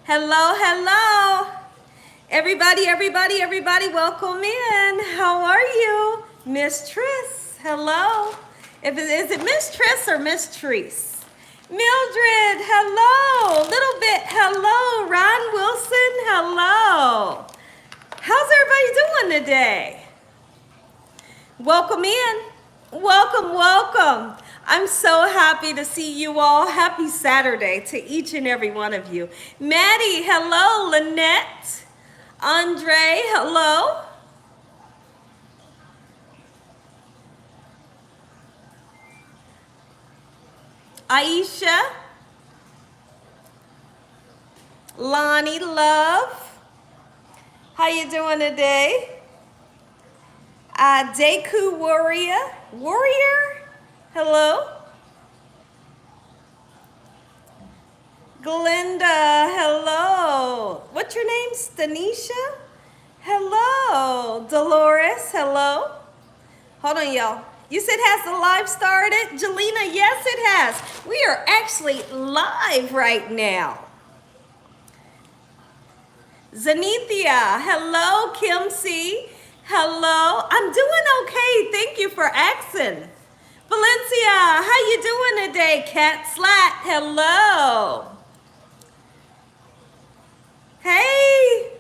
Hello, hello. Everybody, welcome in. How are you? Miss Triss, hello. Is it Miss Triss or Miss Treese? Mildred, hello. Little bit, hello. Ron Wilson, hello. How's everybody doing today? Welcome in. Welcome. I'm so happy to see you all. Happy Saturday to each and every one of you. Maddie, hello. Lynette. Andre, hello. Aisha. Lonnie, love. How you doing today? Deku Warrior, hello. Glinda, hello. What's your name? Stanisha? Hello. Dolores, hello. Hold on, y'all. You said has the live started? Jelena, yes it has. We are actually live right now. Zanithia, hello. Kim C, hello. I'm doing okay. Thank you for asking. Valencia, how you doing today? Cat Slat, hello. Hey.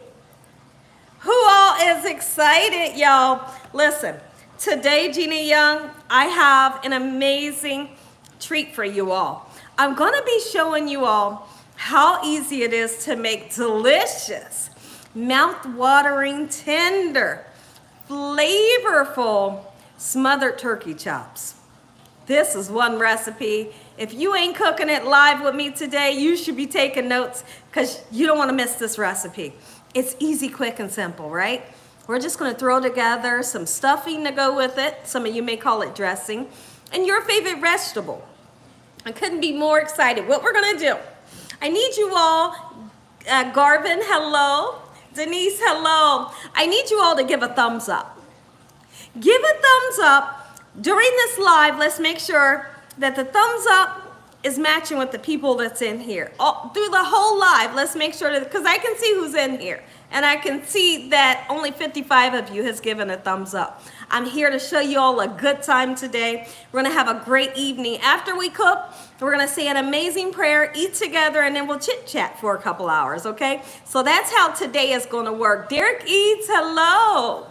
Who all is excited, y'all? Listen, today, Gina Young, I have an amazing treat for you all. I'm gonna be showing you all how easy it is to make delicious, mouth-watering, tender, flavorful smothered turkey chops. This is one recipe. If you ain't cooking it live with me today, you should be taking notes because you don't want to miss this recipe. It's easy, quick, and simple, right? We're just going to throw together some stuffing to go with it. Some of you may call it dressing. And your favorite vegetable. I couldn't be more excited. What we're going to do, I need you all, Garvin, hello. Denise, hello. I need you all to give a thumbs up. Give a thumbs up. During this live, let's make sure that the thumbs up is matching with the people that's in here. Through the whole live, let's make sure that, because I can see who's in here. And I can see that only 55 of you has given a thumbs up. I'm here to show you all a good time today. We're gonna have a great evening. After we cook, we're gonna say an amazing prayer, eat together, and then we'll chit chat for a couple hours, okay? So that's how today is gonna work. Derek Eads, hello.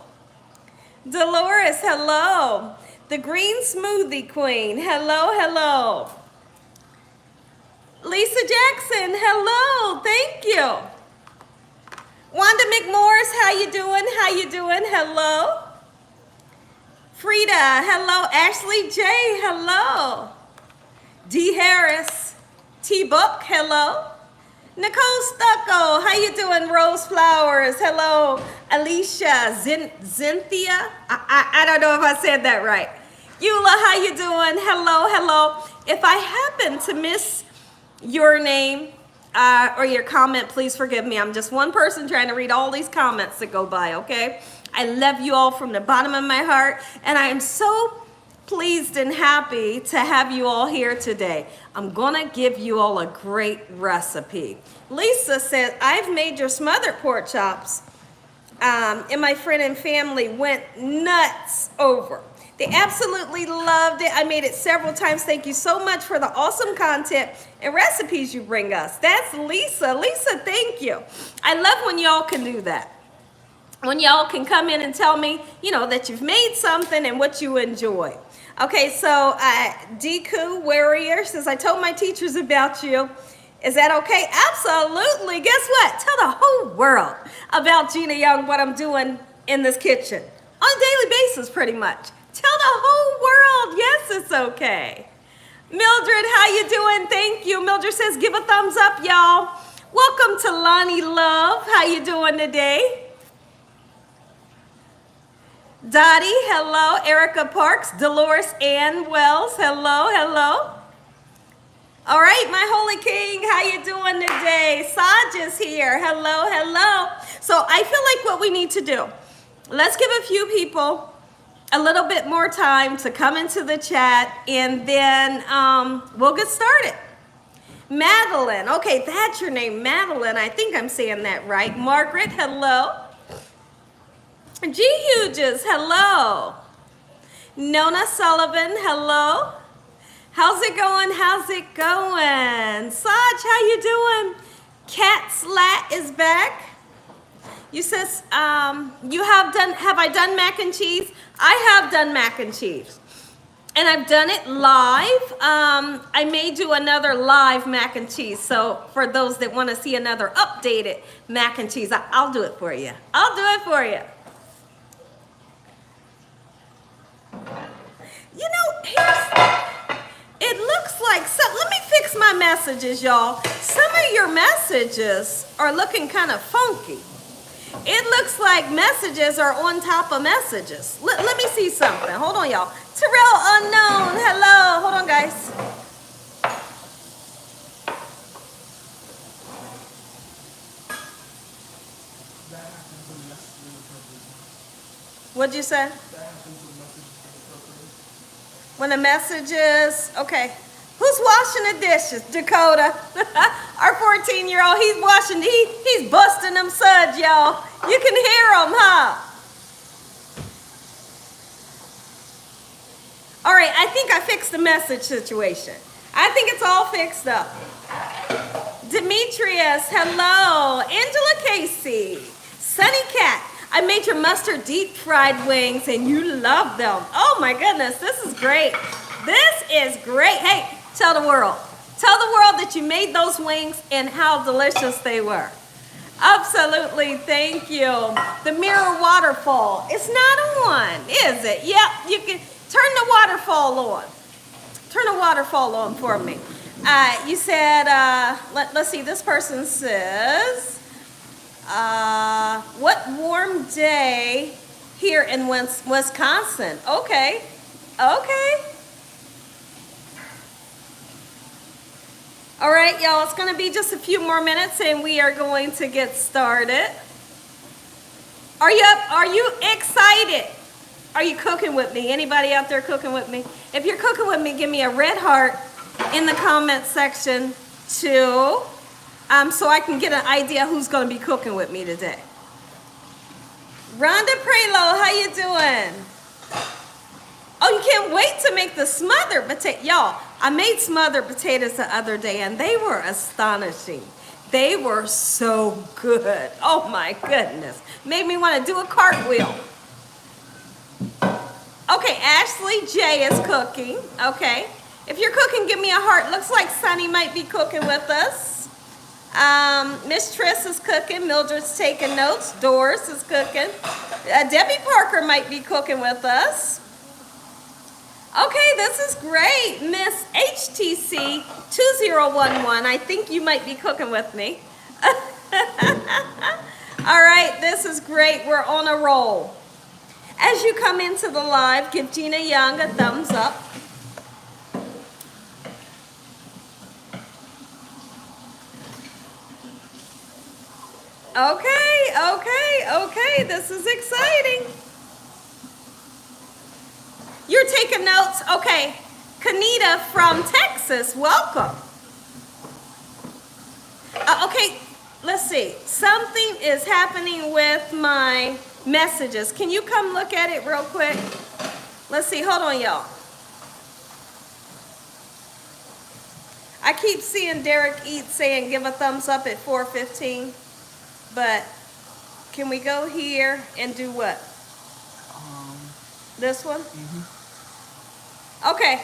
Dolores, hello. The Green Smoothie Queen, hello. Lisa Jackson, hello, thank you. Wanda McMorris, how you doing? Hello. Frida, hello. Ashley J, hello. D Harris, T Book, hello. Nicole Stucco, how you doing? Rose Flowers, hello. Alicia, Cynthia, I don't know if I said that right. Eula, how you doing? Hello. If I happen to miss your name or your comment, please forgive me. I'm just one person trying to read all these comments that go by, okay? I love you all from the bottom of my heart, and I am so pleased and happy to have you all here today. I'm gonna give you all a great recipe. Lisa says, I've made your smothered pork chops, and my friend and family went nuts over. They absolutely loved it. I made it several times. Thank you so much for the awesome content and recipes you bring us. That's Lisa. Lisa, thank you. I love when y'all can do that. When y'all can come in and tell me, that you've made something and what you enjoy. Okay, so Deku Warrior says, I told my teachers about you. Is that okay? Absolutely. Guess what? Tell the whole world about Gina Young, what I'm doing in this kitchen. On a daily basis, pretty much. Tell the whole world, yes, it's okay. Mildred, how you doing? Thank you. Mildred says, give a thumbs up, y'all. Welcome to Lonnie Love. How you doing today? Dottie, hello. Erica Parks, Dolores Ann Wells, hello. All right, my holy king, how you doing today? Saj is here, hello. So I feel like what we need to do, let's give a few people a little bit more time to come into the chat, and then we'll get started. Madeline. Okay, that's your name, Madeline. I think I'm saying that right. Margaret, hello. G Hughes, hello. Nona Sullivan, hello. How's it going? How's it going? Saj, how you doing? Cat Slat is back. You says, have I done mac and cheese? I have done mac and cheese. And I've done it live. I may do another live mac and cheese. So for those that want to see another updated mac and cheese, I'll do it for you. I'll do it for you. You know, it looks like, so let me fix my messages, y'all. Some of your messages are looking kind of funky. It looks like messages are on top of messages. Let me see something. Hold on, y'all. Terrell Unknown, hello. Hold on, guys. What'd you say? When the messages, okay. Who's washing the dishes? Dakota. Our 14-year-old, he's washing, he's busting them suds, y'all. You can hear them, huh? All right, I think I fixed the message situation. I think it's all fixed up. Demetrius, hello. Angela Casey. Sunny Cat. I made your mustard deep fried wings and you love them. Oh my goodness, this is great. This is great. Hey, tell the world. Tell the world that you made those wings and how delicious they were. Absolutely, thank you. The mirror waterfall. It's not on, is it? Yep, you can turn the waterfall on. Turn the waterfall on for me. You said, let's see, this person says, what warm day here in Wisconsin? Okay, okay. All right, y'all, it's going to be just a few more minutes and we are going to get started. Are you up? Are you excited? Are you cooking with me? Anybody out there cooking with me? If you're cooking with me, give me a red heart in the comment section too, so I can get an idea who's going to be cooking with me today. Rhonda Prelo, how you doing? Oh, you can't wait to make the smothered potato. Y'all, I made smothered potatoes the other day and they were astonishing. They were so good. Oh my goodness. Made me want to do a cartwheel. Okay, Ashley J is cooking. Okay. If you're cooking, give me a heart. Looks like Sunny might be cooking with us. Miss Triss is cooking. Mildred's taking notes. Doris is cooking. Debbie Parker might be cooking with us. Okay, this is great. Miss HTC 2011, I think you might be cooking with me. All right, this is great. We're on a roll. As you come into the live, give Gina Young a thumbs up. Okay, this is exciting. You're taking notes? Okay. Kanita from Texas, welcome. Okay, let's see. Something is happening with my messages. Can you come look at it real quick? Let's see. Hold on, y'all. I keep seeing Derek Eats saying give a thumbs up at 4:15, but can we go here and do what? This one? Okay.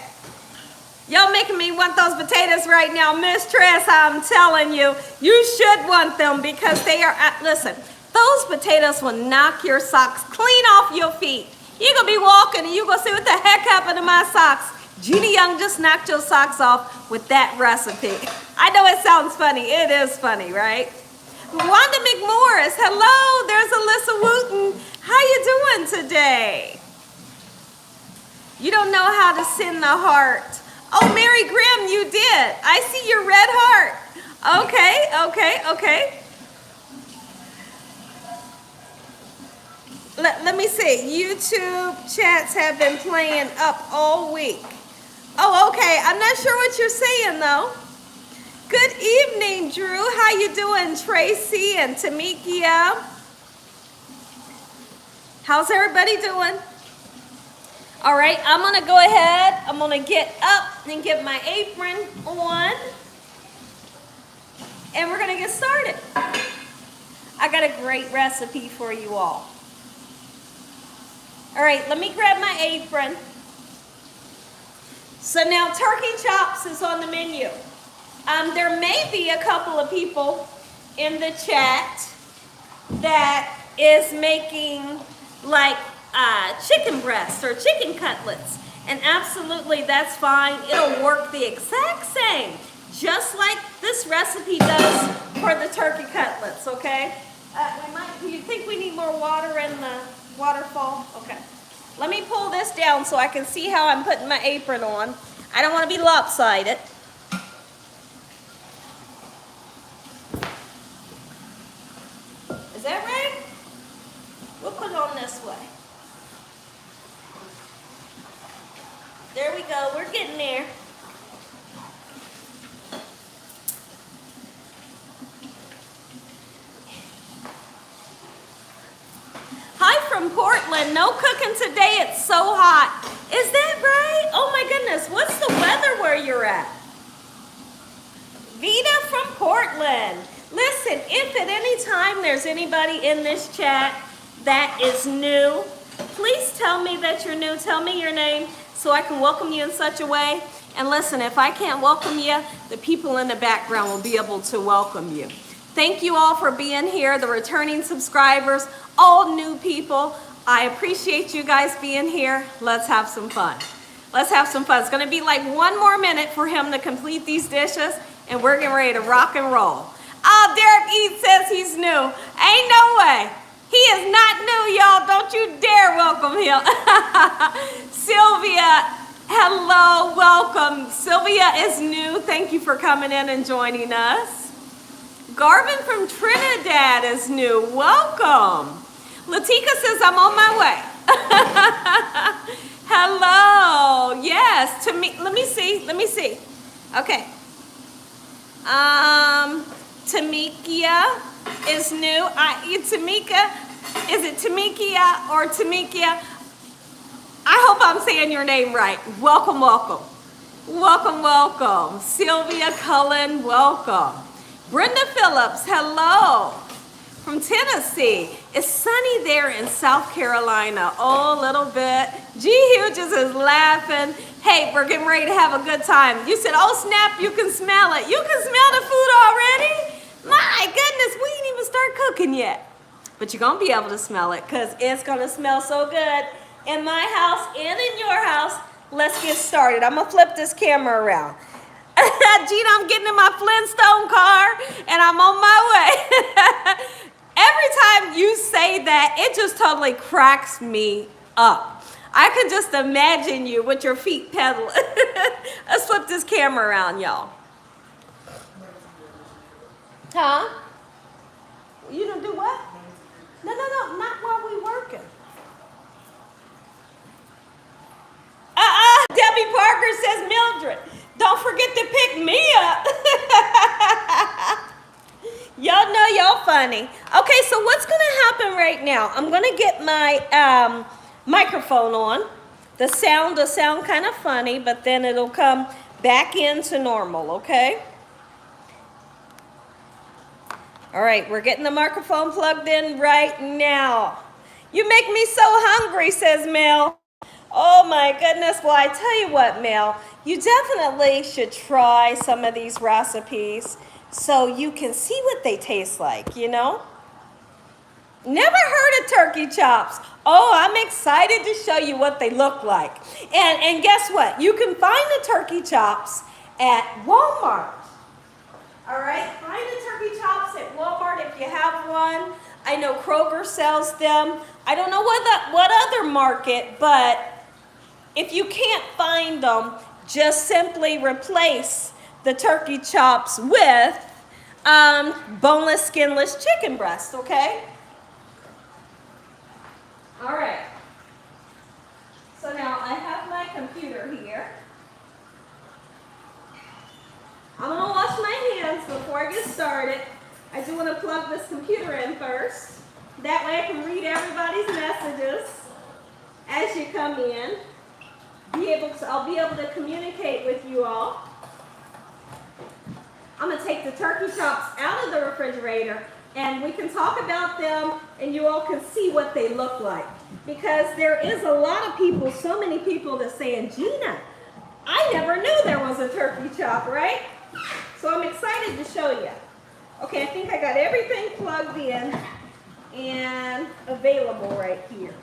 Y'all making me want those potatoes right now. Miss Tress, I'm telling you, you should want them because they are, listen, those potatoes will knock your socks clean off your feet. You're going to be walking and you're going to say, what the heck happened to my socks? Gina Young just knocked your socks off with that recipe. I know it sounds funny. It is funny, right? Wanda McMorris, hello. There's Alyssa Wooten. How you doing today? You don't know how to send the heart. Oh, Mary Grimm, you did. I see your red heart. Okay. Let me see. YouTube chats have been playing up all week. Oh, okay. I'm not sure what you're saying, though. Good evening, Drew. How you doing, Tracy and Tamikia? How's everybody doing? All right, I'm gonna go ahead. I'm gonna get up and get my apron on, and we're gonna get started. I got a great recipe for you all. All right, let me grab my apron. So now turkey chops is on the menu. There may be a couple of people in the chat that is making like chicken breasts or chicken cutlets. And absolutely, that's fine. It'll work the exact same, just like this recipe does for the turkey cutlets, okay? Do you think we need more water in the waterfall? Okay. Let me pull this down so I can see how I'm putting my apron on. I don't want to be lopsided. Is that right? We'll put it on this way. There we go. We're getting there. Hi from Portland. No cooking today. It's so hot. Is that right? Oh my goodness. What's the weather where you're at? Vita from Portland. Listen, if at any time there's anybody in this chat that is new, please tell me that you're new. Tell me your name so I can welcome you in such a way. And listen, if I can't welcome you, the people in the background will be able to welcome you. Thank you all for being here, the returning subscribers, all new people. I appreciate you guys being here. Let's have some fun. Let's have some fun. It's going to be like 1 more minute for him to complete these dishes, and we're getting ready to rock and roll. Oh, Derek Eats says he's new. Ain't no way. He is not new, y'all. Don't you dare welcome him. Sylvia, hello, welcome. Sylvia is new. Thank you for coming in and joining us. Garvin from Trinidad is new. Welcome. Latika says, I'm on my way. Hello. Yes. To me, let me see. Okay. Tamikia is new. Tamika, is it Tamikia or Tamikia? I hope I'm saying your name right. Welcome, welcome. Welcome, welcome. Sylvia Cullen, welcome. Brenda Phillips, hello. From Tennessee. It's sunny there in South Carolina. Oh, a little bit. G. Hughes is laughing. Hey, we're getting ready to have a good time. You said, oh snap, you can smell it. You can smell the food already? My goodness, we didn't even start cooking yet. But you're going to be able to smell it because it's going to smell so good in my house and in your house. Let's get started. I'm going to flip this camera around. Gina, I'm getting in my Flintstone car and I'm on my way. Every time you say that, it just totally cracks me up. I could just imagine you with your feet pedaling. Let's flip this camera around, y'all. Huh? You don't do what? No, not while we working. Debbie Parker says, Mildred, don't forget to pick me up. Y'all know y'all funny. Okay, so what's going to happen right now? I'm going to get my microphone on. The sound will sound kind of funny, but then it'll come back into normal, okay? All right, we're getting the microphone plugged in right now. You make me so hungry, says Mel. Oh my goodness. Well, I tell you what, Mel, you definitely should try some of these recipes so you can see what they taste like, you know? Never heard of turkey chops. Oh, I'm excited to show you what they look like. And guess what? You can find the turkey chops at Walmart. All right, find the turkey chops at Walmart if you have one. I know Kroger sells them. I don't know what other market, but if you can't find them, just simply replace the turkey chops with boneless, skinless chicken breast, okay? All right. So now I have my computer here. I'm gonna wash my hands before I get started. I do want to plug this computer in first. That way I can read everybody's messages as you come in. I'll be able to communicate with you all. I'm gonna take the turkey chops out of the refrigerator and we can talk about them and you all can see what they look like. Because there is a lot of people, so many people that saying, Gina, I never knew there was a turkey chop, right? So I'm excited to show you. Okay, I think I got everything plugged in and available right here.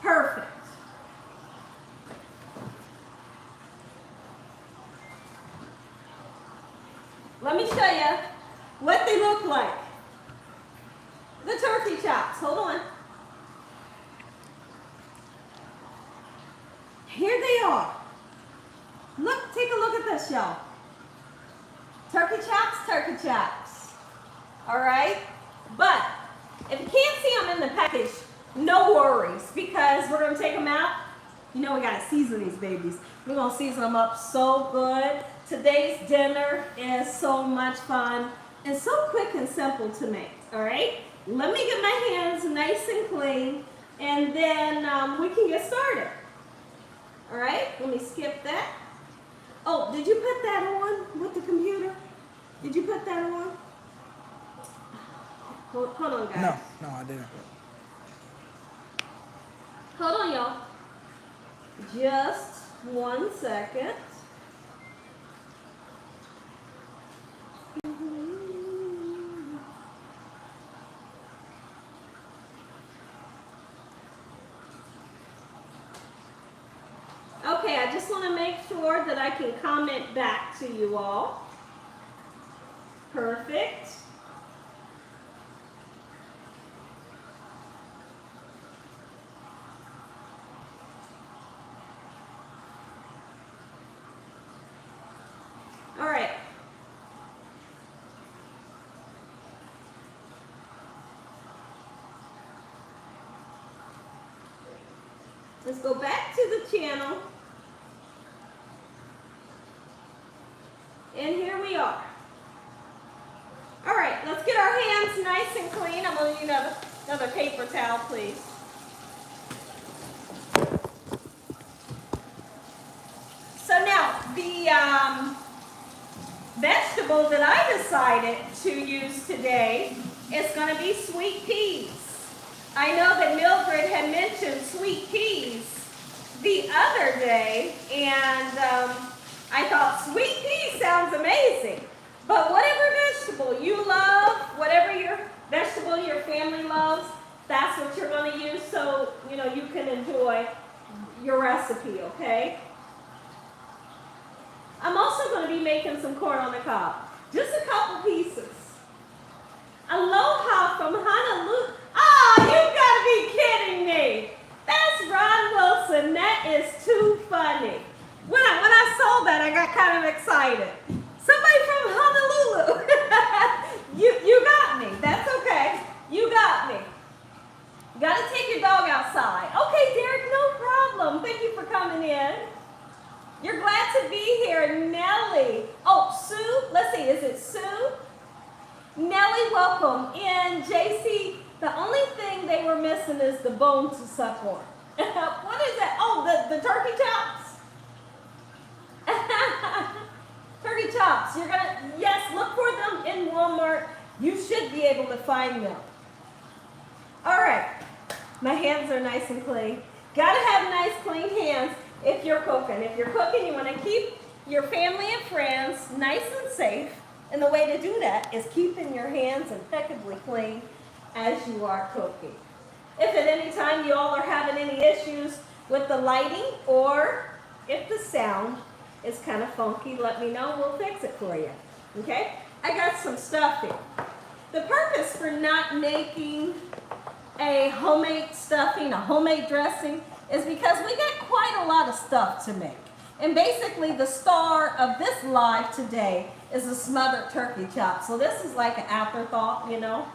Perfect. Let me show you what they look like. The turkey chops. Hold on. Here they are. Look, take a look at this, y'all. Turkey chops, turkey chops. All right? But if you can't see them in the package, no worries, because we're going to take them out. You know we got to season these babies. We're going to season them up so good. Today's dinner is so much fun and so quick and simple to make. All right? Let me get my hands nice and clean, and then we can get started. All right? Let me skip that. Oh, did you put that on with the computer? Did you put that on? Hold on, guys. No, I didn't. Hold on, y'all. Just 1 second. Okay, I just want to make sure that I can comment back to you all. Perfect. All right. Let's go back to the channel. And here we are. All right, let's get our hands nice and clean. I'm going to need another paper towel, please. So now, the vegetable that I decided to use today is going to be sweet peas. I know that Mildred had mentioned sweet peas the other day, and I thought sweet pea sounds amazing. But whatever vegetable you love, whatever your vegetable your family loves, that's what you're going to use so you know you can enjoy your recipe, okay? I'm also going to be making some corn on the cob. Just a couple pieces. Aloha from Honolulu. Oh, you've got to be kidding me. That's Ron Wilson. That is too funny. When I saw that, I got kind of excited. Somebody from Honolulu. you got me. That's okay. You got me. Got to take your dog outside. Okay, Derek, no problem. Thank you for coming in. You're glad to be here, Nellie. Oh, Sue. Let's see. Is it Sue? Nellie, welcome. And JC, the only thing they were missing is the bone to suck on. What is that? Oh, the turkey chops. Turkey chops. You're gonna, yes, look for them in Walmart. You should be able to find them. All right. My hands are nice and clean. Gotta have nice clean hands if you're cooking. If you're cooking, you want to keep your family and friends nice and safe. And the way to do that is keeping your hands impeccably clean as you are cooking. If at any time you all are having any issues with the lighting or if the sound is kind of funky, let me know. We'll fix it for you. Okay? I got some stuffing. The purpose for not making a homemade stuffing, a homemade dressing, is because we got quite a lot of stuff to make. And basically the star of this live today is a smothered turkey chop. So this is like an afterthought, you know.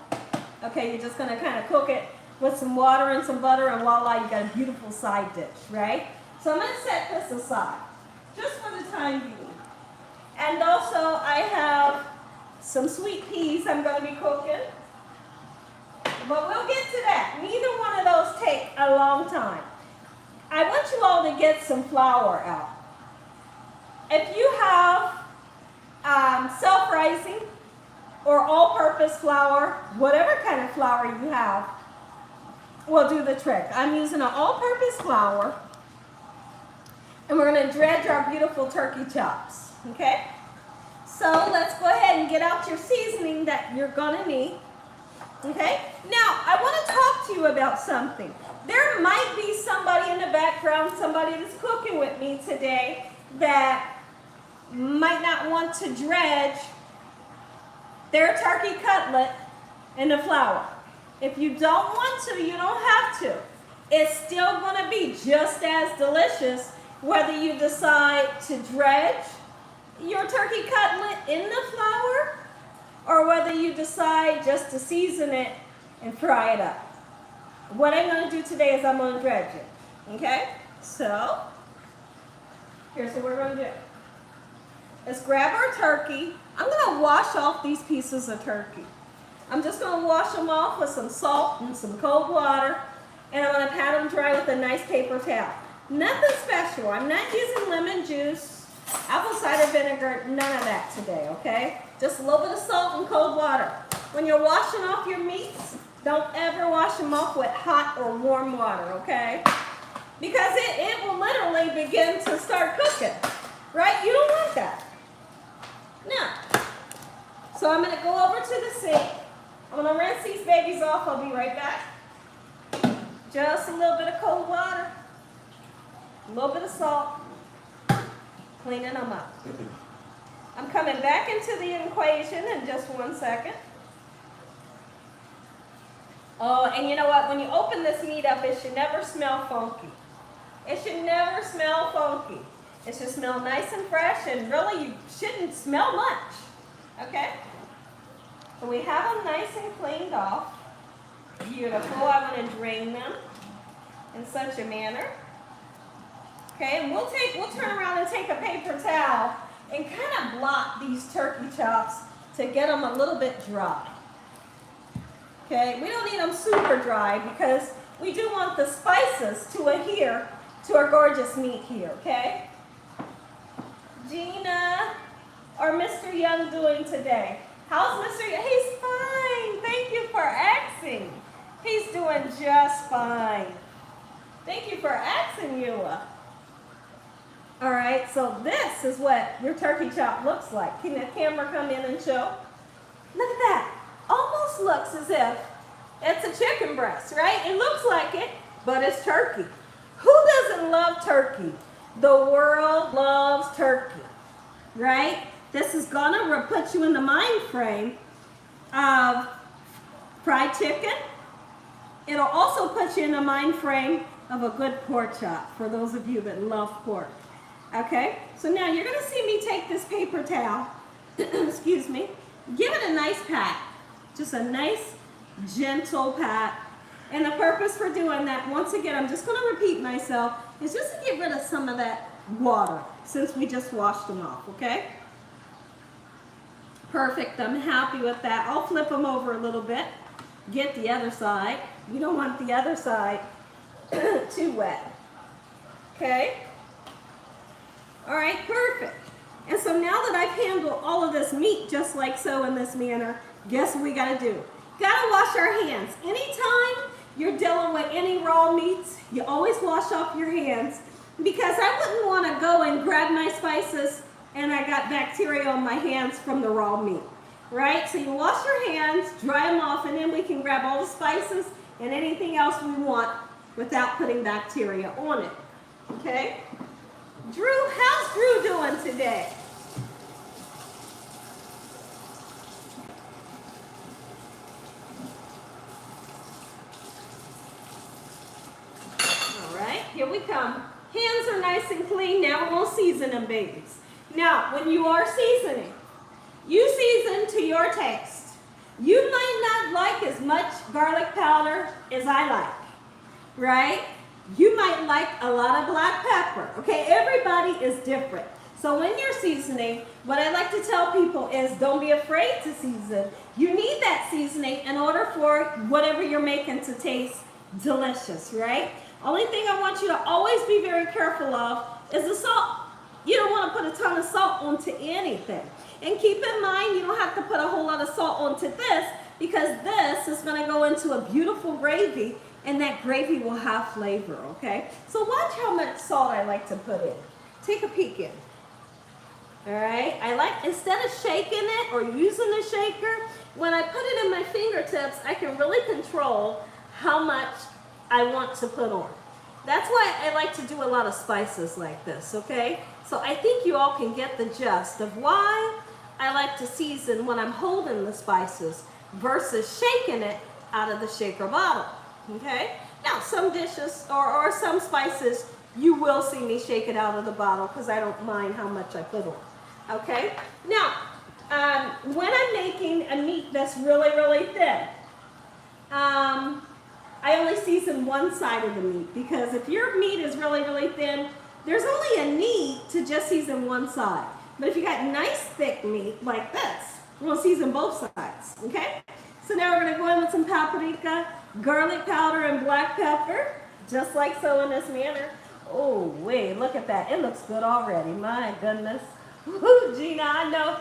Okay, you're just gonna kind of cook it with some water and some butter, and voila, you got a beautiful side dish, right? So I'm gonna set this aside, just for the time being. And also I have some sweet peas I'm going to be cooking. But we'll get to that. Neither one of those take a long time. I want you all to get some flour out. If you have self-rising or all-purpose flour, whatever kind of flour you have, will do the trick. I'm using an all-purpose flour, and we're going to dredge our beautiful turkey chops, okay? So let's go ahead and get out your seasoning that you're going to need, okay? Now, I want to talk to you about something. There might be somebody in the background, somebody that's cooking with me today that might not want to dredge their turkey cutlet in the flour. If you don't want to, you don't have to. It's still going to be just as delicious whether you decide to dredge your turkey cutlet in the flour or whether you decide just to season it and fry it up. What I'm going to do today is I'm going to dredge it. Okay? So, here's what we're going to do. Let's grab our turkey. I'm going to wash off these pieces of turkey. I'm just going to wash them off with some salt and some cold water, and I'm going to pat them dry with a nice paper towel. Nothing special. I'm not using lemon juice, apple cider vinegar, none of that today, okay? Just a little bit of salt and cold water. When you're washing off your meats, don't ever wash them off with hot or warm water, okay? Because it will literally begin to start cooking, right? You don't want that. Now, so I'm going to go over to the sink. I'm going to rinse these babies off. I'll be right back. Just a little bit of cold water, a little bit of salt, cleaning them up. I'm coming back into the equation in just 1 second. Oh, and you know what? When you open this meat up, it should never smell funky. It should never smell funky. It should smell nice and fresh, and really you shouldn't smell much. Okay? So we have them nice and cleaned off. Beautiful. I'm going to drain them in such a manner. Okay, and we'll turn around and take a paper towel and kind of blot these turkey chops to get them a little bit dry. Okay, we don't need them super dry because we do want the spices to adhere to our gorgeous meat here, okay? Gina or Mr. Young doing today? How's Mr. Young? He's fine. Thank you for asking. He's doing just fine. Thank you for asking, Eula. All right, so this is what your turkey chop looks like. Can the camera come in and show? Look at that. Almost looks as if it's a chicken breast, right? It looks like it, but it's turkey. Who doesn't love turkey? The world loves turkey, right? This is gonna put you in the mind frame of fried chicken. It'll also put you in the mind frame of a good pork chop for those of you that love pork. Okay, so now you're gonna see me take this paper towel, excuse me, give it a nice pat, just a nice gentle pat. And the purpose for doing that, once again, I'm just gonna repeat myself, is just to get rid of some of that water since we just washed them off, okay? Perfect, I'm happy with that. I'll flip them over a little bit, get the other side. We don't want the other side too wet, okay? All right, perfect. And so now that I've handled all of this meat just like so in this manner, guess what we gotta do? Gotta wash our hands. Anytime you're dealing with any raw meats, you always wash off your hands because I wouldn't wanna go and grab my spices and I got bacteria on my hands from the raw meat, right? So you wash your hands, dry them off, and then we can grab all the spices and anything else we want without putting bacteria on it, okay? Drew, how's Drew doing today? All right, here we come. Hands are nice and clean. Now we're going to season them, babies. Now, when you are seasoning, you season to your taste. You might not like as much garlic powder as I like, right? You might like a lot of black pepper, okay? Everybody is different. So when you're seasoning, what I like to tell people is don't be afraid to season. You need that seasoning in order for whatever you're making to taste delicious, right? Only thing I want you to always be very careful of is the salt. You don't want to put a ton of salt onto anything. And keep in mind, you don't have to put a whole lot of salt onto this because this is going to go into a beautiful gravy and that gravy will have flavor, okay? So watch how much salt I like to put in. Take a peek in. All right, I like, instead of shaking it or using the shaker, when I put it in my fingertips, I can really control how much I want to put on. That's why I like to do a lot of spices like this, okay? So I think you all can get the gist of why I like to season when I'm holding the spices versus shaking it out of the shaker bottle, okay? Now, some dishes or some spices, you will see me shake it out of the bottle because I don't mind how much I put on. Okay, now when I'm making a meat that's really, really thin, I only season one side of the meat because if your meat is really, really thin, there's only a need to just season one side. But if you got nice thick meat like this, we're going to season both sides, okay? So now we're going to go in with some paprika, garlic powder, and black pepper, just like so in this manner. Oh, wait, look at that. It looks good already, my goodness. Ooh, Gina, I know.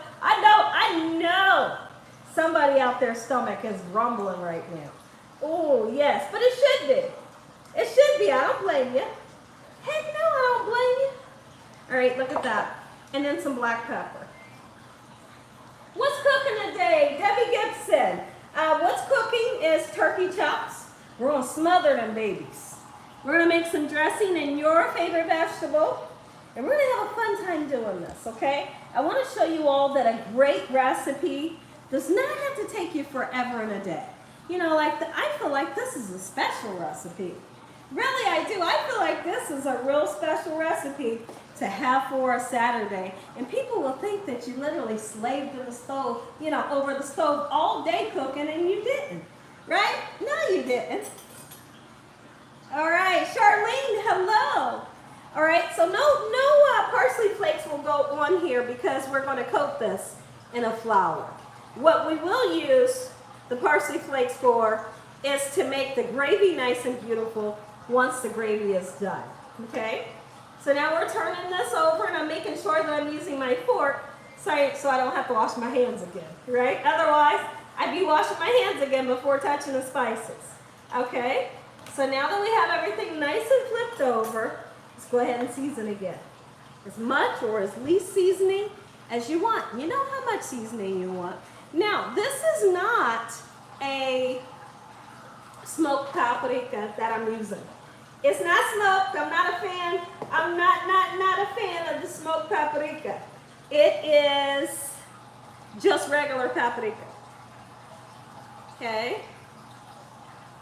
Somebody out there's stomach is rumbling right now. Oh, yes, but it should be. It should be. I don't blame you. Heck no, I don't blame you. All right, look at that. And then some black pepper. What's cooking today? Debbie Gibson. What's cooking is turkey chops. We're going to smother them babies. We're going to make some dressing in your favorite vegetable. And we're going to have a fun time doing this, okay? I want to show you all that a great recipe does not have to take you forever and a day. You know, I feel like this is a special recipe. Really, I do. I feel like this is a real special recipe to have for a Saturday. And people will think that you literally slaved to the stove, you know, over the stove all day cooking, and you didn't, right? No, you didn't. All right, Charlene, hello. All right, so no parsley flakes will go on here because we're going to coat this in a flour. What we will use the parsley flakes for is to make the gravy nice and beautiful once the gravy is done, okay? So now we're turning this over and I'm making sure that I'm using my fork so I don't have to wash my hands again, right? Otherwise, I'd be washing my hands again before touching the spices, okay? So now that we have everything nice and flipped over, let's go ahead and season again. As much or as least seasoning as you want. You know how much seasoning you want. Now, this is not a smoked paprika that I'm using. It's not smoked. I'm not a fan. I'm not a fan of the smoked paprika. It is just regular paprika. Okay?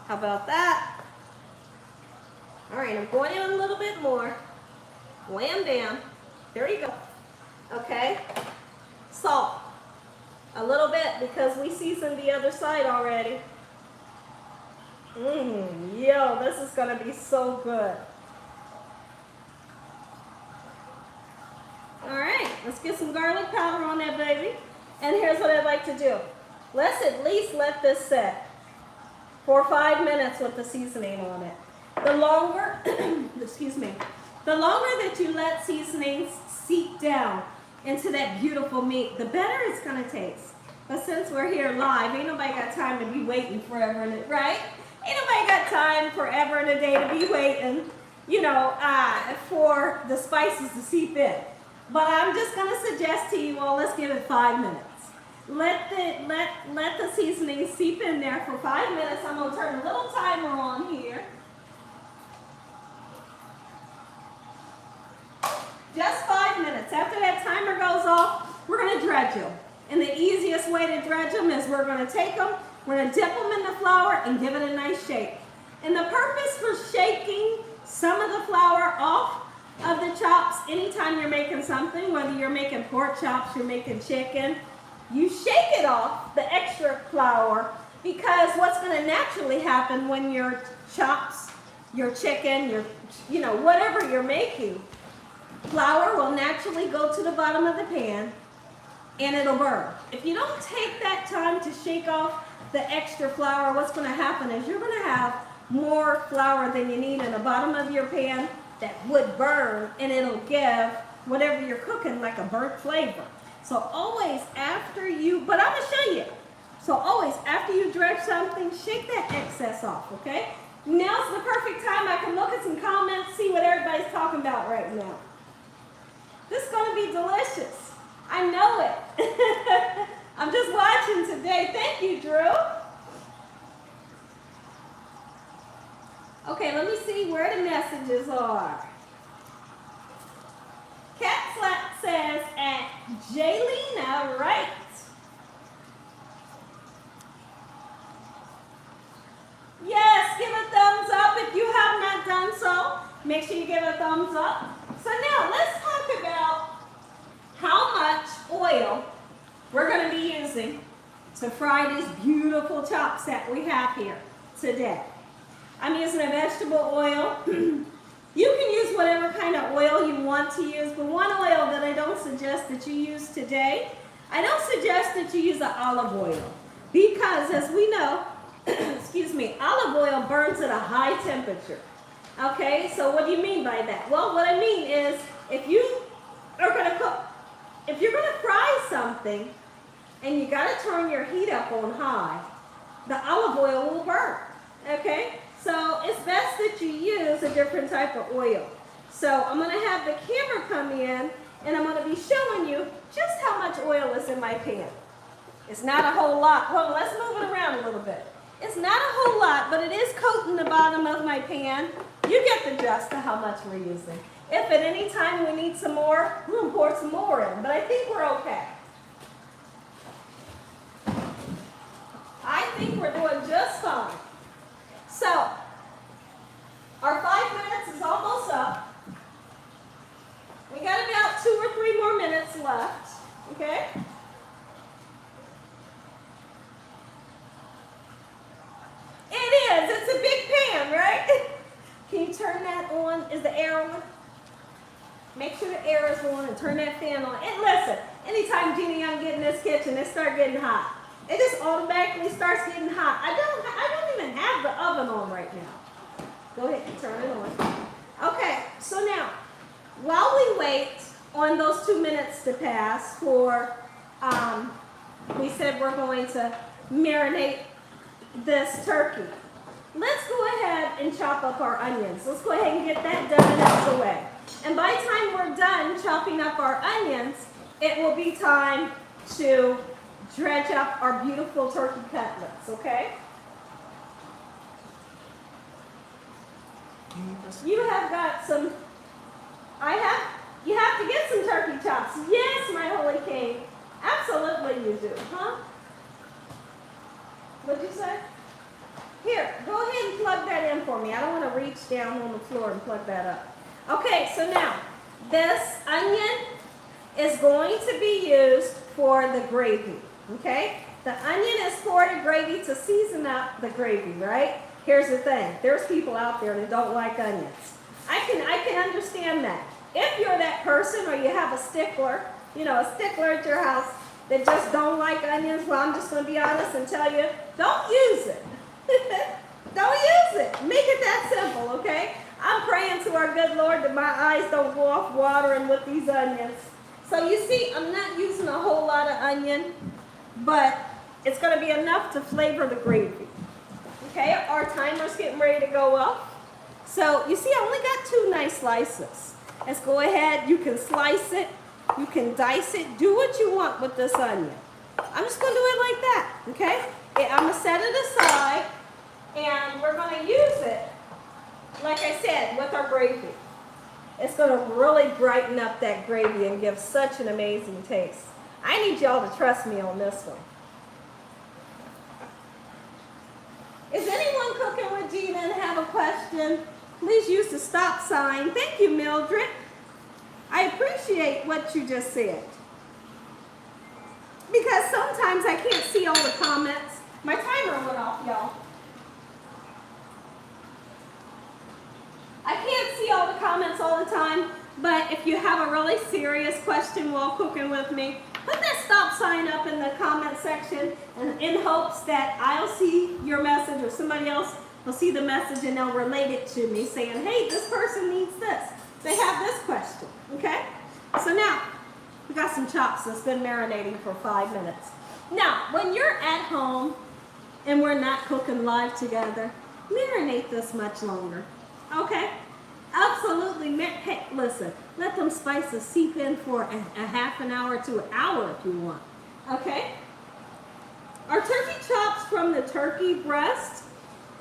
How about that? All right, I'm going in a little bit more. Wham down. There you go. Okay. Salt. A little bit because we seasoned the other side already. Yo, this is going to be so good. All right, let's get some garlic powder on that baby. And here's what I'd like to do. Let's at least let this sit for 5 minutes with the seasoning on it. The longer, excuse me, the longer that you let seasonings seep down into that beautiful meat, the better it's going to taste. But since we're here live, ain't nobody got time to be waiting forever and a day, right? Ain't nobody got time forever and a day to be waiting, you know, for the spices to seep in. But I'm just going to suggest to you all, let's give it 5 minutes. Let the seasoning seep in there for 5 minutes. I'm going to turn a little timer on here. Just 5 minutes. After that timer goes off, we're going to dredge them. And the easiest way to dredge them is we're going to take them, we're going to dip them in the flour and give it a nice shake. And the purpose for shaking some of the flour off of the chops, anytime you're making something, whether you're making pork chops, you're making chicken, you shake it off, the extra flour, because what's going to naturally happen when your chops, your chicken, your, you know, whatever you're making, flour will naturally go to the bottom of the pan and it'll burn. If you don't take that time to shake off the extra flour, what's going to happen is you're going to have more flour than you need in the bottom of your pan that would burn, and it'll give whatever you're cooking like a burnt flavor. So always after you, but I'm going to show you. So always after you dredge something, shake that excess off, okay? Now's the perfect time. I can look at some comments, see what everybody's talking about right now. This is going to be delicious. I know it. I'm just watching today. Thank you, Drew. Okay, let me see where the messages are. Cat Slap says at Jaylina Wright. Yes, give a thumbs up if you have not done so. Make sure you give a thumbs up. So now let's talk about how much oil we're going to be using to fry these beautiful chops that we have here today. I'm using a vegetable oil. You can use whatever kind of oil you want to use, but one oil that I don't suggest that you use today, I don't suggest that you use an olive oil, because as we know, excuse me, olive oil burns at a high temperature. Okay, so what do you mean by that? Well, what I mean is if you are going to cook, if you're going to fry something and you got to turn your heat up on high, the olive oil will burn. Okay, so it's best that you use a different type of oil. So I'm going to have the camera come in and I'm going to be showing you just how much oil is in my pan. It's not a whole lot. Hold on, let's move it around a little bit. It's not a whole lot, but it is coating the bottom of my pan. You get the gist of how much we're using. If at any time we need some more, we'll pour some more in, but I think we're okay. I think we're doing just fine. So, our 5 minutes is almost up. We got about 2 or 3 more minutes left, okay? It is, it's a big pan, right? Can you turn that on? Is the air on? Make sure the air is on and turn that fan on. And listen, anytime Gina Young get in this kitchen, it starts getting hot. It just automatically starts getting hot. I don't even have the oven on right now. Go ahead and turn it on. Okay, so now, while we wait on those 2 minutes to pass for, we said we're going to marinate this turkey. Let's go ahead and chop up our onions. Let's go ahead and get that done and out of the way. And by the time we're done chopping up our onions, it will be time to dredge up our beautiful turkey cutlets, okay? You have got some, you have to get some turkey chops. Yes, my holy king. Absolutely you do, huh? What'd you say? Here, go ahead and plug that in for me. I don't want to reach down on the floor and plug that up. Okay, so now, this onion is going to be used for the gravy, okay? The onion is for the gravy to season up the gravy, right? Here's the thing. There's people out there that don't like onions. I can understand that. If you're that person or you have a stickler, you know, a stickler at your house that just don't like onions, well, I'm just going to be honest and tell you, don't use it. Don't use it. Make it that simple, okay? I'm praying to our good Lord that my eyes don't go off watering with these onions. So you see, I'm not using a whole lot of onion, but it's going to be enough to flavor the gravy. Okay, our timer's getting ready to go up. So you see, I only got 2 nice slices. Let's go ahead. You can slice it. You can dice it. Do what you want with this onion. I'm just going to do it like that, okay? I'm going to set it aside, and we're going to use it, like I said, with our gravy. It's going to really brighten up that gravy and give such an amazing taste. I need y'all to trust me on this one. Is anyone cooking with Gina and have a question? Please use the stop sign. Thank you, Mildred. I appreciate what you just said. Because sometimes I can't see all the comments. My timer went off, y'all. I can't see all the comments all the time, But if you have a really serious question while cooking with me, put that stop sign up in the comment section and in hopes that I'll see your message or somebody else will see the message and they'll relate it to me saying, hey, this person needs this. They have this question, okay? So now, we got some chops that's been marinating for 5 minutes. Now, when you're at home and we're not cooking live together, marinate this much longer, okay? Absolutely, hey, listen, let them spices seep in for a half an hour to an hour if you want, okay? Our turkey chops from the turkey breast,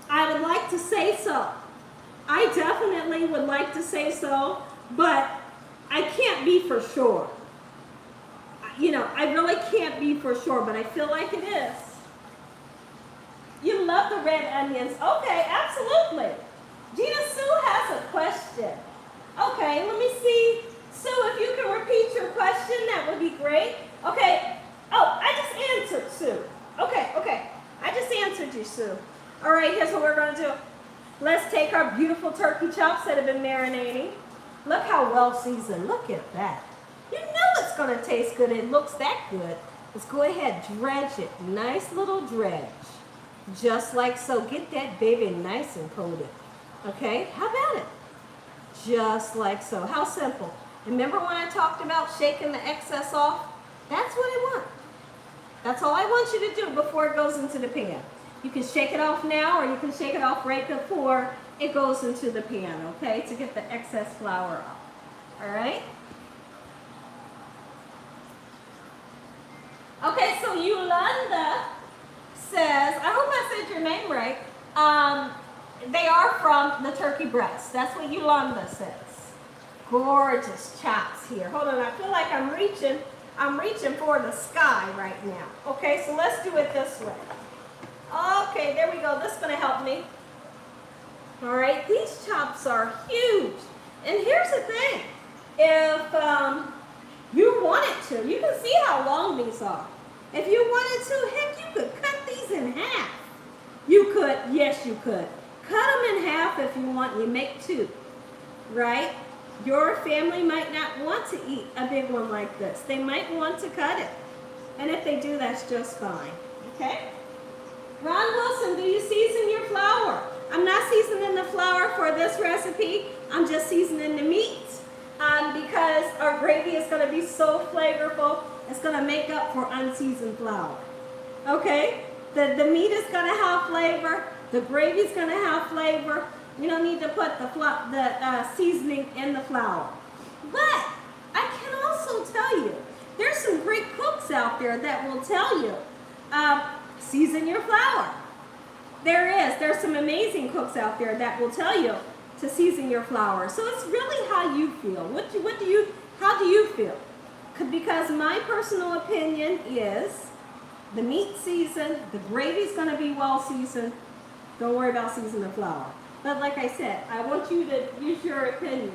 I would like to say so. I definitely would like to say so, but I can't be for sure. You know, I really can't be for sure, but I feel like it is. You love the red onions. Okay, absolutely. Gina Sue has a question. Okay, let me see. Sue, if you can repeat your question, that would be great. Okay. Oh, I just answered, Sue. Okay. I just answered you, Sue. All right, here's what we're going to do. Let's take our beautiful turkey chops that have been marinating. Look how well seasoned. Look at that. You know it's going to taste good. It looks that good. Let's go ahead, dredge it. Nice little dredge. Just like so. Get that baby nice and coated. Okay, how about it? Just like so. How simple. Remember when I talked about shaking the excess off? That's what I want. That's all I want you to do before it goes into the pan. You can shake it off now or you can shake it off right before it goes into the pan, okay, to get the excess flour off. All right? Okay, so Yolanda says, I hope I said your name right. They are from the turkey breast. That's what Yolanda says. Gorgeous chops here. Hold on, I feel like I'm reaching for the sky right now. Okay, so let's do it this way. Okay, there we go. This is going to help me. All right, these chops are huge. And here's the thing. If you wanted to, you can see how long these are. If you wanted to, heck, you could cut these in half. You could, yes, you could. Cut them in half if you want. You make two, right? Your family might not want to eat a big one like this. They might want to cut it. And if they do, that's just fine, okay? Ron Wilson, do you season your flour? I'm not seasoning the flour for this recipe. I'm just seasoning the meat because our gravy is going to be so flavorful. It's going to make up for unseasoned flour. Okay? The meat is going to have flavor. The gravy is going to have flavor. You don't need to put the seasoning in the flour. But I can also tell you, there's some great cooks out there that will tell you, season your flour. There's some amazing cooks out there that will tell you to season your flour. So it's really how you feel. How do you feel? Because my personal opinion is the meat seasoned, the gravy's going to be well seasoned. Don't worry about seasoning the flour. But like I said, I want you to use your opinion.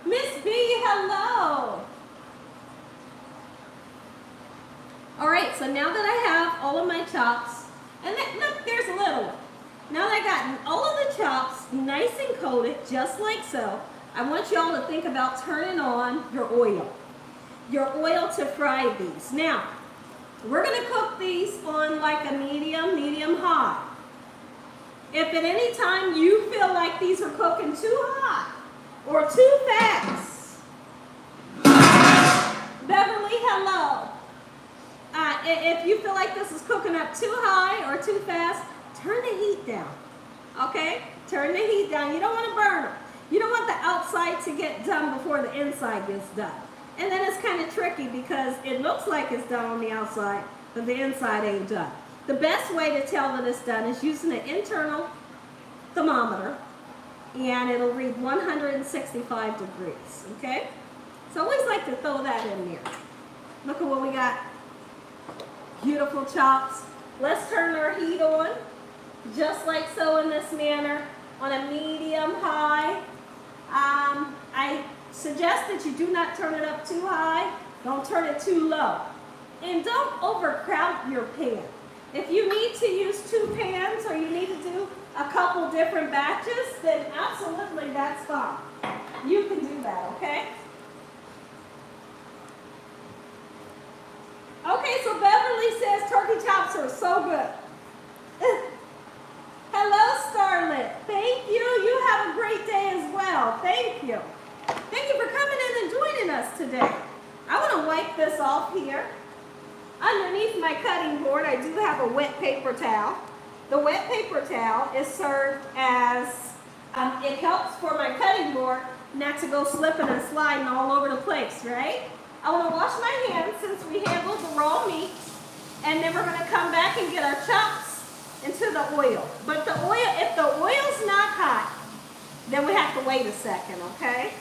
Miss B, hello. All right, so now that I have all of my chops, and look, there's a little one. Now that I got all of the chops nice and coated, just like so, I want you all to think about turning on your oil. Your oil to fry these. Now, we're going to cook these on like a medium high. If at any time you feel like these are cooking too hot or too fast, Beverly, hello. If you feel like this is cooking up too high or too fast, turn the heat down, okay? Turn the heat down. You don't want to burn them. You don't want the outside to get done before the inside gets done. And then it's kind of tricky because it looks like it's done on the outside, but the inside ain't done. The best way to tell that it's done is using an internal thermometer, and it'll read 165 degrees, okay? So I always like to throw that in there. Look at what we got. Beautiful chops. Let's turn our heat on, just like so in this manner, on a medium high. I suggest that you do not turn it up too high. Don't turn it too low. And don't overcrowd your pan. If you need to use 2 pans or you need to do a couple different batches, then absolutely that's fine. you can do that, okay? Okay, so Beverly says turkey chops are so good. Hello, Starlet. Thank you. You have a great day as well. Thank you. Thank you for coming in and joining us today. I want to wipe this off here. Underneath my cutting board, I do have a wet paper towel. The wet paper towel is served as, it helps for my cutting board not to go slipping and sliding all over the place, right? I want to wash my hands since we handled the raw meat, and then we're going to come back and get our chops into the oil. But the oil, if the oil's not hot, then we have to wait a second, okay?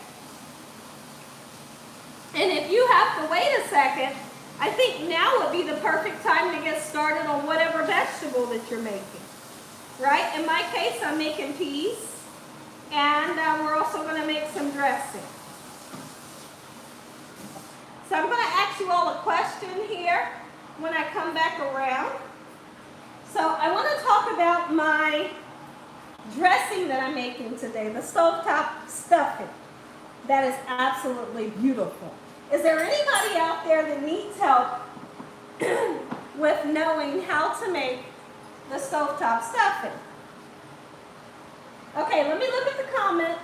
And if you have to wait a second, I think now would be the perfect time to get started on whatever vegetable that you're making, right? In my case, I'm making peas, and we're also going to make some dressing. So I'm going to ask you all a question here when I come back around. So I want to talk about my dressing that I'm making today, the stovetop stuffing. That is absolutely beautiful. Is there anybody out there that needs help with knowing how to make the stovetop stuffing? Okay, let me look at the comments.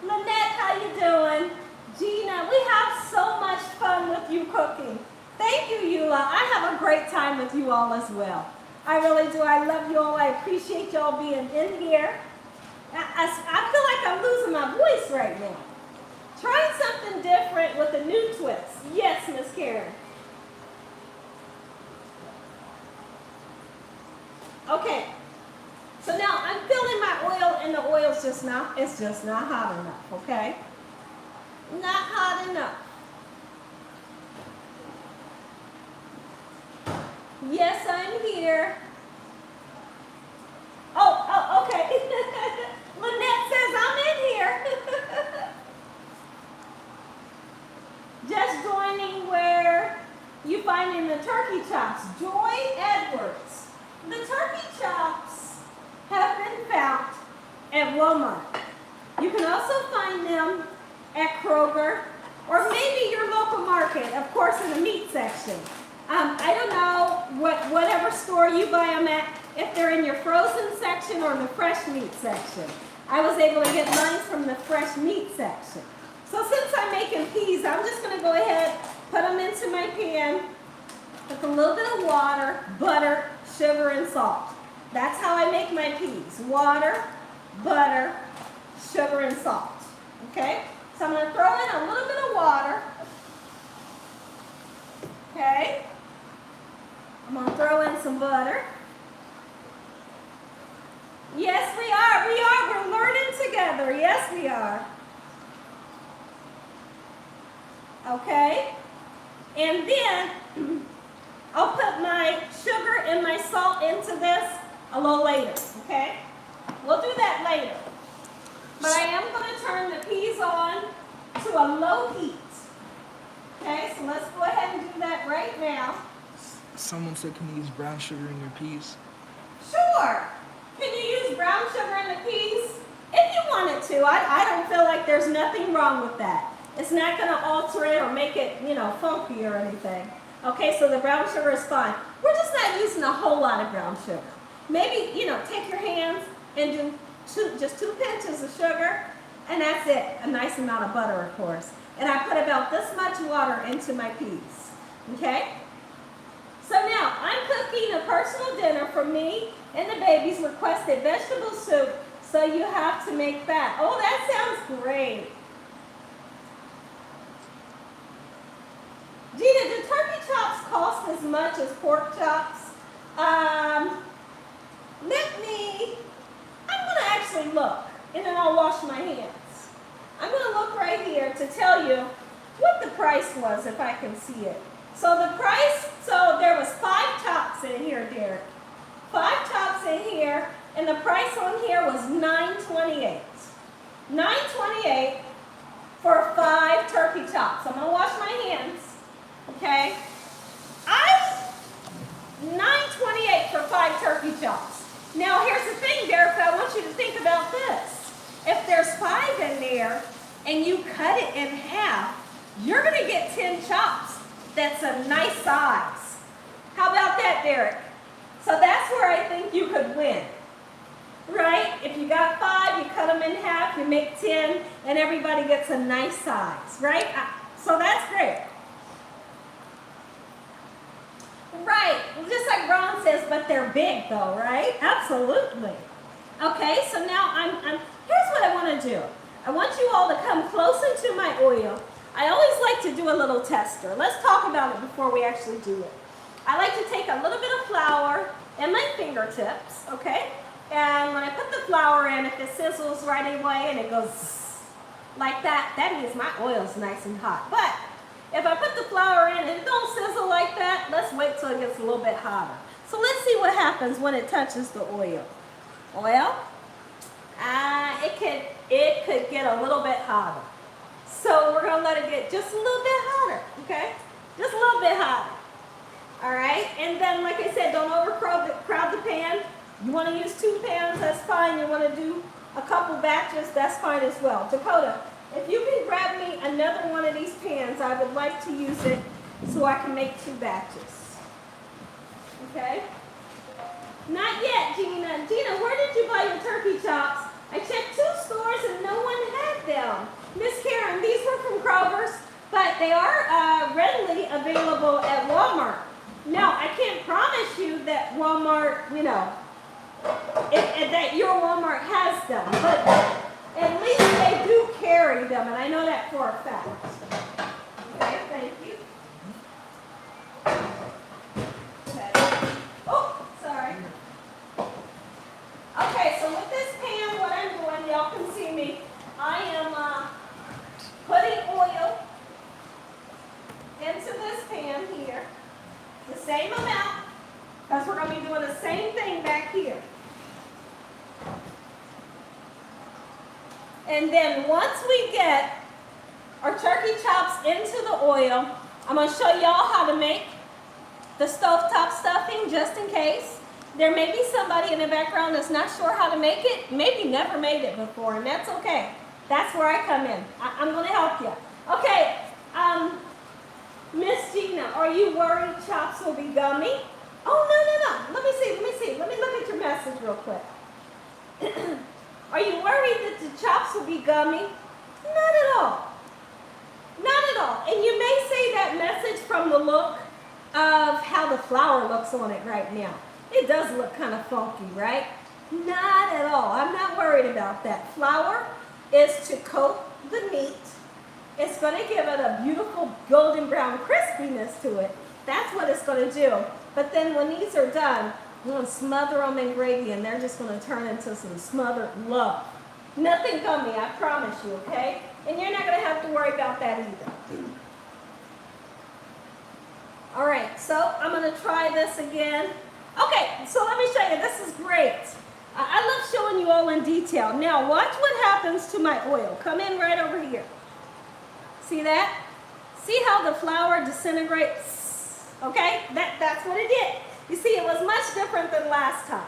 Lynette, how you doing? Gina, we have so much fun with you cooking. Thank you, Eula. I have a great time with you all as well. I really do. I love you all. I appreciate y'all being in here. I feel like I'm losing my voice right now. Trying something different with a new twist. Yes, Miss Karen. Okay. So now I'm filling my oil, and the oil's just not hot enough, okay? Not hot enough. Yes, I'm here. Oh, okay. Lynette says I'm in here. Just joining where you finding the turkey chops. Joy Edwards. The turkey chops have been found at Walmart. You can also find them at Kroger or maybe your local market, of course, in the meat section. I don't know whatever store you buy them at, if they're in your frozen section or the fresh meat section. I was able to get mine from the fresh meat section. So since I'm making peas, I'm just going to go ahead, put them into my pan with a little bit of water, butter, sugar, and salt. That's how I make my peas. Water, butter, sugar, and salt. Okay? So I'm going to throw in a little bit of water. Okay? I'm going to throw in some butter. Yes, we are. We're learning together. Yes, we are. Okay? And then I'll put my sugar and my salt into this a little later. Okay? We'll do that later. But I am going to turn the peas on to a low heat. Okay, so let's go ahead and do that right now. Someone said, can you use brown sugar in your peas? Sure. Can you use brown sugar in the peas? If you wanted to. I don't feel like there's nothing wrong with that. It's not going to alter it or make it, funky or anything. Okay, so the brown sugar is fine. We're just not using a whole lot of brown sugar. Maybe, take your hands and do just 2 pinches of sugar, and that's it. A nice amount of butter, of course. And I put about this much water into my peas. Okay? So now, I'm cooking a personal dinner for me and the babies. Requested vegetable soup, so you have to make that. Oh, that sounds great. Gina, do turkey chops cost as much as pork chops? I'm going to actually look, and then I'll wash my hands. I'm going to look right here to tell you what the price was, if I can see it. So the price, there was 5 chops in here, Derek. 5 chops in here, and the price on here was $9.28. $9.28 for 5 turkey chops. I'm going to wash my hands, okay? $9.28 for 5 turkey chops. Now, here's the thing, Derek, I want you to think about this. If there's 5 in there, and you cut it in half, you're gonna get 10 chops. That's a nice size. How about that, Derek? So that's where I think you could win. Right? If you got 5, you cut them in half, you make 10, and everybody gets a nice size, right? So that's great. Right, just like Ron says, but they're big though, right? Absolutely. Okay, so now here's what I want to do. I want you all to come close into my oil. I always like to do a little tester. Let's talk about it before we actually do it. I like to take a little bit of flour in my fingertips, okay? And when I put the flour in, if it sizzles right away and it goes like that, that means my oil's nice and hot. But if I put the flour in and it don't sizzle like that, let's wait till it gets a little bit hotter. So let's see what happens when it touches the oil. Oil? It could get a little bit hotter. So we're gonna let it get just a little bit hotter, okay? Just a little bit hotter. All right, and then like I said, don't overcrowd the pan. You want to use 2 pans, that's fine. You want to do a couple batches, that's fine as well. Dakota, if you can grab me another one of these pans, I would like to use it so I can make 2 batches. Okay? Not yet, Gina. Gina, where did you buy your turkey chops? I checked 2 stores and no one had them. Miss Karen, these were from Kroger's, but they are readily available at Walmart. Now, I can't promise you that Walmart, you know, that your Walmart has them, but at least they do carry them, and I know that for a fact. Okay, thank you. Okay. Oh, sorry. Okay, so with this pan, what I'm doing, y'all can see me, I am putting oil into this pan here, the same amount, because we're going to be doing the same thing back here. And then once we get our turkey chops into the oil, I'm going to show y'all how to make the stovetop stuffing just in case. There may be somebody in the background that's not sure how to make it, maybe never made it before, and that's okay. That's where I come in. I'm going to help you. Okay, Miss Gina, are you worried chops will be gummy? Oh, no. Let me see. Let me look at your message real quick. Are you worried that the chops will be gummy? Not at all. Not at all. And you may say that message from the look of how the flour looks on it right now. It does look kind of funky, right? Not at all. I'm not worried about that. Flour is to coat the meat. It's going to give it a beautiful golden brown crispiness to it. That's what it's going to do. But then when these are done, I'm going to smother them in gravy, and they're just going to turn into some smothered love. Nothing gummy, I promise you, okay? And you're not going to have to worry about that either. All right, so I'm going to try this again. Okay, so let me show you. This is great. I love showing you all in detail. Now, watch what happens to my oil. Come in right over here. See that? See how the flour disintegrates? Okay, that's what it did. You see, it was much different than last time.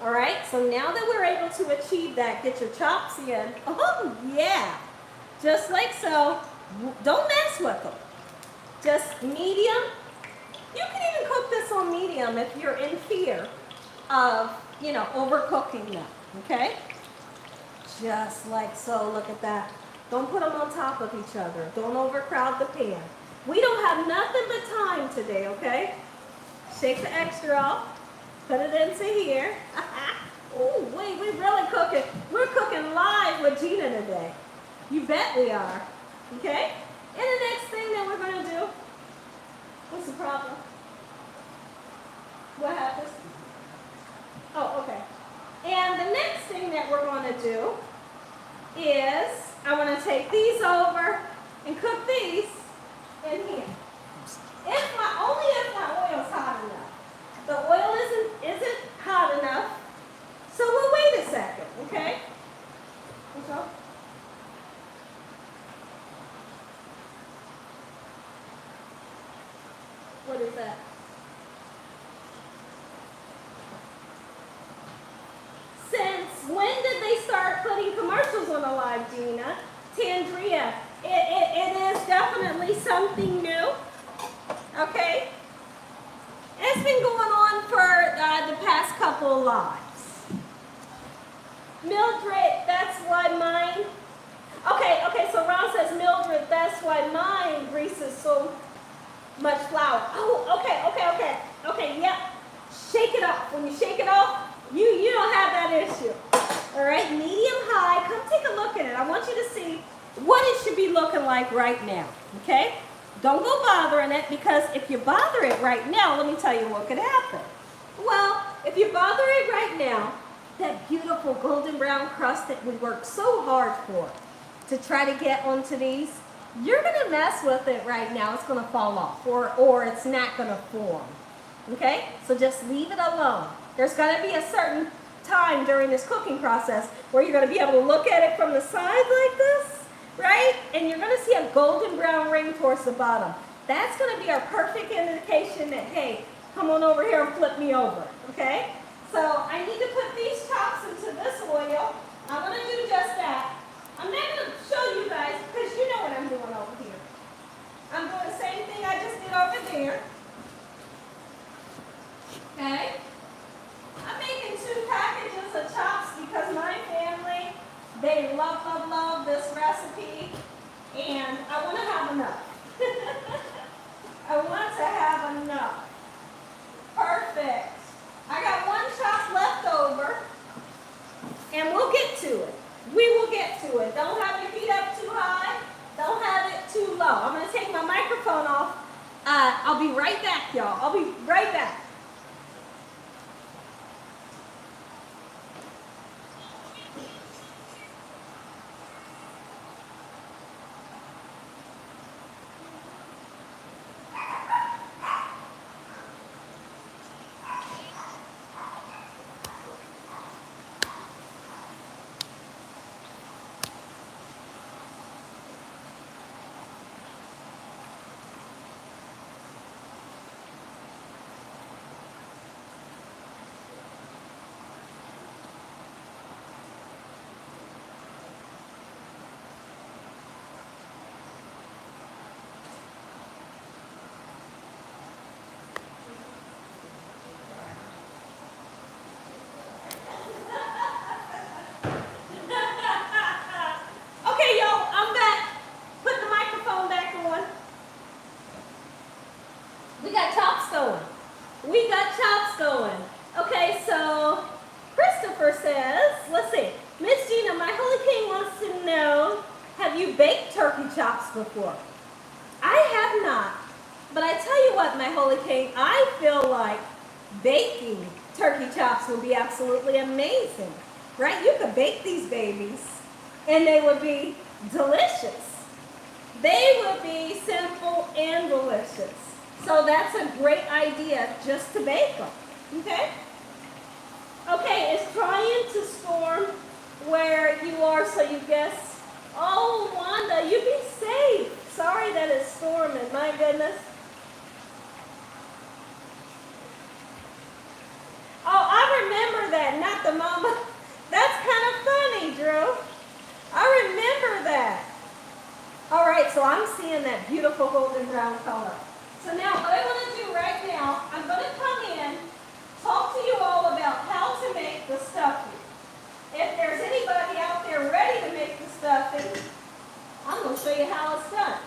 All right, so now that we're able to achieve that, get your chops in. Oh, yeah. Just like so. Don't mess with them. Just medium. You can even cook this on medium if you're in fear of, you know, overcooking them. Okay? Just like so. Look at that. Don't put them on top of each other. Don't overcrowd the pan. We don't have nothing but time today, okay? Shake the extra off. Put it into here. Ooh, wait, we're really cooking. We're cooking live with Gina today. You bet we are. Okay? And the next thing that we're going to do, what's the problem? What happens? Oh, okay. And the next thing that we're going to do is I want to take these over and cook these in here. Only if my oil's hot enough. The oil isn't hot enough, so we'll wait a second, okay? What is that? Since when did they start putting commercials on the live, Gina? Tandria, it is definitely something new, okay? It's been going on for the past couple of lives. Mildred, that's why mine, okay, so Ron says, Mildred, that's why mine greases so much flour. Oh, okay, yep. Shake it off. When you shake it off, you don't have that issue. All right, medium high, come take a look at it. I want you to see what it should be looking like right now, okay? Don't go bothering it, because if you bother it right now, let me tell you what could happen. Well, if you bother it right now, that beautiful golden brown crust that we worked so hard for to try to get onto these, you're gonna mess with it right now. It's gonna fall off, or it's not gonna form, okay? So just leave it alone. There's gonna be a certain time during this cooking process where you're gonna be able to look at it from the side like this, right? And you're gonna see a golden brown ring towards the bottom. That's gonna be our perfect indication that, hey, come on over here and flip me over, okay? So I need to put these chops into this oil. I'm gonna do just that. I'm not gonna show you guys because you know what I'm doing over here. I'm doing the same thing I just did over there. Okay? I'm making 2 packages of chops because my family, they love this recipe, and I want to have enough. I want to have enough. Perfect. I got 1 chop left over, and we'll get to it. We will get to it. Don't have your feet up too high. Don't have it too low. I'm going to take my microphone off. I'll be right back, y'all. I'll be right back. We got chops going. Okay, so Christopher says, let's see. Miss Gina, my Holy King wants to know, have you baked turkey chops before? I have not. But I tell you what, my Holy King, I feel like baking turkey chops would be absolutely amazing. Right? You could bake these babies and they would be delicious. They would be simple and delicious. So that's a great idea, just to bake them. Okay? Okay, it's trying to storm where you are, so you guess. Oh, Wanda, you be safe. Sorry that it's storming, my goodness. Oh, I remember that, not the mama. That's kind of funny, Drew. I remember that. All right, so I'm seeing that beautiful golden brown color. So now what I want to do right now, I'm going to come in, talk to you all about how to make the stuffing. If there's anybody out there ready to make the stuffing, I'm going to show you how it's done.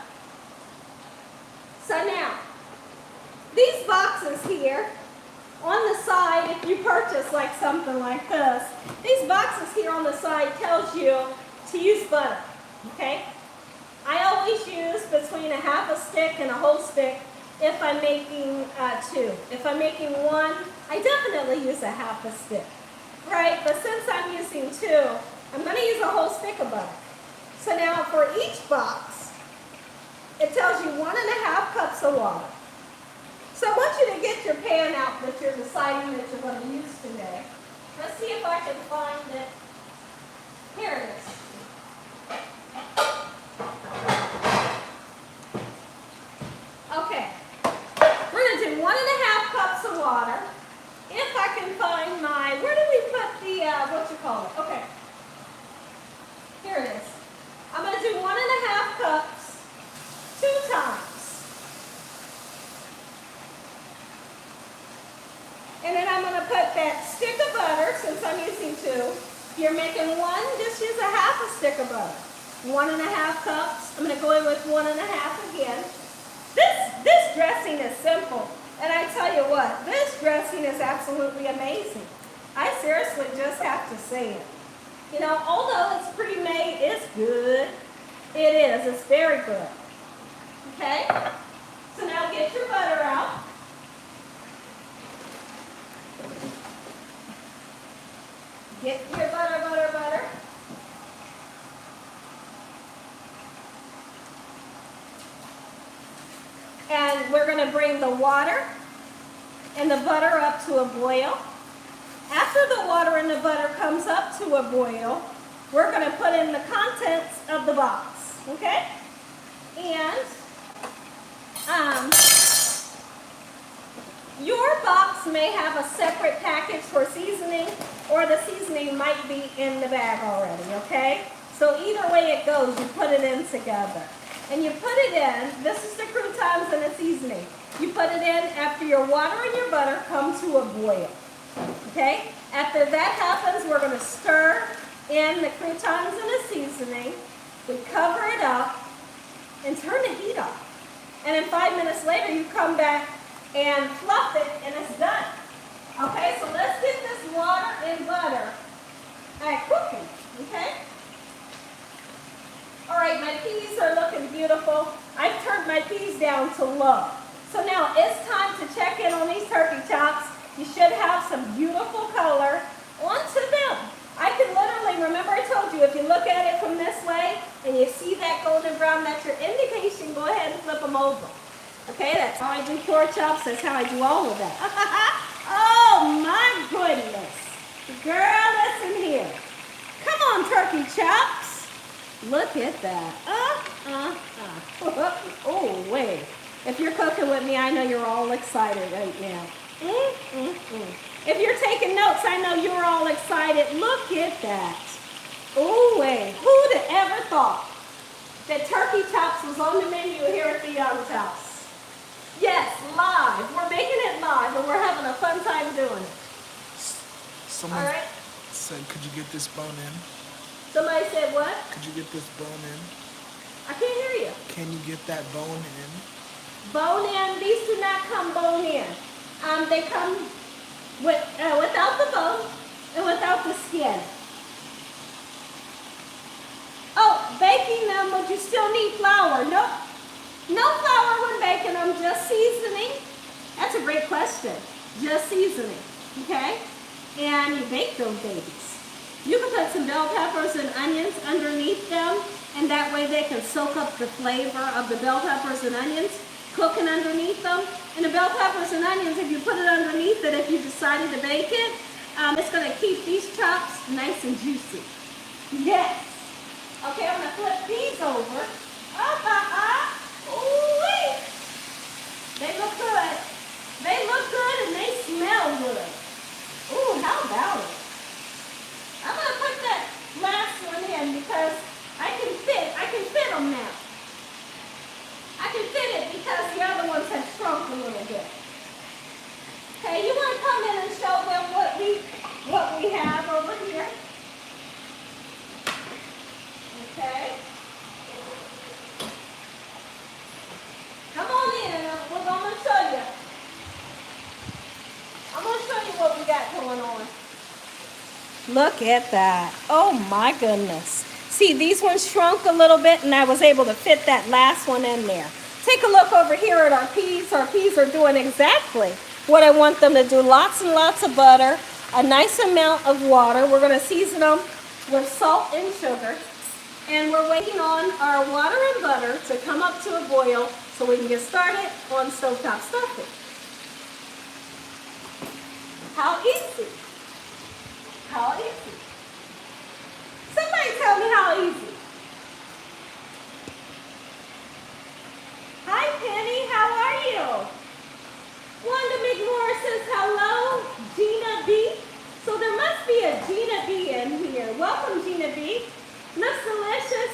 So now, these boxes here, on the side, if you purchase like something like this, these boxes here on the side tells you to use butter, okay? I always use between a half a stick and a whole stick if I'm making 2. If I'm making 1, I definitely use a half a stick, right? But since I'm using 2, I'm going to use a whole stick of butter. So now for each box, it tells you 1½ cups of water. So I want you to get your pan out that you're deciding that you're going to use today. Let's see if I can find it. Here it is. Okay. We're going to do 1½ cups of water. If I can find my, where did we put the, Okay. Here it is. I'm going to do 1½ since I'm using 2. If you're making 1, just use a half a stick of butter. 1½ cups. I'm going to go in with 1½ again. This dressing is simple. And I tell you what, this dressing is absolutely amazing. I seriously just have to say it. You know, although it's pre-made, it's good. It is. It's very good. Okay? So now get your butter out. Get your butter, butter, butter. And we're going to bring the water and the butter up to a boil. After the water and the butter comes up to a boil, we're going to put in the contents of the box, okay? And your box may have a separate package for seasoning, or the seasoning might be in the bag already, okay? So either way it goes, you put it in together. And you put it in, this is the croutons and the seasoning. You put it in after your water and your butter come to a boil, okay? After that happens, we're going to stir in the croutons and the seasoning. We cover it up and turn the heat off. And then 5 minutes later, you come back and fluff it, and it's done. Okay, so let's get this water and butter cooking, okay? All right, my peas are looking beautiful. I've turned my peas down to low. So now it's time to check in on these turkey chops. You should have some beautiful color onto them. I can literally, remember I told you, if you look at it from this way and you see that golden brown, that's your indication, go ahead and flip them over. Okay, that's how I do pork chops, that's how I do all of that. Oh my goodness. Girl, listen here. Come on, turkey chops. Look at that. Oh, wait. If you're cooking with me, I know you're all excited right now. If you're taking notes, I know you're all excited. Look at that. Oh, wait. Who'd have ever thought that turkey chops was on the menu here at the Young's house? Yes, live. We're making it live, and we're having a fun time doing it. Someone all right. said, could you get this bone in? Somebody said what? Could you get this bone in? I can't hear you. Can you get that bone in? Bone in. These do not come bone in. They come with without the bone and without the skin. Oh, baking them, but you still need flour. Nope. No flour when baking them, just seasoning. That's a great question. Just seasoning, okay? And you bake those babies. You can put some bell peppers and onions underneath them, and that way they can soak up the flavor of the bell peppers and onions, cooking underneath them. And the bell peppers and onions, if you put it underneath it, if you decided to bake it, it's going to keep these chops nice and juicy. Yes. Okay, I'm going to flip these over. Ooh-wee. They look good. They look good and they smell good. Ooh, how about it? I'm going to put that last one in because I can fit them now. I can fit it because the other ones have shrunk a little bit. Okay, you want to come in and show them what we have over here? Okay. Come on in and we're going to show you. I'm going to show you what we got going on. Look at that. Oh my goodness. See, these ones shrunk a little bit and I was able to fit that last one in there. Take a look over here at our peas. Our peas are doing exactly what I want them to do. Lots and lots of butter, a nice amount of water. We're going to season them with salt and sugar. And we're waiting on our water and butter to come up to a boil so we can get started on stovetop stuffing. How easy. How easy. Somebody tell me how easy. Hi, Penny. How are you? Wanda McMorris says hello. Gina B. So there must be a Gina B in here. Welcome, Gina B. Miss Delicious,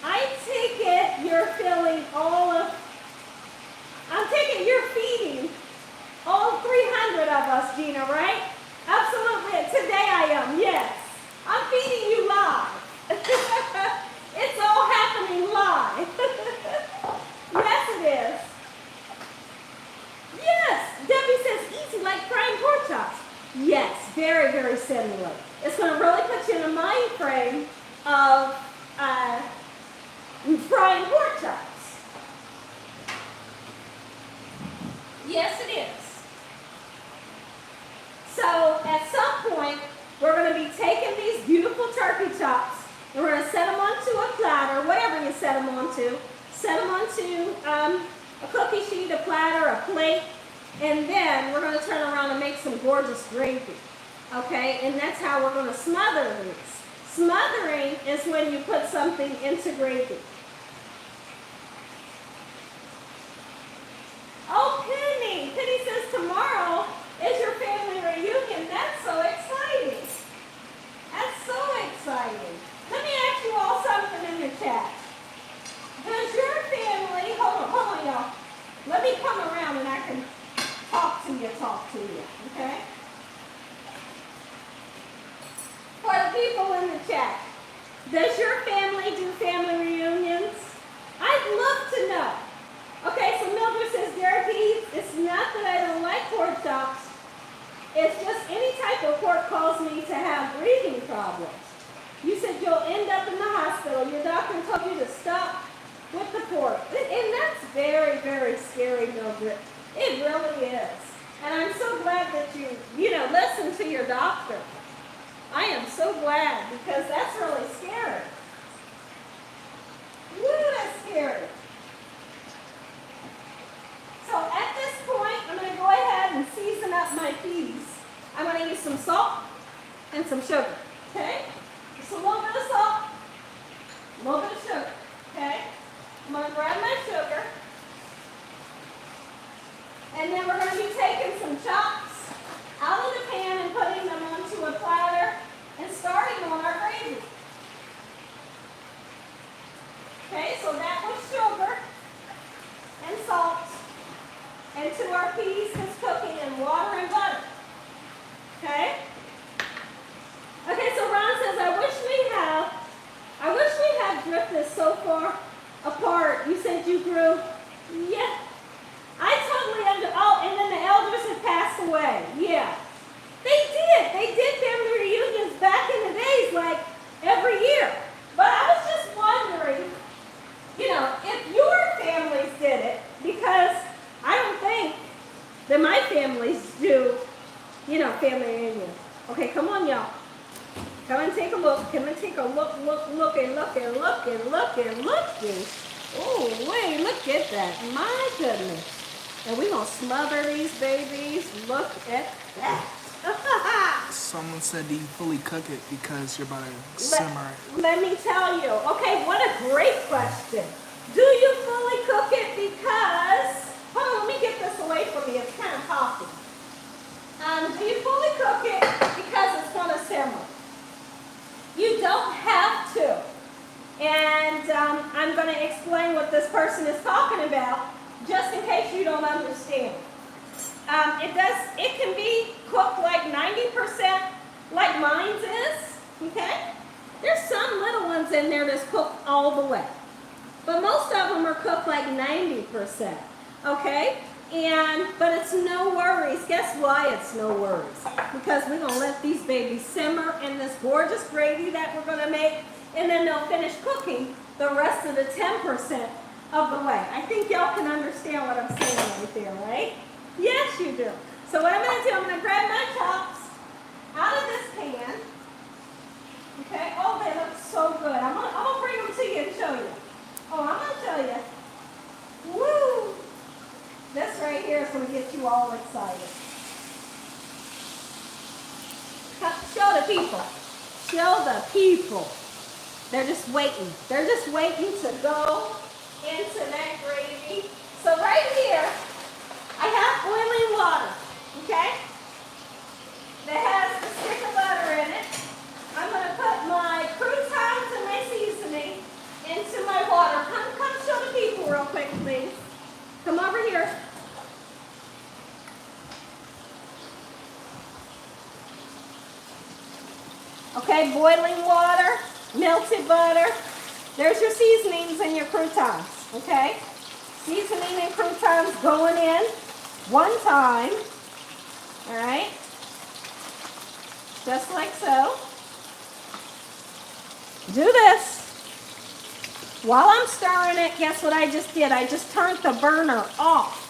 I take it you're feeling I'm taking you're feeding all 300 of us, Gina, right? Absolutely. very, very similar. It's going to really put you in a mind frame of frying pork chops. Yes, it is. So at some point, we're going to be taking these beautiful turkey chops and we're going to set them onto a platter, whatever you set them onto. Set them onto a cookie sheet, a platter, a plate, and then we're going to turn around and make some gorgeous gravy. Okay, and that's how we're going to smother these. Smothering is when you put something into gravy. Oh, Penny! Penny says tomorrow is your family reunion. That's so exciting. That's so exciting. Let me ask you all something in the chat. Does your family, hold on, y'all. Let me come around and I can talk to you, okay? For the people in the chat, does your family do family reunions? I'd love to know. Okay, so Mildred says, Derek, it's not that I don't like pork chops. It's just any type of pork causes me to have breathing problems. You said you'll end up in the hospital. Your doctor told you to stop with the pork. And that's very, very scary, Mildred. It really is. And I'm so glad that you listen to your doctor. I am so glad because that's really scary. Woo, that's scary. So at this point, I'm going to go ahead and season up my peas. I'm going to use some salt and some sugar, okay? Just a little bit of salt, a little bit of sugar, okay? I'm going to grab my sugar. And then we're going to be taking some chops out of the pan and putting them onto a platter and starting on our gravy. Okay, so that was sugar and salt. And to our peas is cooking in water and butter. Okay? Okay, so Ron says, I wish we had drifted so far apart. You said you grew. Yeah. I totally and then the elders have passed away. Yeah. They did family reunions back in the days, like every year. But I was just wondering, if your families did it, because I don't think that my families do, family reunions. Okay, come on, y'all. Come and take a look. Come and take a look. Oh, wait, look at that. My goodness. And we're going to smother these babies. Look at that. Someone said, do you fully cook it because you're about to simmer it? Let me tell you. Okay, what a great question. Do you fully cook it because... Hold on, let me get this away from you. It's kind of poppy. Do you fully cook it because it's going to simmer? You don't have to. And I'm going to explain what this person is talking about, just in case you don't understand. It can be cooked like 90%, like mine's is, okay? There's some little ones in there that's cooked all the way. But most of them are cooked like 90%, okay? But it's no worries. Guess why it's no worries? Because we're going to let these babies simmer in this gorgeous gravy that we're going to make, and then they'll finish cooking the rest of the 10% of the way. I think y'all can understand what I'm saying right there, right? Yes, you do. So what I'm going to do, I'm going to grab my chops out of this pan. Okay? Oh, they look so good. I'm going to bring them to you and show you. Oh, I'm going to show you. Woo! This right here is going to get you all excited. Show the people. Show the people. They're just waiting. They're just waiting to go into that gravy. So right here, I have boiling water, okay? That has a stick of butter in it. I'm going to put my croutons and my seasoning into my water. Come show the people real quick, please. Come over here. Okay, boiling water, melted butter. There's your seasonings and your croutons, okay? Seasoning and croutons going in one time, all right? just like so. Do this. While I'm stirring it, guess what I just did? I just turned the burner off.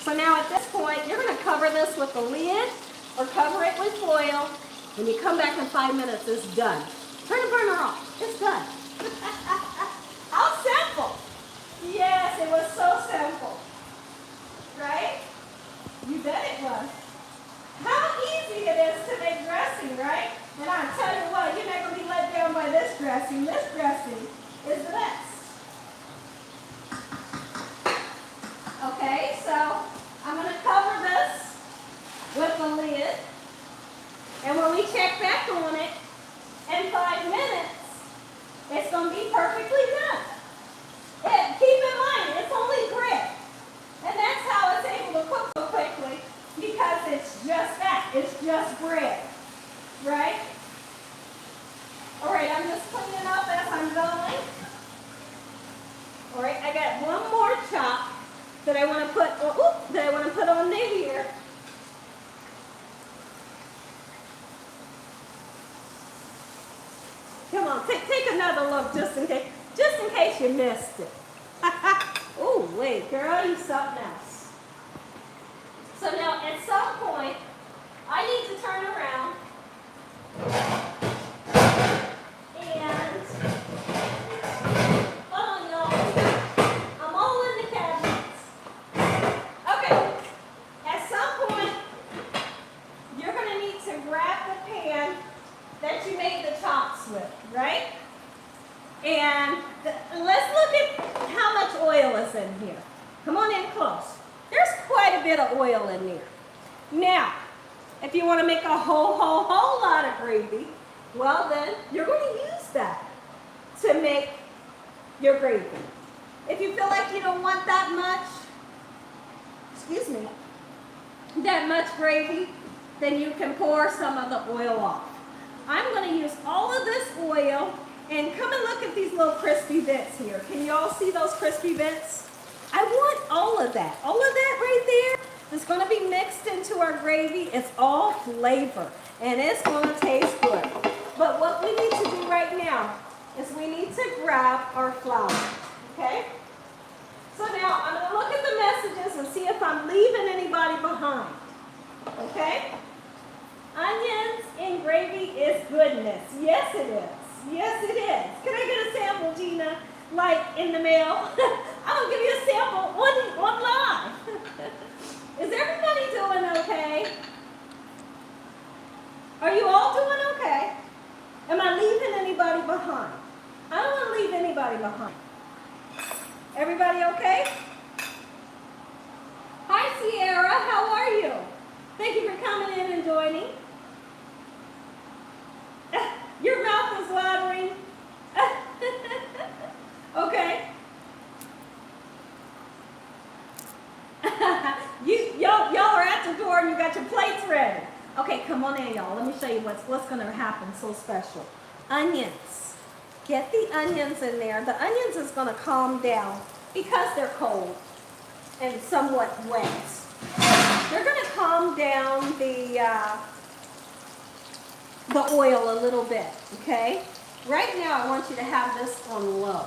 So now at this point, you're going to cover this with the lid or cover it with foil. When you come back in 5 minutes, it's done. Turn the burner off. It's done. How simple. Yes, it was so simple. Right? You bet it was. How easy it is to make dressing, right? And I tell you what, you're not going to be let down by this dressing. This dressing is the best. Okay, so I'm going to cover this with the lid. And when we check back on it in 5 minutes, it's going to be perfectly done. And keep in mind, it's only bread. And that's how it's able to cook so quickly, because it's just that. It's just bread. Right? All right, I'm just cleaning up as I'm going. All right, I got one more chop that I want to put on the here. Come on, take another look just in case you missed it. Oh, wait, girl, you something else. So now, at some point, I need to turn around and, hold on, y'all. I'm all in the cabinets. Okay, at some point, you're going to need to grab the pan that you made the chops with, right? And let's look at how much oil is in here. Come on in close. There's quite a bit of oil in there. Now, if you want to make a whole lot of gravy, well then, you're going to use that to make your gravy. If you feel like you don't want that much gravy, then you can pour some of the oil off. I'm going to use all of this oil, and come and look at these little crispy bits here. Can you all see those crispy bits? I want all of that. All of that right there is going to be mixed into our gravy. It's all flavor, and it's going to taste good. But what we need to do right now is we need to grab our flour, okay? So now I'm going to look at the messages and see if I'm leaving anybody behind, okay? Onions in gravy is goodness. Yes, it is. Yes, it is. Can I get a sample, Gina? Like in the mail? I'll give you a sample on live. Is everybody doing okay? Are you all doing okay? Am I leaving anybody behind? I don't want to leave anybody behind. Everybody okay? Hi, Sierra. How are you? Thank you for coming in and joining. Your mouth is watering. Okay. Y'all are at the door and you got your plates ready. Okay, come on in, y'all. Let me show you what's going to happen so special. Onions. Get the onions in there. The onions is going to calm down because they're cold and somewhat wet. They're going to calm down the oil a little bit, okay? Right now, I want you to have this on low,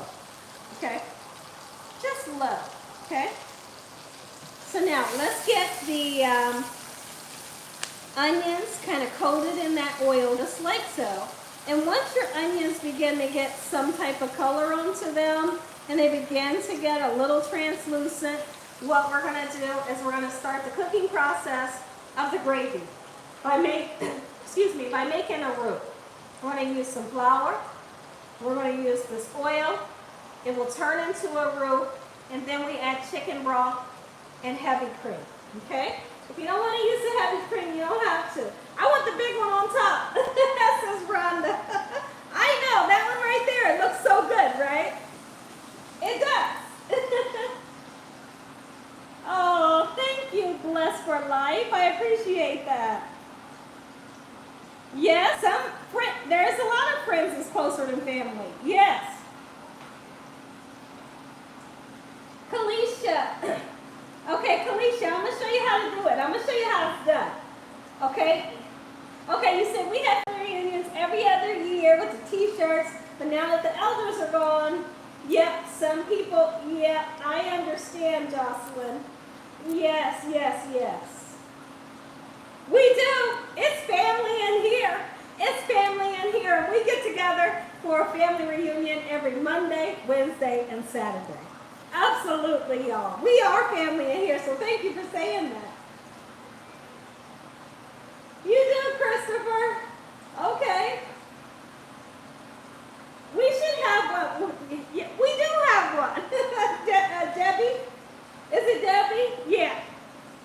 okay? Just low, okay? So now, let's get the onions kind of coated in that oil, just like so. And once your onions begin to get some type of color onto them, and they begin to get a little translucent, what we're going to do is we're going to start the cooking process of the gravy by making a roux. We're going to use some flour. We're going to use this oil. It will turn into a roux, and then we add chicken broth and heavy cream, okay? If you don't want to use the heavy cream, you don't have to. I want the big one on top. Says Rhonda. I know, that one right there. It looks so good, right? It does. Oh, thank you, Blessed for Life. I appreciate that. Yes, there's a lot of friends that's closer than family. Yes. Kalisha. Okay, Kalisha, I'm going to show you how to do it. I'm going to show you how it's done. Okay? Okay, you said we have 3 t-shirts, but now that the elders are gone, yep, some people, yep, I understand, Jocelyn. Yes, yes, yes. We do. It's family in here. It's family in here. We get together for a family reunion every Monday, Wednesday, and Saturday. Absolutely, y'all. We are family in here, so thank you for saying that. You do, Christopher. Okay. We should have one. We do have one. Debbie? Is it Debbie? Yeah.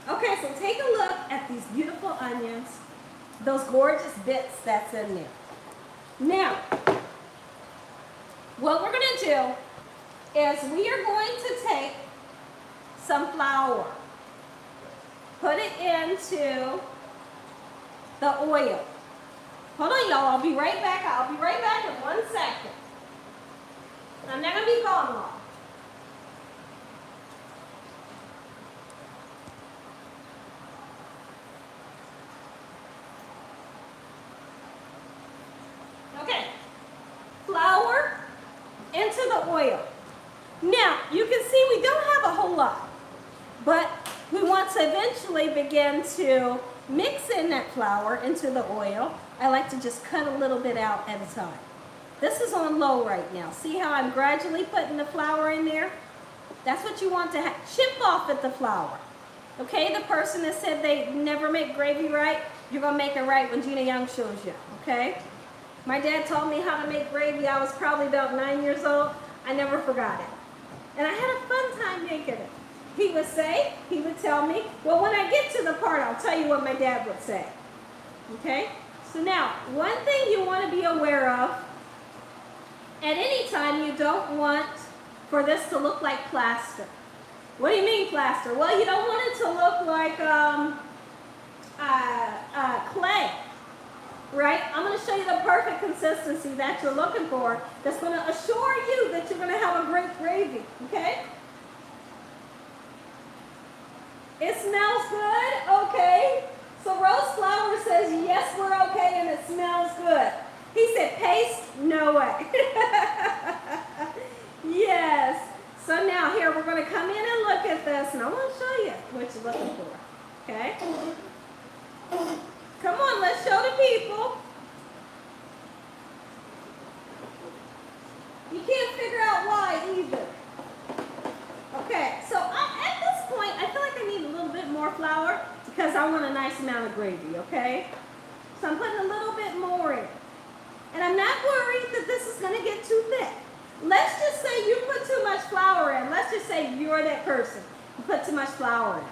Okay, so take a look at these beautiful onions, those gorgeous bits that's in there. Now, what we're going to do is we are going to take some flour, put it into the oil. Hold on, y'all. I'll be right back. I'll be right back in 1 second. I'm not going to be gone long. Okay. Flour into the oil. Now, you can see we don't have a whole lot, but we want to eventually begin to mix in that flour into the oil. I like to just cut a little bit out at a time. This is on low right now. See how I'm gradually putting the flour in there? That's what you want to chip off at the flour. Okay, the person that said they never make gravy right, you're going to make it right when Gina Young shows you, okay? My dad taught me how to make gravy. I was probably about 9 years old. I never forgot it. And I had a fun time making it. He would tell me, well, when I get to the part, I'll tell you what my dad would say. Okay? So now, one thing you want to be aware of, at any time you don't want for this to look like plaster. What do you mean plaster? Well, you don't want it to look like clay. Right? I'm going to show you the perfect consistency that you're looking for that's going to assure you that you're going to have a great gravy. Okay? It smells good? Okay. So Rose Flower says, yes, we're okay, and it smells good. He said, paste? No way. Yes. So now here, we're going to come in and look at this, and I want to show you what you're looking for. Okay? Come on, let's show the people. You can't figure out why either. Okay, so at this point, I feel like I need a little bit more flour because I want a nice amount of gravy, okay? So I'm putting a little bit more in. And I'm not worried that this is going to get too thick. Let's just say you put too much flour in. Let's just say you're that person. You put too much flour in.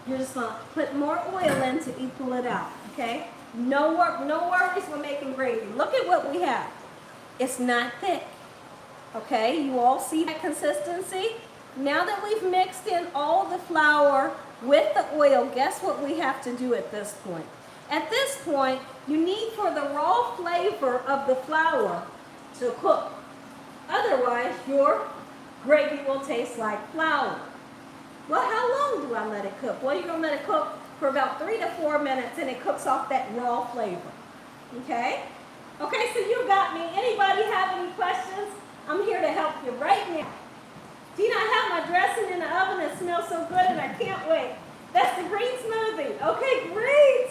You're just going to put more oil in to equal it out, okay? No worries when making gravy. Look at what we have. It's not thick, okay? You all see that consistency? Now that we've mixed in all the flour with the oil, guess what we have to do at this point? At this point, you need for the raw flavor of the flour to cook. Otherwise, your gravy will taste like flour. Well, how long do I let it cook? Well, you're going to let it cook for about 3 to 4 minutes, and it cooks off that raw flavor. Okay? Okay, so you got me. Anybody have any questions? I'm here to help you right now. Gina, I have my dressing in the oven. It smells so good, and I can't wait. That's the green smoothie. Okay, great.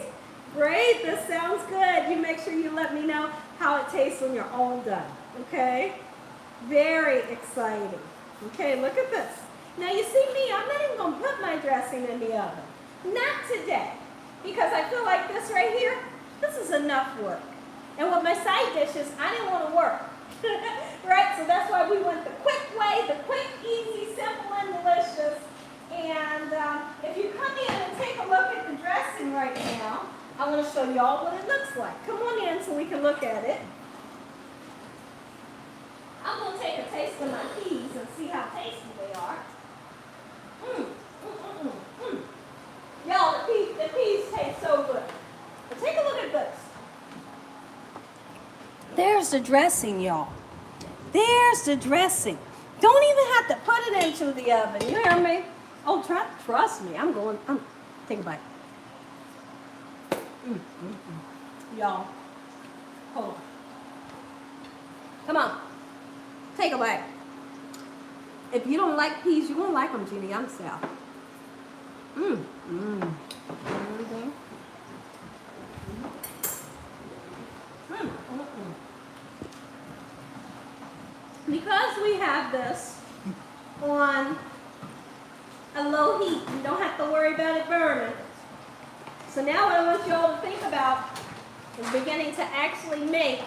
Great, this sounds good. You make sure you let me know how it tastes when you're all done. Okay? Very exciting. Okay, look at this. Now you see me, I'm not even going to put my dressing in the oven. Not today. Because I feel like this right here, this is enough work. And with my side dishes, I didn't want to work. Right? So that's why we went the quick way, the quick, easy, simple, and delicious. And if you come in and take a look at the dressing right now, I want to show you all what it looks like. Come on in so we can look at it. I'm going to take a taste of my peas and see how tasty they are. Y'all, the peas taste so good. But take a look at this. There's the dressing, y'all. There's the dressing. Don't even have to put it into the oven. You hear me? Oh, trust me. Take a bite. Y'all, hold on. Come on. Take a bite. If you don't like peas, you won't like them, Gina Young style. Mmm. Mmm. Mm-hmm. Because we have this on a low heat, you don't have to worry about it burning. So now what I want you all to think about is beginning to actually make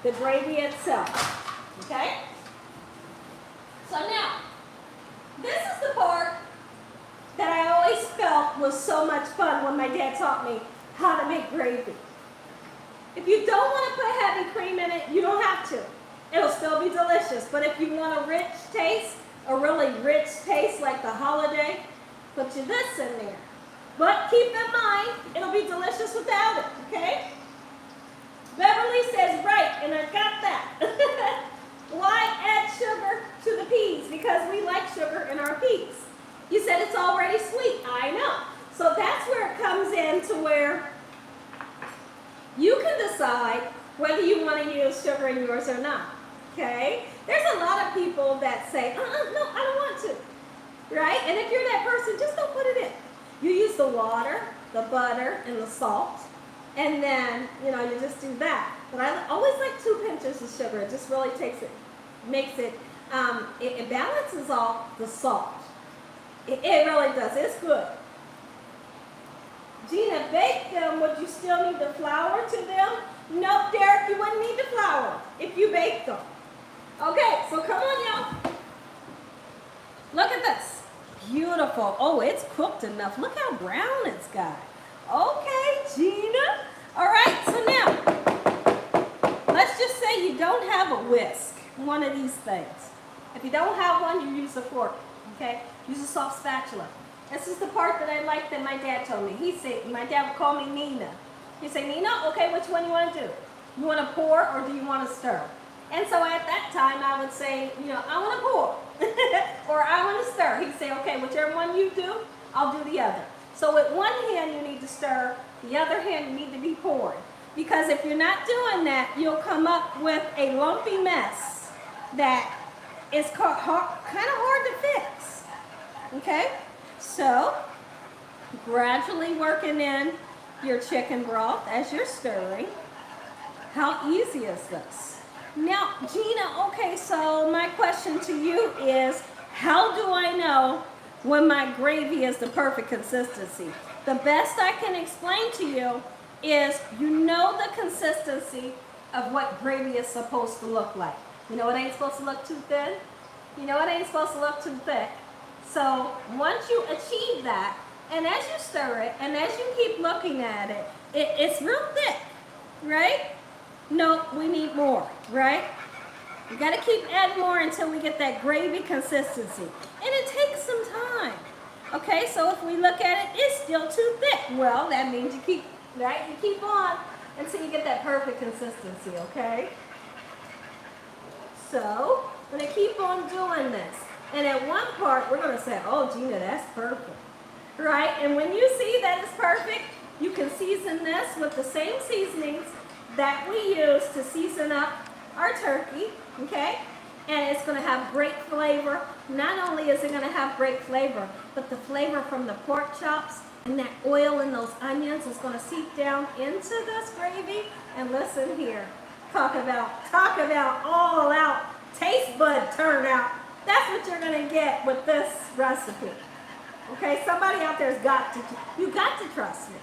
the gravy itself. Okay? So now, this is the part that I always felt was so much fun when my dad taught me how to make gravy. If you don't want to put heavy cream in it, you don't have to. It'll still be delicious. But if you want a rich taste, a really rich taste like the holiday, put you this in there. But keep in mind, it'll be delicious without it, okay? Beverly says, right, and I got that. Why add sugar to the peas? Because we like sugar in our peas. You said it's already sweet. I know. So that's where it comes in to where you can decide whether you want to use sugar in yours or not. Okay? There's a lot of people that say, no, I don't want to. Right? And if you're that person, just don't put it in. You use the water, the butter, and the salt. And then, you just do that. But I always like 2 pinches of sugar. It just really makes it, it balances off the salt. It really does. It's good. Gina, bake them. Would you still need the flour to them? Nope, Derek, you wouldn't need the flour if you baked them. Okay, so come on, y'all. Look at this. Beautiful. Oh, it's cooked enough. Look how brown it's got. Okay, Gina. All right, so now, let's just say you don't have a whisk, one of these things. If you don't have one, you use a fork, okay? Use a soft spatula. This is the part that I like that my dad told me. He said, my dad would call me Nina. He'd say, Nina, okay, which one you want to do? You want to pour or do you want to stir? And so at that time, I would say, I want to pour or I want to stir. He'd say, okay, whichever one you do, I'll do the other. So with one hand, you need to stir. The other hand, you need to be pouring. Because if you're not doing that, you'll come up with a lumpy mess that is kind of hard to fix. Okay? So, gradually working in your chicken broth as you're stirring. How easy is this? Now, Gina, okay, so my question to you is, how do I know when my gravy is the perfect consistency? The best I can explain to you is you know the consistency of what gravy is supposed to look like. You know it ain't supposed to look too thin. You know it ain't supposed to look too thick. So once you achieve that, and as you stir it, and as you keep looking at it, it's real thick, right? No, we need more, right? We got to keep adding more until we get that gravy consistency. And it takes some time. Okay, so if we look at it, it's still too thick. Well, that means you keep, right? You keep on until you get that perfect consistency, okay? So, we're going to keep on doing this. And at one part, we're going to say, oh, Gina, that's perfect. Right? And when you see that it's perfect, you can season this with the same seasonings that we use to season up our turkey, okay? And it's going to have great flavor. Not only is it going to have great flavor, but the flavor from the pork chops and that oil and those onions is going to seep down into this gravy. And listen here, talk about all out taste bud turnout. That's what you're going to get with this recipe. Okay, somebody out there's got to trust me.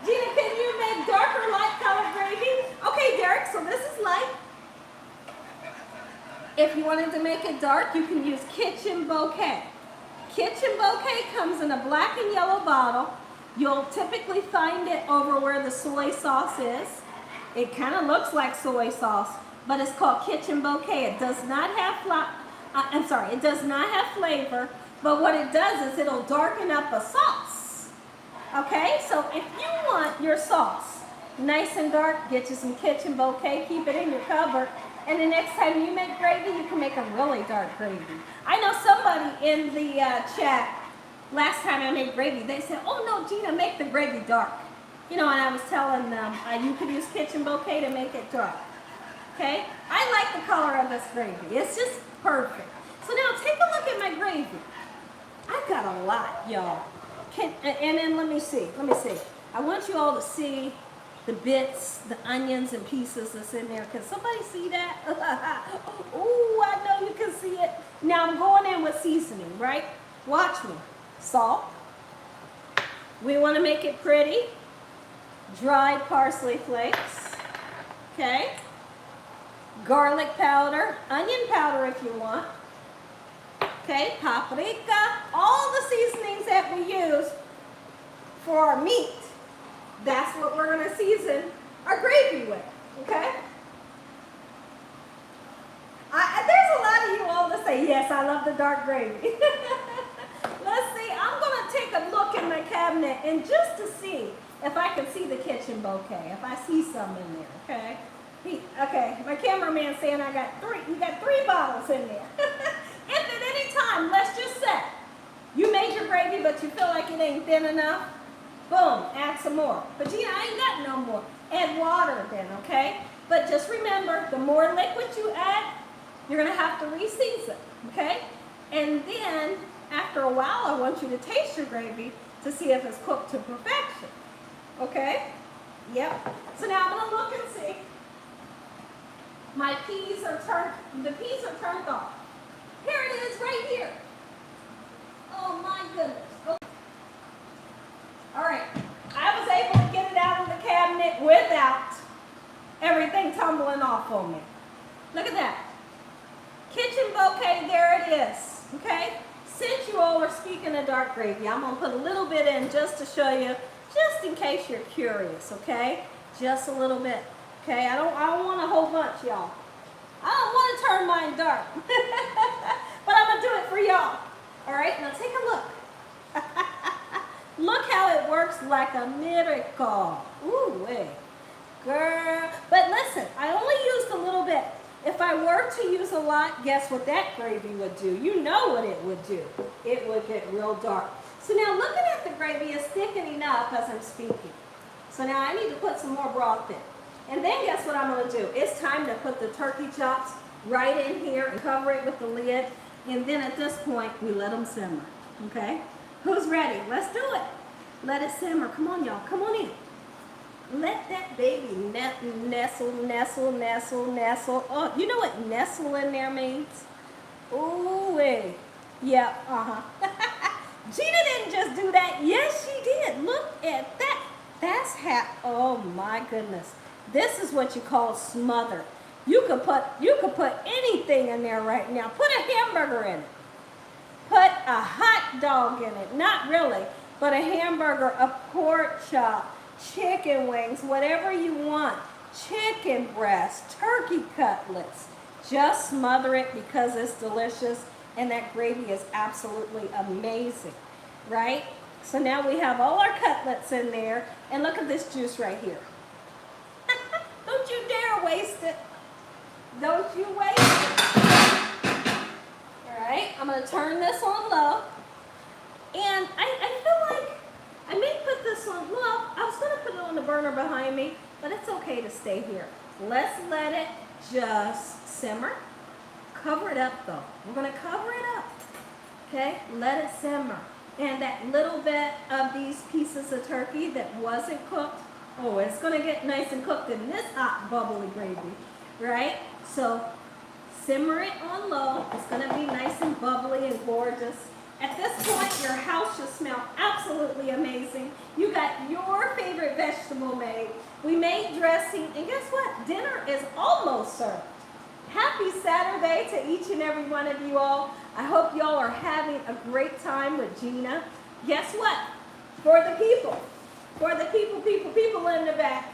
Gina, can you make darker light colored gravy? Okay, Derek, so this is light. If you wanted to make it dark, you can use Kitchen Bouquet. Kitchen Bouquet comes in a black and yellow bottle. You'll typically find it over where the soy sauce is. It kind of looks like soy sauce, but it's called Kitchen Bouquet. It does not have it does not have flavor, but what it does is it'll darken up a sauce. Okay, so if you want your sauce nice and dark, get you some Kitchen Bouquet, keep it in your cupboard, and the next time you make gravy, you can make a really dark gravy. I know somebody in the chat, last time I made gravy, they said, oh no, Gina, make the gravy dark. You know, and I was telling them you could use kitchen bouquet to make it dry. Okay? I like the color of this gravy. It's just perfect. So now take a look at my gravy. I've got a lot, y'all. And then let me see. I want you all to see the bits, the onions and pieces that's in there. Can somebody see that? Ooh, I know you can see it. Now I'm going in with seasoning, right? Watch me. Salt. We want to make it pretty. Dried parsley flakes. Okay? Garlic powder. Onion powder if you want. Okay? Paprika. All the seasonings that we use for our meat. That's what we're going to season our gravy with. Okay? There's a lot of you all that say, yes, I love the dark gravy. Let's see. I'm going to take a look in my cabinet and just to see if I can see the kitchen bouquet. If I see some in there. Okay? Okay. My cameraman's saying you got 3 bottles in there. If at any time, let's just say, you made your gravy but you feel like it ain't thin enough, boom, add some more. But Gina, I ain't got no more. Add water then, okay? But just remember, the more liquid you add, you're going to have to reseason, okay? And then, after a while, I want you to taste your gravy to see if it's cooked to perfection, okay? Yep. So now I'm going to look and see. My peas are turned off. Here it is right here. Oh my goodness. Okay. All right. I was able to get it out of the cabinet without everything tumbling off on me. Look at that. Kitchen bouquet, there it is. Okay? Since you all are speaking of dark gravy, I'm going to put a little bit in just to show you, just in case you're curious, okay? Just a little bit. Okay? I don't want a whole bunch, y'all. I don't want to turn mine dark. But I'm going to do it for y'all. All right? Now take a look. Look how it works like a miracle. Ooh, wait. Girl. But listen, I only used a little bit. If I were to use a lot, guess what that gravy would do? You know what it would do. It would get real dark. So now looking at the gravy is thickening up as I'm speaking. So now I need to put some more broth in. And then guess what I'm going to do? It's time to put the turkey chops right in here and cover it with the lid. And then at this point, we let them simmer. Okay? Who's ready? Let's do it. Let it simmer. Come on, y'all. Come on in. Let that baby nestle. Oh, you know what nestle in there means? Ooh, wait. Yeah, Gina didn't just do that. Yes, she did. Look at that. That's oh my goodness. This is what you call smothered. You could put anything in there right now. Put a hamburger in it. Put a hot dog in it. Not really, but a hamburger, a pork chop, chicken wings, whatever you want. Chicken breast, turkey cutlets. Just smother it because it's delicious and that gravy is absolutely amazing, right? So now we have all our cutlets in there and look at this juice right here. Don't you dare waste it. Don't you waste it. All right, I'm going to turn this on low. And I feel like I may put this on low. I was going to put it on the burner behind me, but it's okay to stay here. Let's let it just simmer. Cover it up though. We're going to cover it up. Okay, let it simmer. And that little bit of these pieces of turkey that wasn't cooked, oh, it's going to get nice and cooked in this hot bubbly gravy, right? So simmer it on low. It's going to be nice and bubbly and gorgeous. At this point, your house should smell absolutely amazing. You got your favorite vegetable made. We made dressing, and guess what? Dinner is almost served. Happy Saturday to each and every one of you all. I hope y'all are having a great time with Gina. Guess what? For the people in the back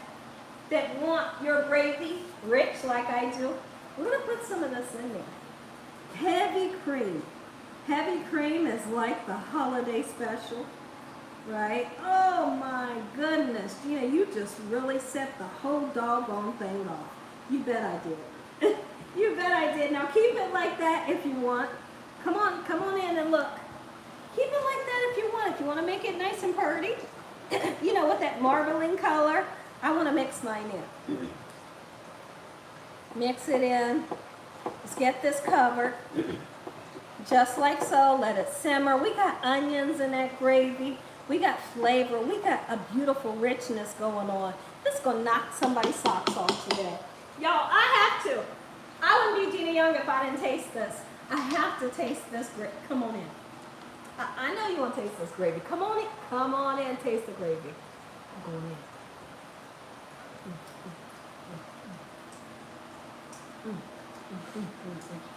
that want your gravy rich like I do, we're going to put some of this in there. Heavy cream. Heavy cream is like the holiday special, right? Oh my goodness. Gina, you just really set the whole doggone thing off. You bet I did. You bet I did. Now keep it like that if you want. Come on in and look. Keep it like that if you want. If you want to make it nice and pretty, you know, with that marbling color. I want to mix mine in. Mix it in. Let's get this covered. Just like so. Let it simmer. We got onions in that gravy. We got flavor. We got a beautiful richness going on. This is going to knock somebody's socks off today. Y'all, I have to. I wouldn't be Gina Young if I didn't taste this. I have to taste this gravy. Come on in. I know you want to taste this gravy. Come on in. Come on in and taste the gravy. I'm going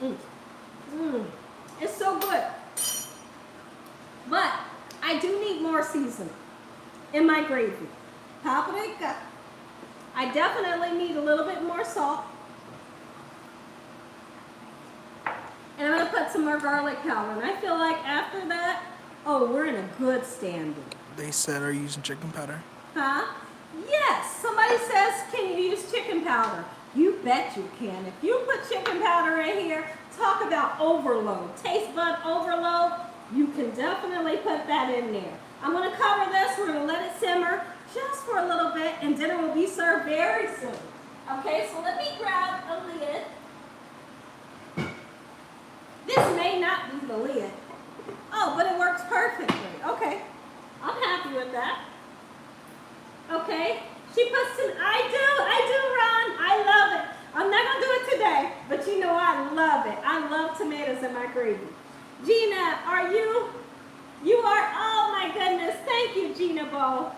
in. It's so good. But I do need more seasoning in my gravy. Paprika. I definitely need a little bit more salt. And I'm going to put some more garlic powder. And I feel like after that, oh, we're in a good standing. They said, are you using chicken powder? Huh? Yes. Somebody says, can you use chicken powder? You bet you can. If you put chicken powder in here, talk about overload. Taste bud overload, you can definitely put that in there. I'm going to cover this. We're going to let it simmer just for a little bit, and dinner will be served very soon. Okay, so let me grab a lid. This may not be the lid. Oh, but it works perfectly. Okay, I'm happy with that. Okay, she puts some, I do, Ron. I love it. I'm not going to do it today, but you know I love it. I love tomatoes in my gravy. Gina, you are, oh my goodness. Thank you, Gina Bo.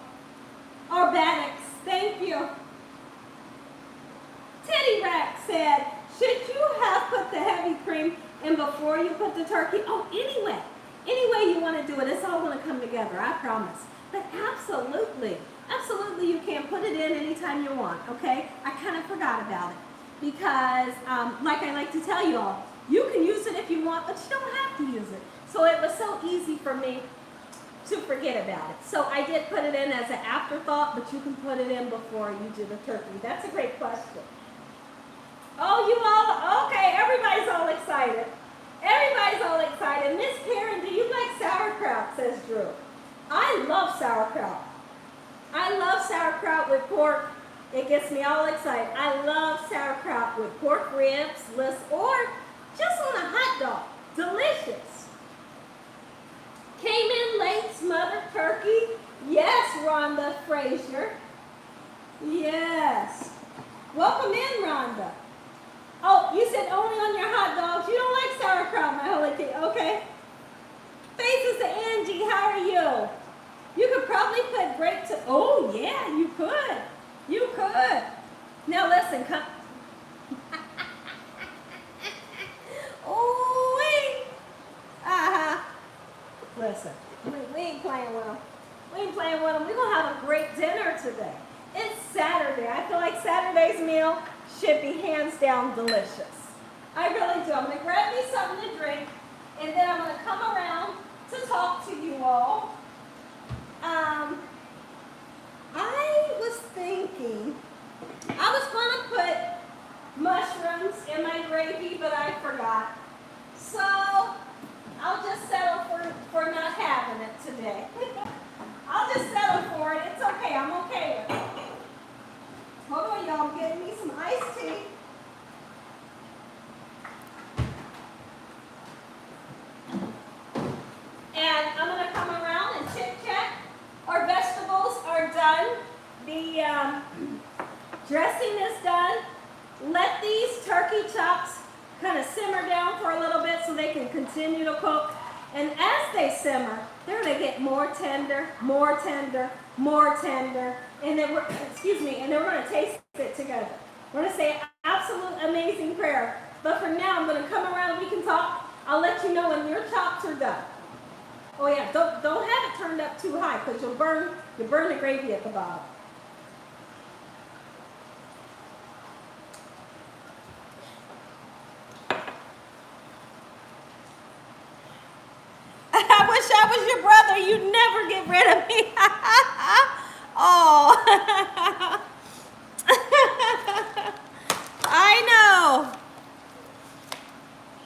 Or Baddix, thank you. Teddy Rack said, should you have put the heavy cream in before you put the turkey? Oh, anyway you want to do it, it's all going to come together, I promise. But absolutely you can put it in anytime you want, okay? I kind of forgot about it because, like I like to tell you all, you can use it if you want, but you don't have to use it. So it was so easy for me to forget about it. So I did put it in as an afterthought, but you can put it in before you do the turkey. That's a great question. Oh, you all, okay, everybody's all excited. Everybody's all excited. Miss Karen, do you like sauerkraut, says Drew. I love sauerkraut. I love sauerkraut with pork. It gets me all excited. I love sauerkraut with pork ribs, or just on a hot dog. Delicious. Came in late, smothered turkey. Yes, Rhonda Frazier. Yes. Welcome in, Rhonda. Oh, you said only on your hot dogs. You don't like sauerkraut, my holy king. Okay. Faces to Angie, how are you? You could probably put grape to, oh yeah, you could. You could. Now listen, come. Oh, wait. Listen, we ain't playing with them. We ain't playing with them. We're going to have a great dinner today. It's Saturday. I feel like Saturday's meal should be hands down delicious. I really do. I'm going to grab me something to drink, and then I'm going to come around to talk to you all. I was thinking I was going to put mushrooms in my gravy, but I forgot. So I'll just settle for not having it today. I'll just settle for it. It's okay. I'm okay with it. Hold on, y'all. I'm getting me some iced tea. And I'm going to come around and chit-chat. Our vegetables are done. The dressing is done. Let these turkey chops kind of simmer down for a little bit so they can continue to cook. And as they simmer, they're going to get more tender, more tender, more tender. And then we're, and then we're going to taste it together. We're going to say an absolute amazing prayer. But for now, I'm going to come around and we can talk. I'll let you know when your chops are done. Oh yeah, don't have it turned up too high because you'll burn the gravy at the bottom. I wish I was your brother. You'd never get rid of me. Oh. I know.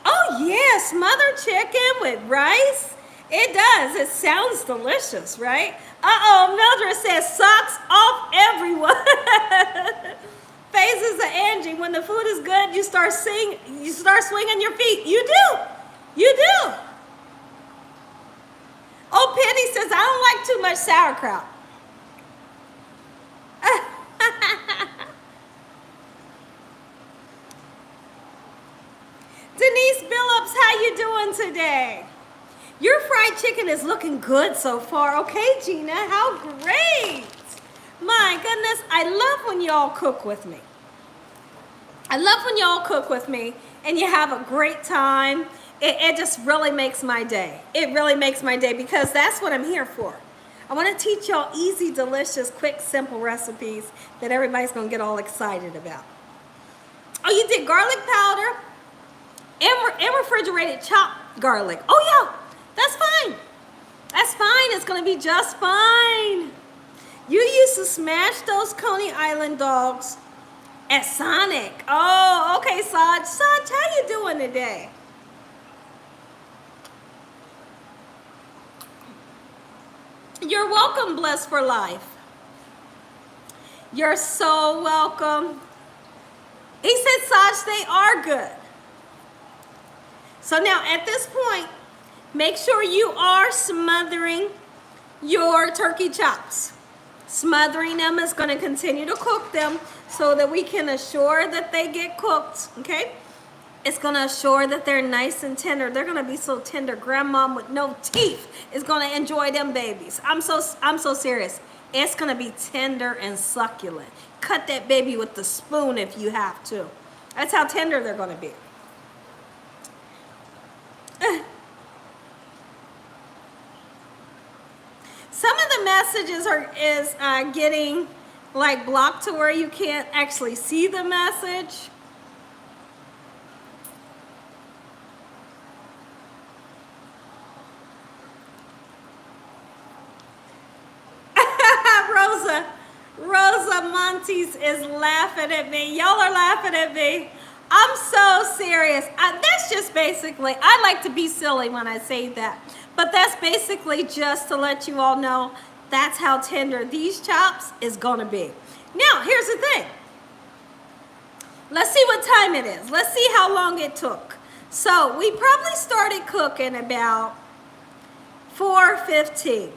Oh, yeah, smothered chicken with rice It does. It sounds delicious, right? Uh-oh, Mildred says socks off everyone. Phases of Angie. When the food is good, you start swinging your feet. You do. You do. Oh, Penny says, I don't like too much sauerkraut. Denise Billups, how you doing today? Your fried chicken is looking good so far. Okay, Gina, how great. My goodness, I love when y'all cook with me. I love when y'all cook with me and you have a great time. It just really makes my day. It really makes my day because that's what I'm here for. I want to teach y'all easy, delicious, quick, simple recipes that everybody's going to get all excited about. Oh, you did garlic powder and refrigerated chopped garlic. Oh, yeah, that's fine. That's fine. It's going to be just fine. You used to smash those Coney Island dogs at Sonic. Oh, okay, Saj. Saj, how you doing today? You're welcome, Blessed for Life. You're so welcome. He said, Saj, they are good. So now at this point, make sure you are smothering your turkey chops. Smothering them is going to continue to cook them so that we can assure that they get cooked, okay? It's going to assure that they're nice and tender. They're going to be so tender. Grandma with no teeth is going to enjoy them babies. I'm so serious. It's going to be tender and succulent. Cut that baby with the spoon if you have to. That's how tender they're going to be. Some of the messages is getting like blocked to where you can't actually see the message. Rosa Montes is laughing at me. Y'all are laughing at me. I'm so serious. That's just basically, I like to be silly when I say that. But that's basically just to let you all know that's how tender these chops is going to be. Now, here's the thing. Let's see what time it is. Let's see how long it took. So, we probably started cooking about 4:15.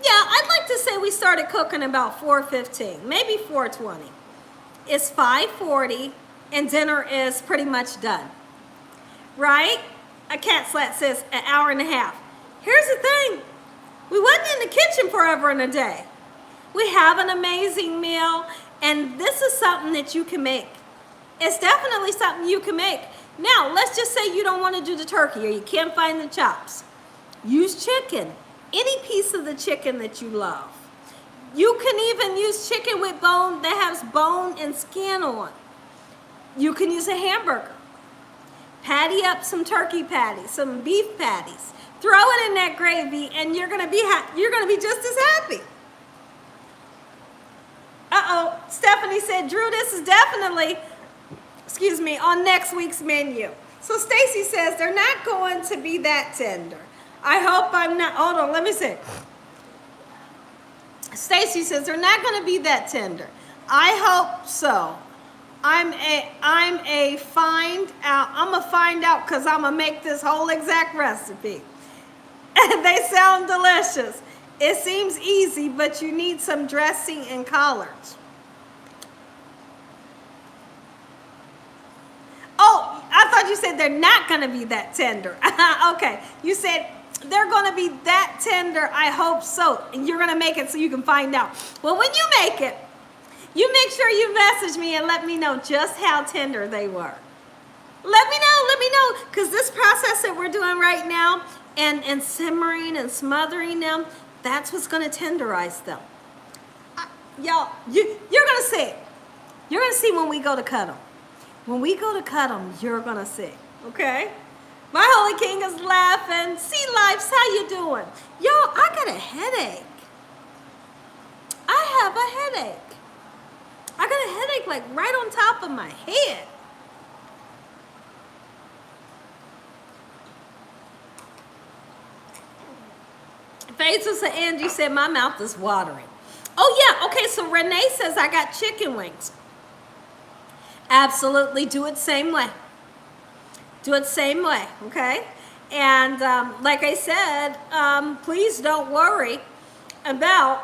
Yeah, I'd like to say we started cooking about 4:15, maybe 4:20. It's 5:40 and dinner is pretty much done. Right? A cat slat says an hour and a half. Here's the thing. We wasn't in the kitchen forever and a day. We have an amazing meal and this is something that you can make. It's definitely something you can make. Now, let's just say you don't want to do the turkey or you can't find the chops. Use chicken. Any piece of the chicken that you love. You can even use chicken with bone that has bone and skin on. You can use a hamburger. Patty up some turkey patties, some beef patties. Throw it in that gravy and you're gonna be just as happy. Uh-oh, Stephanie said, Drew, this is definitely, on next week's menu. So Stacy says they're not going to be that tender. I hope I'm not, hold on, let me see. Stacy says they're not going to be that tender. I hope so. I'm a find out because I'm going to make this whole exact recipe. And they sound delicious. It seems easy, but you need some dressing and collards. Oh, I thought you said they're not going to be that tender. Okay, you said they're going to be that tender. I hope so. And you're going to make it so you can find out. Well, when you make it, you make sure you message me and let me know just how tender they were. Let me know. Because this process that we're doing right now and simmering and smothering them, that's what's going to tenderize them. Y'all, you're going to see it. You're going to see when we go to cut them. When we go to cut them, you're going to see. Okay? My Holy King is laughing. Sea Lives, how you doing? Y'all, I got a headache. I have a headache. I got a headache like right on top of my head. Okay, so Angie said my mouth is watering. Oh yeah, okay, so Renee says I got chicken wings. Absolutely, do it same way. Do it same way, okay? And like I said, please don't worry about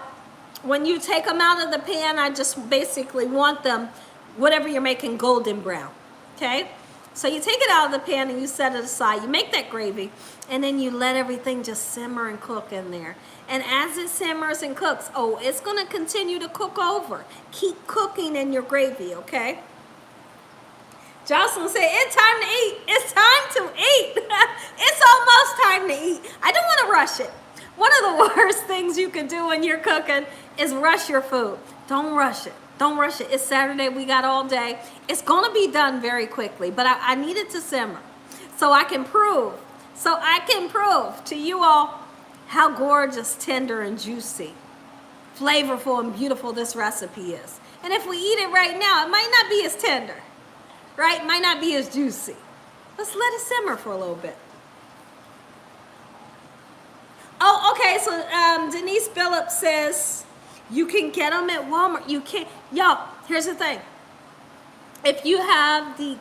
when you take them out of the pan. I just basically want them, whatever you're making, golden brown, okay? So you take it out of the pan and you set it aside. You make that gravy, and then you let everything just simmer and cook in there. And as it simmers and cooks, oh, it's gonna continue to cook over. Keep cooking in your gravy, okay? Jocelyn said, it's time to eat. It's time to eat. It's almost time to eat. I don't want to rush it. One of the worst things you can do when you're cooking is rush your food. Don't rush it. Don't rush it. It's Saturday. We got all day. It's going to be done very quickly, but I need it to simmer so I can prove to you all how gorgeous, tender, and juicy, flavorful, and beautiful this recipe is. And if we eat it right now, it might not be as tender. Right? Might not be as juicy. Let's let it simmer for a little bit. Oh, okay. So Denise Phillips says you can get them at Walmart. You can't. Y'all, here's the thing. If you have the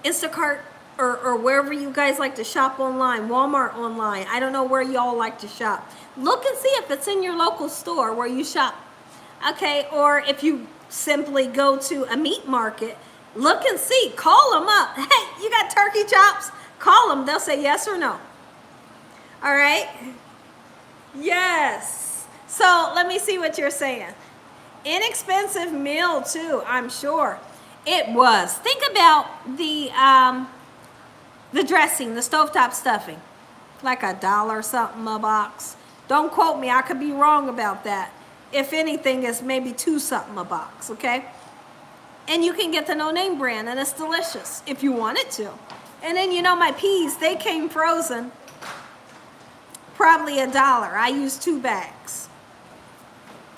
Instacart or wherever you guys like to shop online, Walmart online, I don't know where y'all like to shop. Look and see if it's in your local store where you shop. Okay, or if you simply go to a meat market, look and see, call them up. Hey, you got turkey chops? Call them, they'll say yes or no. All right? Yes. So let me see what you're saying. Inexpensive meal too, I'm sure. It was. Think about the dressing, the stovetop stuffing. Like $1 something a box. Don't quote me, I could be wrong about that. If anything, it's maybe $2 something a box, okay? And you can get the no-name brand, and it's delicious if you wanted to. And then, you know, my peas, they came frozen. Probably $1. I used 2 bags,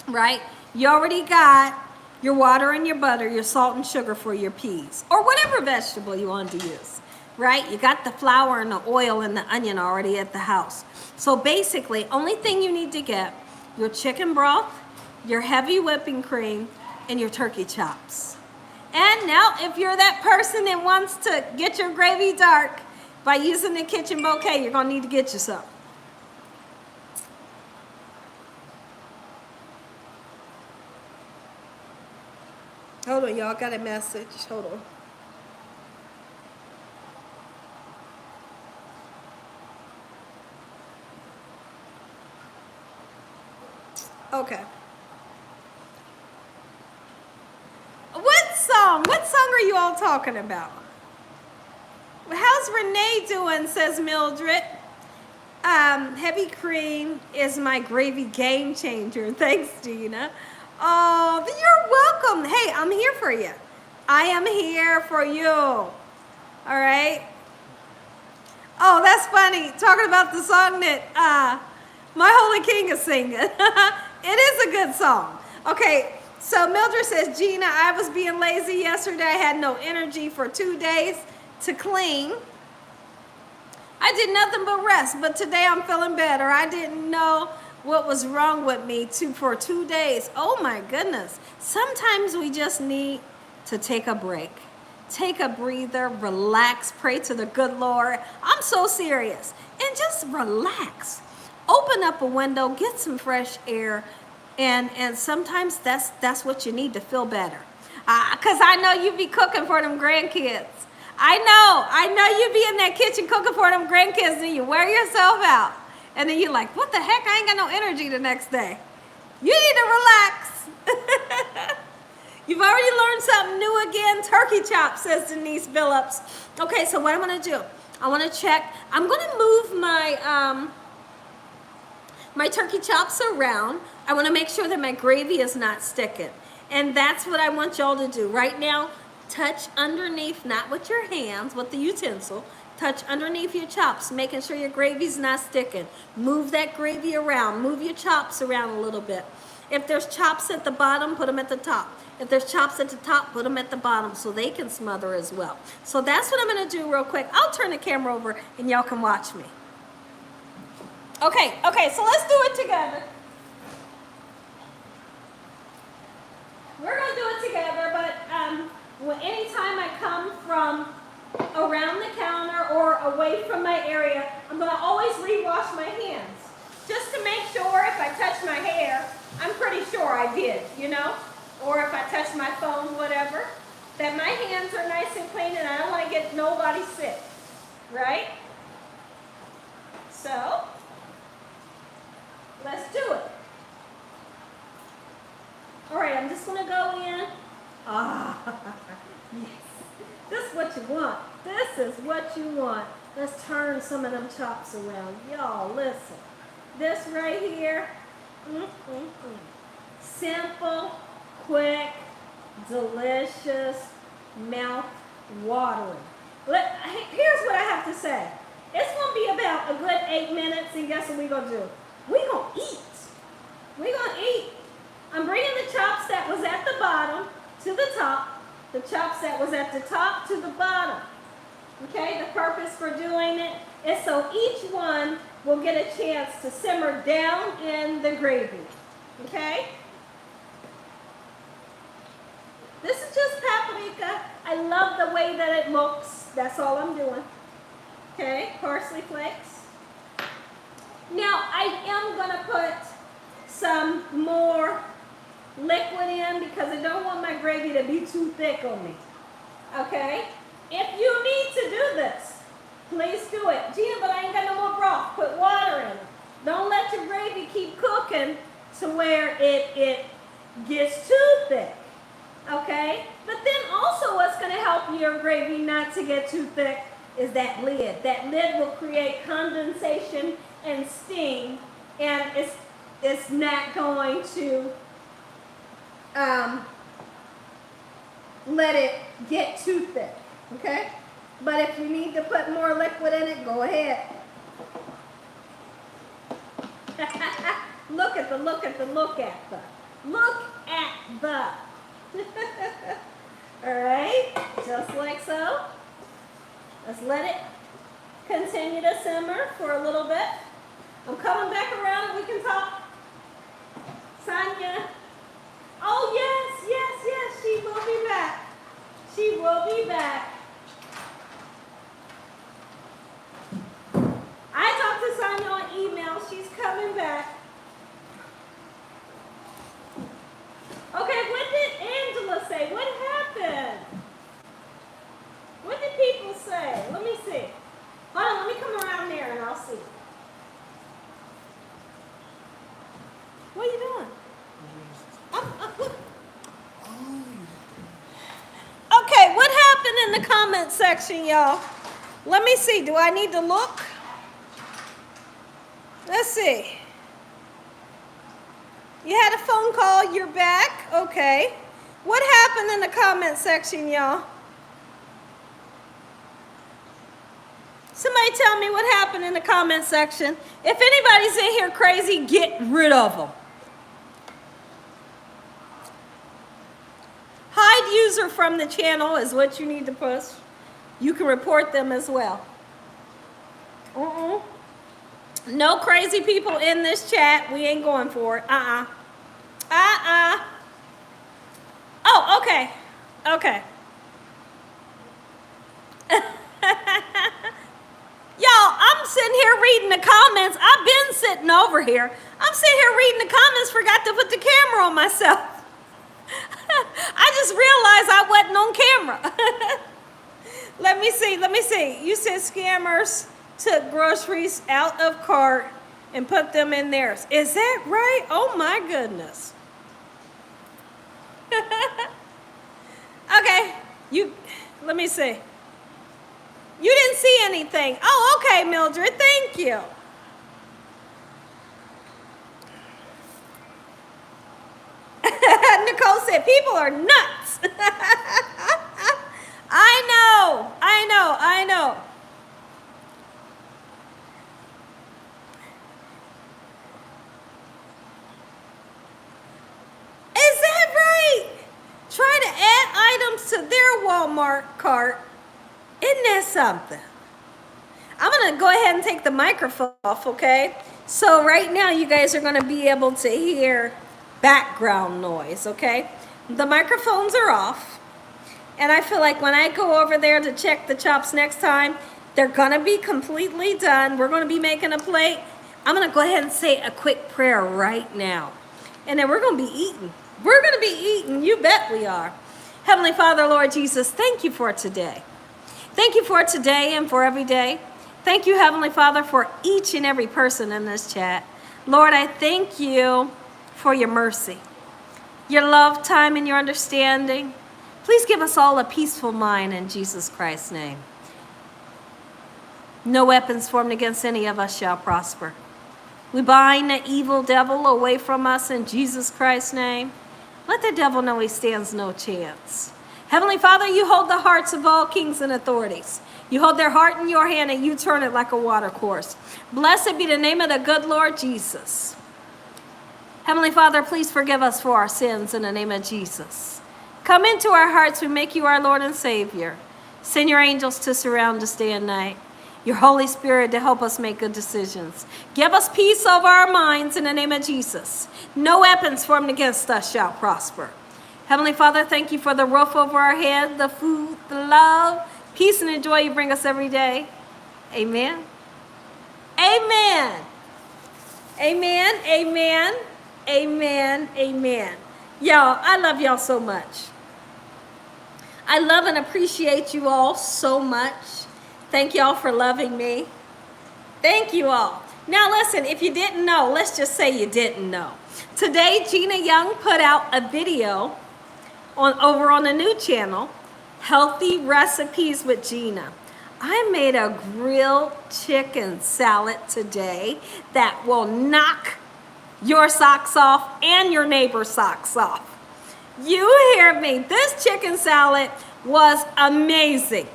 right? You already got your water and your butter, your salt and sugar for your peas, or whatever vegetable you want to use, right? You got the flour and the oil and the onion already at the house. So basically, only thing you need to get, your chicken broth, your heavy whipping cream, and your turkey chops. And now, if you're that person that wants to get your gravy dark by using the kitchen bouquet, you're gonna need to get you some. Hold on, y'all, got a message. Hold on. Okay. What song are you all talking about? How's Renee doing, says Mildred. Heavy cream is my gravy game changer. Thanks, Gina. Oh, you're welcome. Hey, I'm here for you. I am here for you. All right. Oh, that's funny. Talking about the song that my Holy King is singing. It is a good song. Okay. So Mildred says, Gina, I was being lazy yesterday. I had no energy for 2 days to clean. I did nothing but rest, but today I'm feeling better. I didn't know what was wrong with me for 2 days. Oh my goodness. Sometimes we just need to take a break. Take a breather, relax, pray to the good Lord. I'm so serious. And just relax. Open up a window, get some fresh air. And sometimes that's what you need to feel better. Because I know you be cooking for them grandkids. I know you be in that kitchen cooking for them grandkids and you wear yourself out. And then you're like, what the heck? I ain't got no energy the next day. You need to relax. You've already learned something new again. Turkey chops, says Denise Phillips. Okay, so what I'm going to do, I want to check. I'm going to move my my turkey chops around. I want to make sure that my gravy is not sticking. And that's what I want y'all to do. Right now, touch underneath, not with your hands, with the utensil. Touch underneath your chops, making sure your gravy's not sticking. Move that gravy around. Move your chops around a little bit. If there's chops at the bottom, put them at the top. If there's chops at the top, put them at the bottom so they can smother as well. So that's what I'm going to do real quick. I'll turn the camera over and y'all can watch me. Okay, so let's do it together. We're gonna do it together, but anytime I come from around the counter or away from my area, I'm gonna always rewash my hands. Just to make sure if I touch my hair, I'm pretty sure I did, you know? Or if I touch my phone, whatever, that my hands are nice and clean and I don't wanna get nobody sick, right? So, let's do it. All right, I'm just gonna go in. Yes. This is what you want. This is what you want. Let's turn some of them chops around. Y'all, listen. This right here, simple, quick, delicious, mouth-watering. Here's what I have to say. It's gonna be about a good 8 minutes, and guess what we're gonna do? We're gonna eat. We're gonna eat. I'm bringing the chops that was at the bottom to the top, the chops that was at the top to the bottom. Okay, the purpose for doing it is so each one will get a chance to simmer down in the gravy. Okay? This is just paprika. I love the way that it looks. That's all I'm doing. Okay, parsley flakes. Now, I am going to put some more liquid in because I don't want my gravy to be too thick on me. Okay? If you need to do this, please do it. Gina, but I ain't got no more broth. Put water in it. Don't let your gravy keep cooking to where it gets too thick. Okay? But then also what's going to help your gravy not to get too thick is that lid. That lid will create condensation and steam, and it's not going to let it get too thick, okay? But if you need to put more liquid in it, go ahead. Look at the. All right, just like so. Let's let it continue to simmer for a little bit. I'm coming back around and we can talk. Sonia. Oh, yes, she will be back. She will be back. I talked to Sonia on email. She's coming back. Okay, what did Angela say? What happened? What did people say? Let me see. Hold on, let me come around there and I'll see. What are you doing? Okay, what happened in the comment section, y'all? Let me see. Do I need to look? Let's see. You had a phone call. You're back. Okay. What happened in the comment section, y'all? Somebody tell me what happened in the comment section. If anybody's in here crazy, get rid of them. Hide user from the channel is what you need to push. You can report them as well. No crazy people in this chat. We ain't going for it. Oh, okay. Okay. Y'all, I'm sitting here reading the comments. I've been sitting over here. I'm sitting here reading the comments, forgot to put the camera on myself. I just realized I wasn't on camera. Let me see. You said scammers took groceries out of cart and put them in theirs. Is that right? Oh my goodness. Okay, let me see. You didn't see anything. Oh, okay, Mildred, thank you. Nicole said, people are nuts. I know. Is that right? Try to add items to their Walmart cart. Isn't that something? I'm going to go ahead and take the microphone off, okay? So right now you guys are going to be able to hear background noise, okay? The microphones are off. And I feel like when I go over there to check the chops next time, they're going to be completely done. We're going to be making a plate. I'm going to go ahead and say a quick prayer right now. And then we're going to be eating. We're going to be eating. You bet we are. Heavenly Father, Lord Jesus, thank you for today. Thank you for today and for every day. Thank you, Heavenly Father, for each and every person in this chat. Lord, I thank you for your mercy, your love, time, and your understanding. Please give us all a peaceful mind in Jesus Christ's name. No weapons formed against any of us shall prosper. We bind the evil devil away from us in Jesus Christ's name. Let the devil know he stands no chance. Heavenly Father, you hold the hearts of all kings and authorities. You hold their heart in your hand and you turn it like a water course. Blessed be the name of the good Lord Jesus. Heavenly Father, please forgive us for our sins in the name of Jesus. Come into our hearts, we make you our Lord and Savior. Send your angels to surround us day and night. Your Holy Spirit to help us make good decisions. Give us peace over our minds in the name of Jesus. No weapons formed against us shall prosper. Heavenly Father, thank you for the roof over our head, the food, the love, peace, and the joy you bring us every day. Amen. Amen. Amen. Amen. Amen. Amen. Y'all, I love y'all so much. I love and appreciate you all so much. Thank y'all for loving me. Thank you all. Now listen, if you didn't know, let's just say you didn't know. Today, Gina Young put out a video over on a new channel, Healthy Recipes with Gina. I made a grilled chicken salad today that will knock your socks off and your neighbor's socks off. You hear me? This chicken salad was amazing.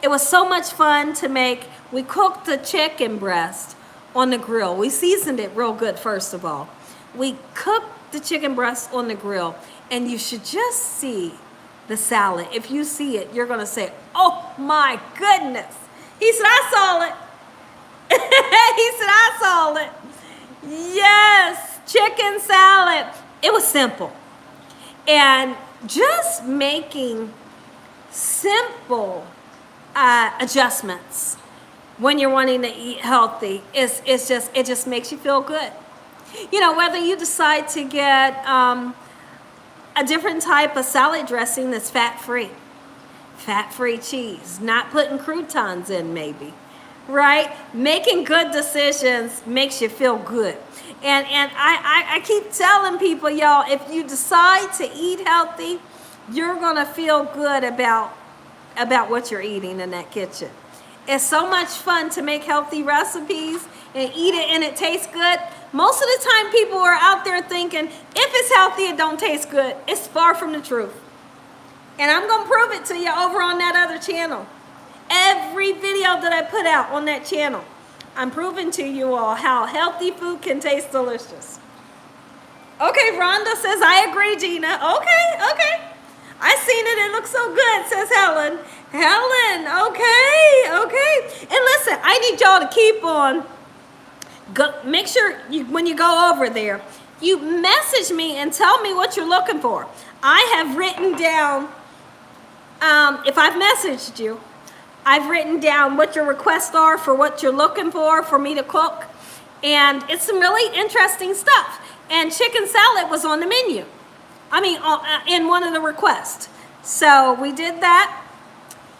It was so much fun to make. We cooked the chicken breast on the grill. We seasoned it real good, first of all. We cooked the chicken breast on the grill, and you should just see the salad. If you see it, you're going to say, oh my goodness. He said, I saw it. He said, I saw it. Yes, chicken salad. It was simple. And just making simple adjustments when you're wanting to eat healthy, it just makes you feel good. You know, whether you decide to get a different type of salad dressing that's fat-free cheese, not putting croutons in maybe, right? Making good decisions makes you feel good. And I keep telling people, y'all, if you decide to eat healthy, you're gonna feel good about what you're eating in that kitchen. It's so much fun to make healthy recipes and eat it and it tastes good. Most of the time people are out there thinking, if it's healthy, it don't taste good. It's far from the truth. And I'm gonna prove it to you over on that other channel. Every video that I put out on that channel, I'm proving to you all how healthy food can taste delicious. Okay, Rhonda says, I agree, Gina. Okay. I seen it. It looks so good, says Helen. Okay. And listen, I need y'all to keep on. Make sure when you go over there, you message me and tell me what you're looking for. I have written down, if I've messaged you, I've written down what your requests are for what you're looking for me to cook. And it's some really interesting stuff. And chicken salad was on the menu. In one of the requests. So we did that.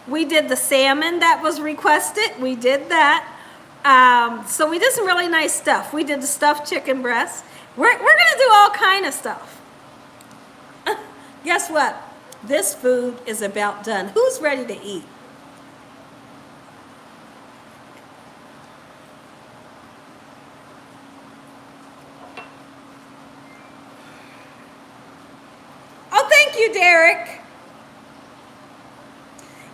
We did the salmon that was requested. We did that. So we did some really nice stuff. We did the stuffed chicken breast. We're going to do all kind of stuff. Guess what? This food is about done. Who's ready to eat? Thank you, Derek.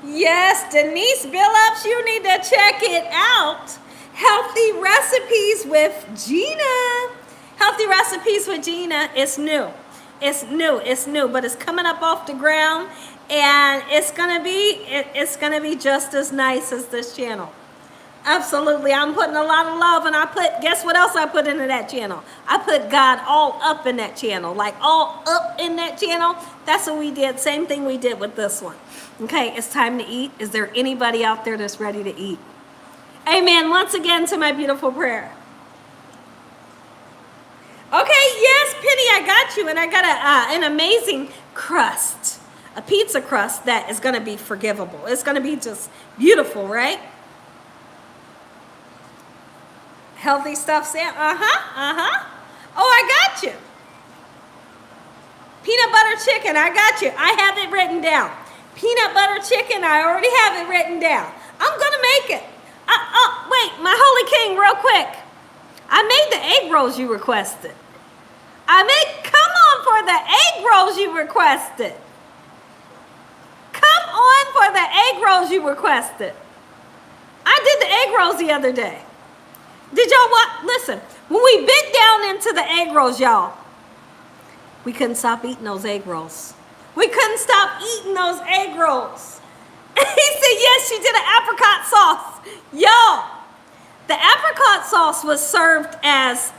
Yes, Denise Billups, you need to check it out. Healthy Recipes with Gina. Healthy Recipes with Gina. It's new, but it's coming up off the ground, and it's gonna be just as nice as this channel. Absolutely. I'm putting a lot of love, and guess what else I put into that channel? I put God all up in that channel, like all up in that channel. That's what we did. Same thing we did with this one. Okay, it's time to eat. Is there anybody out there that's ready to eat? Amen. Once again to my beautiful prayer. Okay, yes, Penny, I got you. And I got an amazing crust, a pizza crust that is going to be forgivable. It's going to be just beautiful, right? Healthy stuff, Sam. Oh, I got you. Peanut butter chicken, I got you. I have it written down. Peanut butter chicken, I already have it written down. I'm going to make it. Wait, my holy king, real quick. I made the egg rolls you requested. Come on for the egg rolls you requested. Come on for the egg rolls you requested. I did the egg rolls the other day. Did y'all what? Listen, when we bit down into the egg rolls, y'all, we couldn't stop eating those egg rolls. We couldn't stop eating those egg rolls. He said, yes, she did an apricot sauce. Y'all, the apricot sauce was served as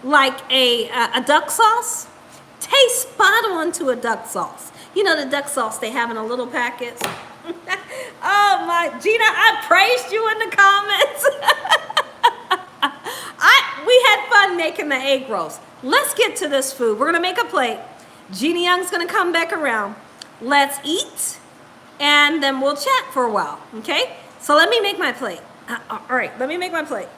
like a duck sauce. Tastes spot on to a duck sauce. You know the duck sauce they have in a little packet? Oh my, Gina, I praised you in the comments. We had fun making the egg rolls. Let's get to this food. We're gonna make a plate. Gina Young's gonna come back around. Let's eat, and then we'll chat for a while, okay? So let me make my plate. All right, let me make my plate.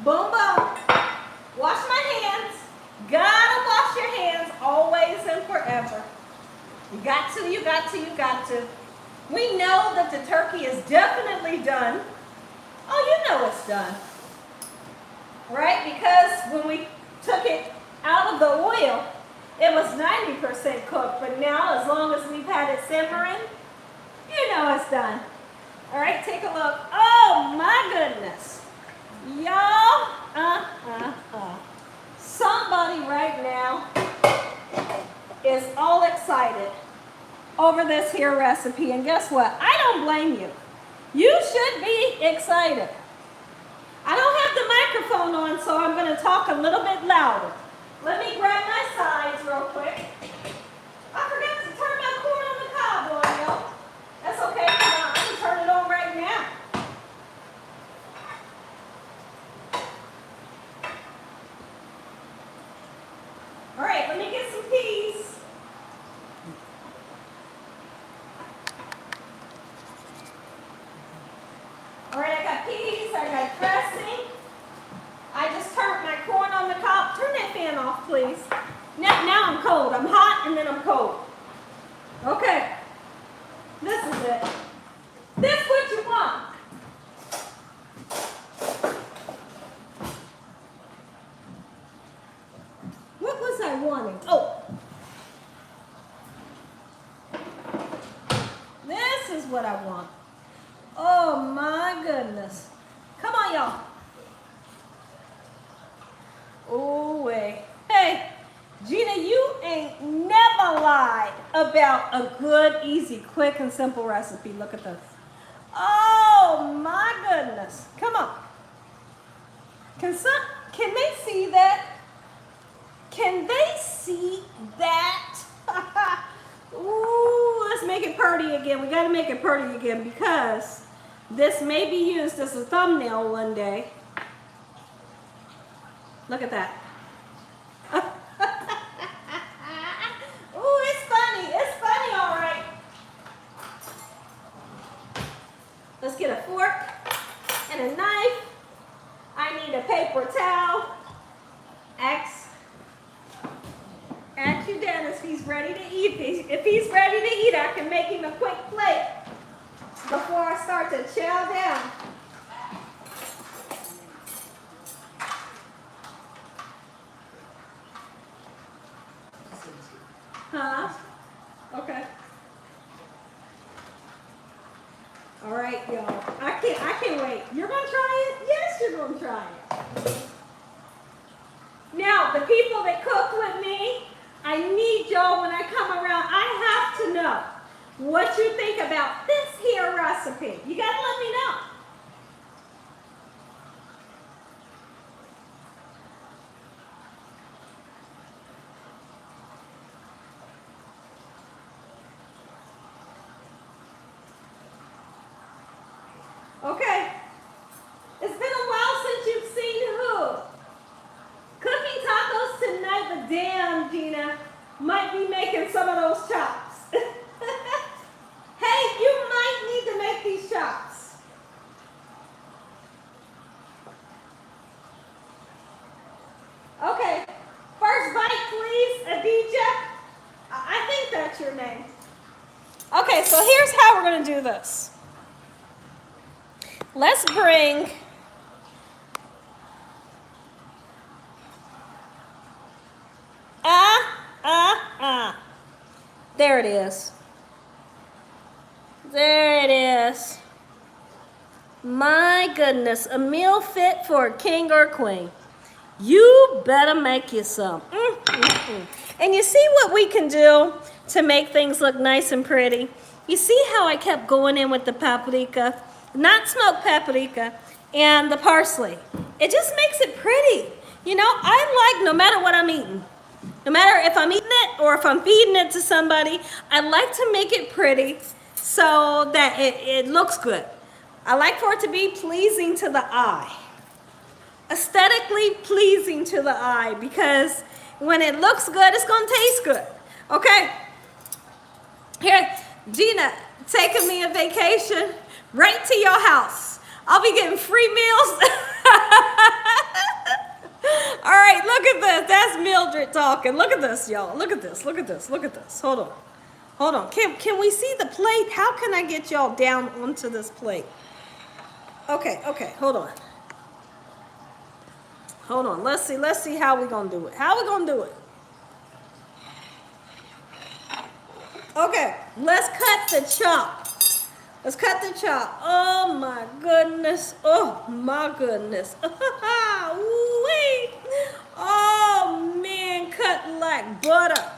Boom, boom. Wash my hands. Gotta wash your hands always and forever. You got to, you got to, you got to. We know that the turkey is definitely done. Oh, you know it's done. Right? Because when we took it out of the oil, it was 90% cooked. But now, as long as we've had it simmering, you know it's done. All right, take a look. Oh, my goodness. Y'all, somebody right now is all excited over this here recipe. And guess what? I don't blame you. You should be excited. I don't have the microphone on, so I'm going to talk a little bit louder. Let me grab my sides real quick. I forgot to turn my corn on the cob on, y'all. That's okay. I can turn it on right now. All right, let me get some peas. All right, I got peas, I got dressing. I just turned my corn on the cob. Turn that fan off, please. Now I'm cold. I'm hot and then I'm cold. Okay. This is it. This is what you want. What was I wanting? Oh. This is what I want. Oh my goodness. Come on, y'all. Oh, wait. Hey, Gina, you ain't never lied about a good, easy, quick, and simple recipe. Look at this. Oh my goodness. Come on. Can they see that? Can they see that? Ooh, let's make it pretty again. We got to make it pretty again because this may be used as a thumbnail one day. Look at that. Ooh, it's funny. It's funny, all right. Let's get a fork and a knife. I need a paper towel. Ask your dad if he's ready to eat. If he's ready to eat, I can make him a quick plate before I start to chow down. Huh? Okay. All right, y'all. I can't wait. You're gonna try it? Yes, you're gonna try it. Now, the people that cook with me, I need y'all when I come around, I have to know what you think about this here recipe. You gotta let me know. Okay. It's been a while since you've seen who? Cooking tacos tonight, but damn, Gina, might be making some of those chops. Hey, you might need to make these chops. Okay, first bite, please, Adija. I think that's your name. Okay, so here's how we're gonna do this. Let's bring there it is. There it is. My goodness, a meal fit for a king or a queen. You better make you some. And you see what we can do to make things look nice and pretty? You see how I kept going in with the paprika? Not smoked paprika, and the parsley. It just makes it pretty. You know, I like no matter what I'm eating. No matter if I'm eating it or if I'm feeding it to somebody, I like to make it pretty so that it looks good. I like for it to be pleasing to the eye. Aesthetically pleasing to the eye, because when it looks good, it's gonna taste good. Okay? Here, Gina, taking me a vacation right to your house. I'll be getting free meals. All right, look at this. That's Mildred talking. Look at this, y'all. Look at this. Look at this. Look at this. Hold on. Hold on. Can we see the plate? How can I get y'all down onto this plate? Okay, hold on. Hold on. Let's see how we're going to do it. How we going to do it? Okay, let's cut the chop. Let's cut the chop. Oh my goodness. Oh my goodness. Wait. Oh man, cut like butter.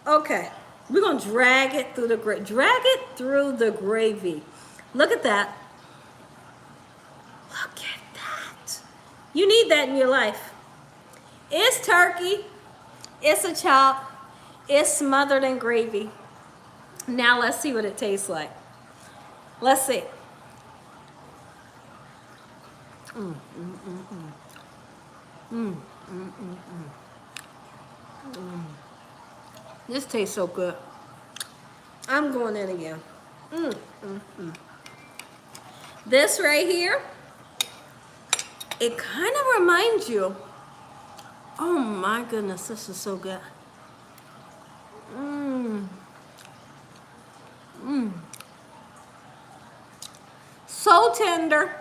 Okay, we're gonna drag it through the gravy. Look at that. Look at that. You need that in your life. It's turkey. It's a chop. It's smothered in gravy. Now let's see what it tastes like. Let's see. This tastes so good. I'm going in again. This right here, it kind of reminds you. Oh my goodness, this is so good. So tender.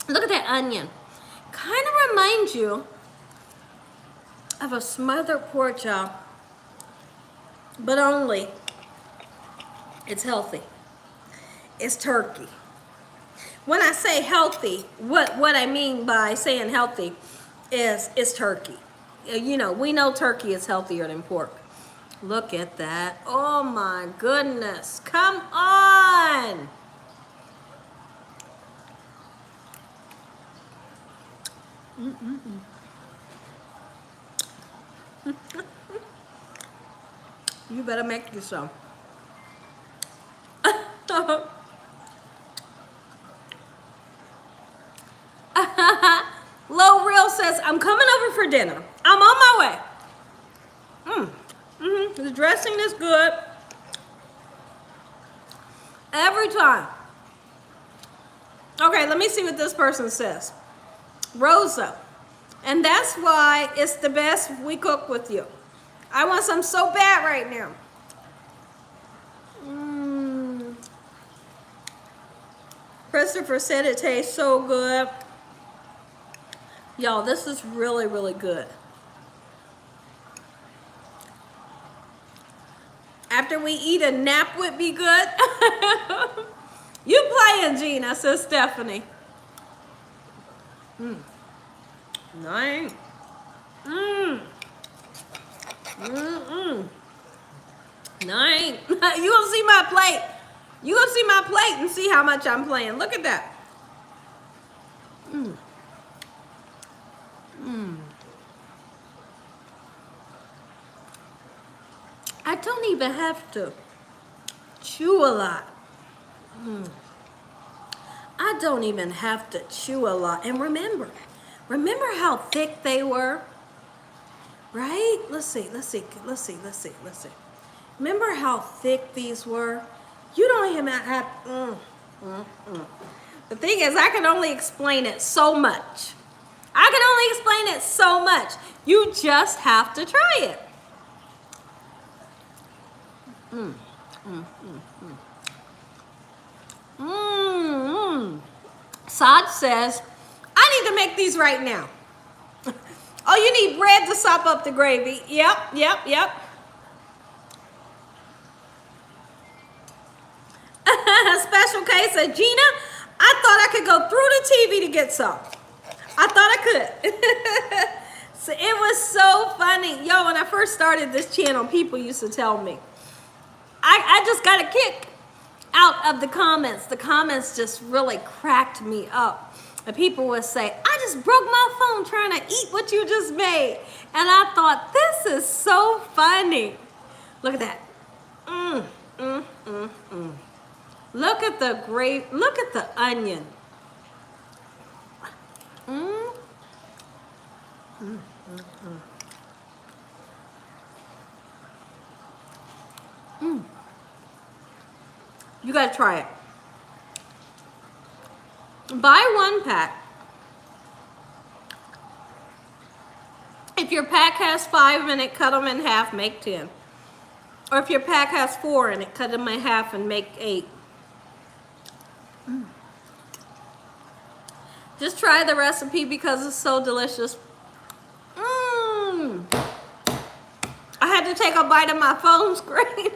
Look at that onion. Kind of reminds you of a smothered pork chop, but only it's healthy. It's turkey. When I say healthy, what I mean by saying healthy is it's turkey. You know, we know turkey is healthier than pork. Look at that. Oh my goodness. Come on. You better make you some. Low Real says, I'm coming over for dinner. I'm on my way. The dressing is good. Every time. Okay, let me see what this person says. Rosa. And that's why it's the best we cook with you. I want some so bad right now. Christopher said it tastes so good. Y'all, this is really, really good. After we eat, a nap would be good. You playing, Gina, says Stephanie. Nice. Nice. You gonna see my plate. You gonna see my plate and see how much I'm playing. Look at that. I don't even have to chew a lot. I don't even have to chew a lot. And remember how thick they were? Right? Let's see. Remember how thick these were? You don't even have, The thing is, I can only explain it so much. You just have to try it. Saj says, I need to make these right now. Oh, you need bread to sop up the gravy. Yep. Special K said, Gina, I thought I could go through the TV to get some. I thought I could. So it was so funny. Yo, when I first started this channel, people used to tell me, I just got a kick out of the comments. The comments just really cracked me up. And people would say, I just broke my phone trying to eat what you just made. And I thought, this is so funny. Look at that. Look at the gravy. Look at the onion. You gotta try it. Buy one pack. If your pack has 5 in it, cut them in half, make 10. Or if your pack has 4 in it, cut them in half and make 8. Just try the recipe because it's so delicious. I had to take a bite of my phone screen.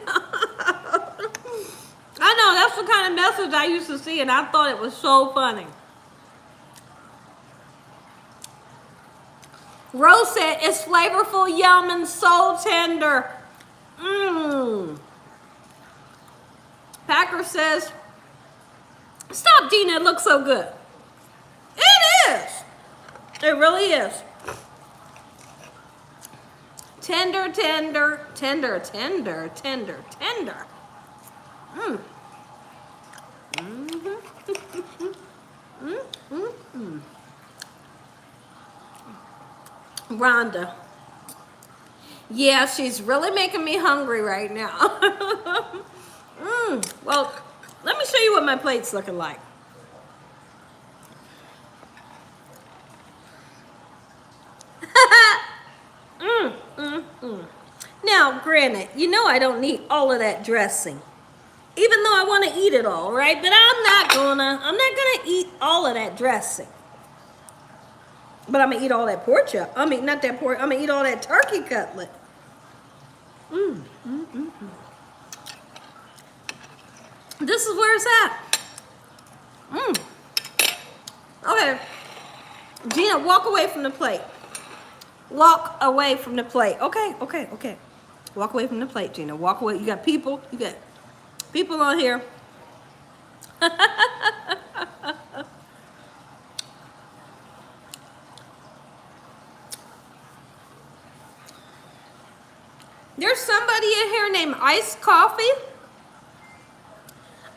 I know, that's the kind of message I used to see, and I thought it was so funny. Rose said, it's flavorful, yum, and so tender. Packer says, stop, Gina, it looks so good. It is. It really is. Tender, tender, tender, tender, tender, tender. Rhonda. Yeah, she's really making me hungry right now. Well, let me show you what my plate's looking like. Now, granted, you know I don't need all of that dressing. Even though I want to eat it all, right? But I'm not gonna eat all of that dressing. But I'm gonna eat all that pork chop. I mean, not that pork. I'm gonna eat all that turkey cutlet. This is where it's at. Okay. Gina, walk away from the plate. Walk away from the plate. Okay. Walk away from the plate, Gina. Walk away. You got people on here. There's somebody in here named Iced Coffee.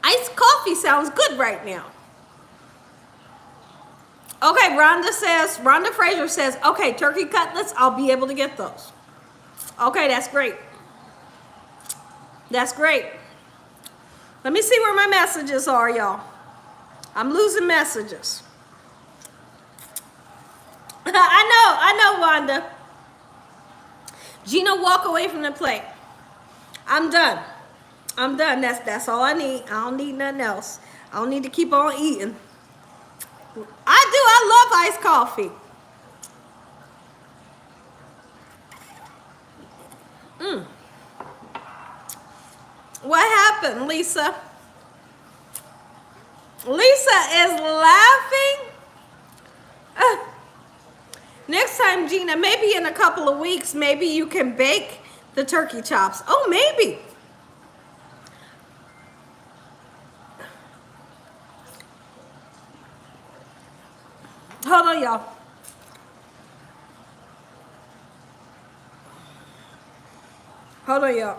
Iced coffee sounds good right now. Okay, Rhonda Fraser says, okay, turkey cutlets, I'll be able to get those. Okay, that's great. That's great. Let me see where my messages are, y'all. I'm losing messages. I know, Wanda. Gina, walk away from the plate. I'm done. I'm done. That's all I need. I don't need nothing else. I don't need to keep on eating. I love iced coffee. What happened, Lisa? Lisa is laughing. Next time, Gina, maybe in a couple of weeks, maybe you can bake the turkey chops. Oh, maybe. Hold on, y'all. Hold on, y'all.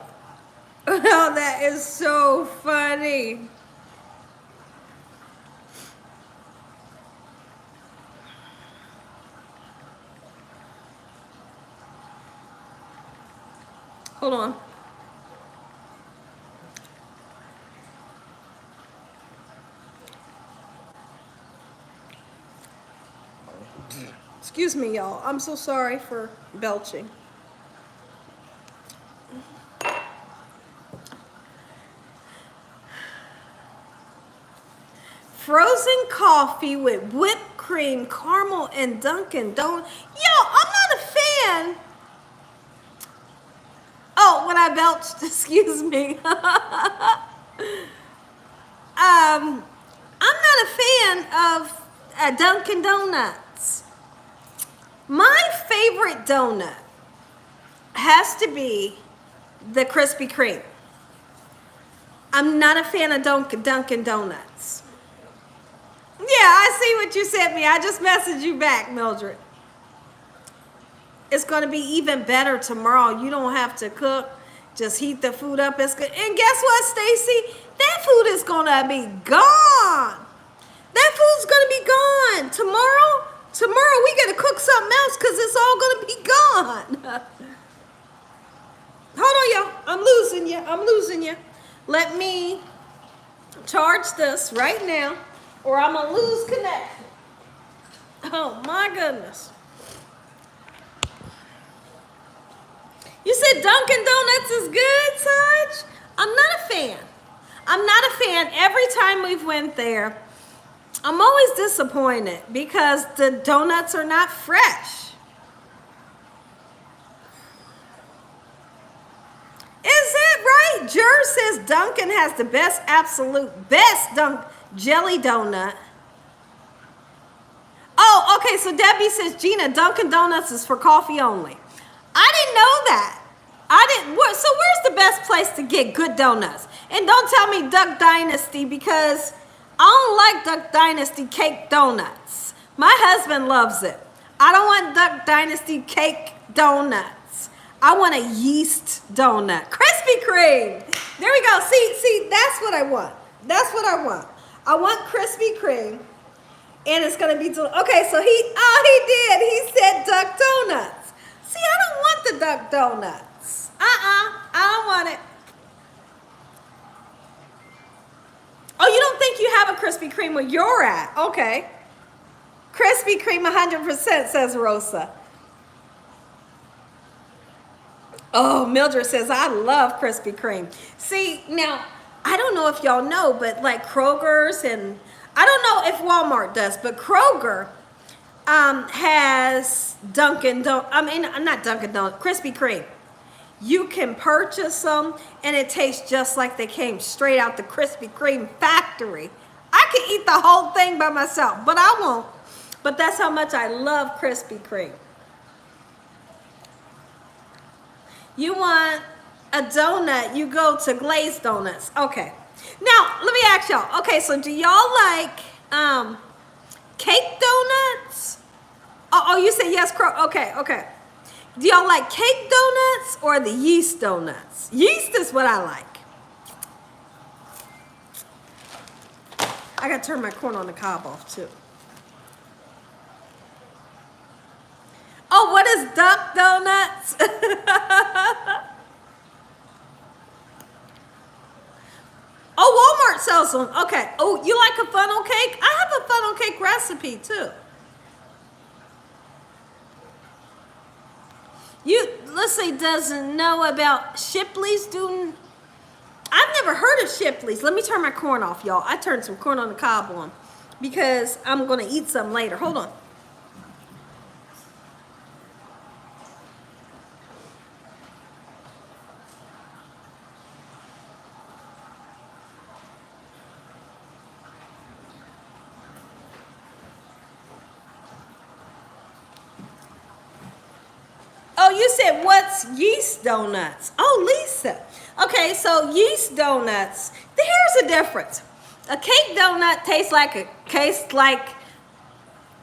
Oh, that is so funny. Hold on. Excuse me, y'all. I'm so sorry for belching. Frozen coffee with whipped cream, caramel, and Dunkin' Donuts. Yo, I'm not a fan. Oh, when I belched, excuse me. I'm not a fan of Dunkin' Donuts. My favorite donut has to be the Krispy Kreme. I'm not a fan of Dunkin' Donuts. Yeah, I see what you sent me. I just messaged you back, Mildred. It's going to be even better tomorrow. You don't have to cook. Just heat the food up. It's good. And guess what, Stacy? That food is going to be gone. That food's going to be gone. Tomorrow we got to cook something else because it's all going to be gone. Hold on, y'all. I'm losing you. Let me charge this right now or I'm going to lose connection. Oh, my goodness. You said Dunkin' Donuts is good, Saj? I'm not a fan. I'm not a fan. Every time we've went there, I'm always disappointed because the donuts are not fresh. Is it right? Jer says Dunkin' has the best, absolute best jelly donut. Oh, okay, so Debbie says, Gina, Dunkin' Donuts is for coffee only. I didn't know that. So where's the best place to get good donuts? And don't tell me Duck Dynasty because I don't like Duck Dynasty cake donuts. My husband loves it. I don't want Duck Dynasty cake donuts. I want a yeast donut. Krispy Kreme. There we go. See, that's what I want. That's what I want. I want Krispy Kreme. And it's going to be, okay, so he did. He said Duck Donuts. See, I don't want the Duck Donuts. I don't want it. Oh, you don't think you have a Krispy Kreme where you're at? Okay. Krispy Kreme 100%, says Rosa. Oh, Mildred says, I love Krispy Kreme. See, now, I don't know if y'all know, but like Kroger's and, I don't know if Walmart does, but Kroger has not Dunkin' Donuts, Krispy Kreme. You can purchase them, and it tastes just like they came straight out the Krispy Kreme factory. I could eat the whole thing by myself, but I won't. But that's how much I love Krispy Kreme. You want a donut, you go to Glazed Donuts. Okay. Now, let me ask y'all. Okay, so do y'all like cake donuts? Oh, you said yes, okay. Do y'all like cake donuts or the yeast donuts? Yeast is what I like. I gotta turn my corn on the cob off too. Oh, what is Duck Donuts? Oh, Walmart sells them. Okay. Oh, you like a funnel cake? I have a funnel cake recipe too. Let's say, doesn't know about Shipley's doing. I've never heard of Shipley's. Let me turn my corn off, y'all. I turned some corn on the cob on because I'm going to eat some later. Hold on. Oh, you said what's yeast donuts? Oh, Lisa. Okay, so yeast donuts. Here's a difference. A cake donut tastes like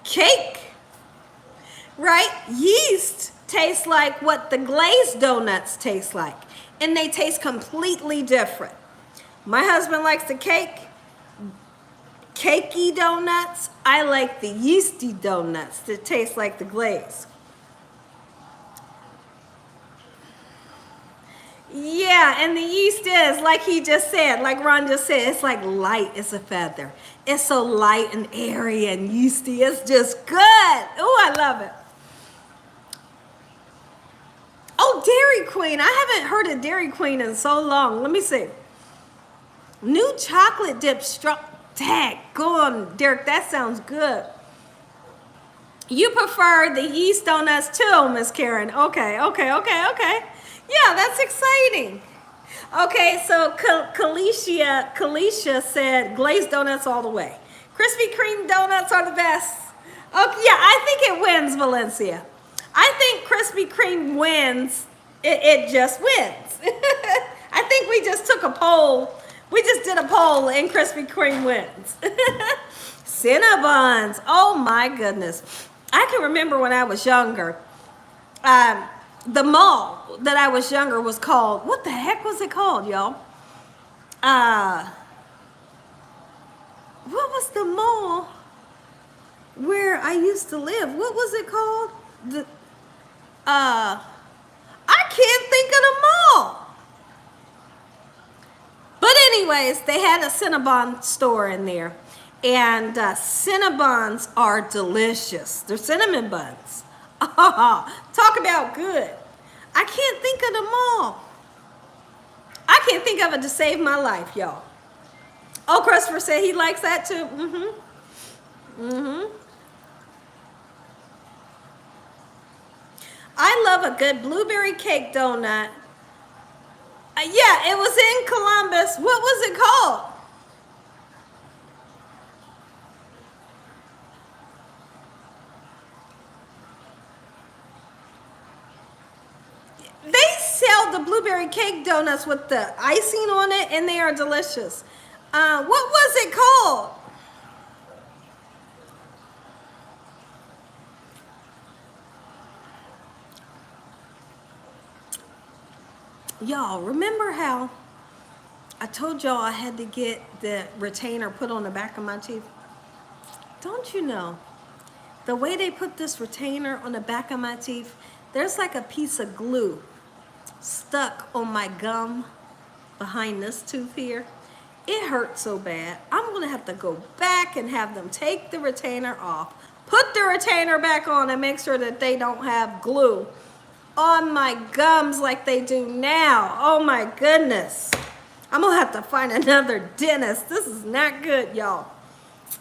cake, right? Yeast tastes like what the glazed donuts taste like, and they taste completely different. My husband likes the cakey donuts. I like the yeasty donuts that taste like the glaze. Yeah, and the yeast is, like he just said, like Ron just said, it's like light as a feather. It's so light and airy and yeasty. It's just good. Oh, I love it. Oh, Dairy Queen. I haven't heard of Dairy Queen in so long. Let me see. New chocolate dip tag. Go on, Derek. That sounds good. You prefer the yeast donuts too, Miss Karen. Okay. Yeah, that's exciting. Okay, so Kalisha said glazed donuts all the way. Krispy Kreme donuts are the best. Okay, yeah, I think it wins, Valencia. I think Krispy Kreme wins. It just wins. I think we just took a poll. We just did a poll and Krispy Kreme wins. Cinnabons. Oh my goodness. I can remember when I was younger. The mall that I was younger was called, what the heck was it called, y'all? What was the mall where I used to live? What was it called? I can't think of the mall. But anyways, they had a Cinnabon store in there. And Cinnabons are delicious. They're cinnamon buns. Talk about good. I can't think of them all. I can't think of it to save my life, y'all. Oh, Christopher said he likes that too. I love a good blueberry cake donut. Yeah, it was in Columbus. What was it called? They sell the blueberry cake donuts with the icing on it, and they are delicious. What was it called? Y'all, remember how I told y'all I had to get the retainer put on the back of my teeth? Don't you know, the way they put this retainer on the back of my teeth, there's like a piece of glue stuck on my gum behind this tooth here. It hurts so bad. I'm gonna have to go back and have them take the retainer off, put the retainer back on, and make sure that they don't have glue on my gums like they do now. Oh my goodness. I'm gonna have to find another dentist. This is not good, y'all.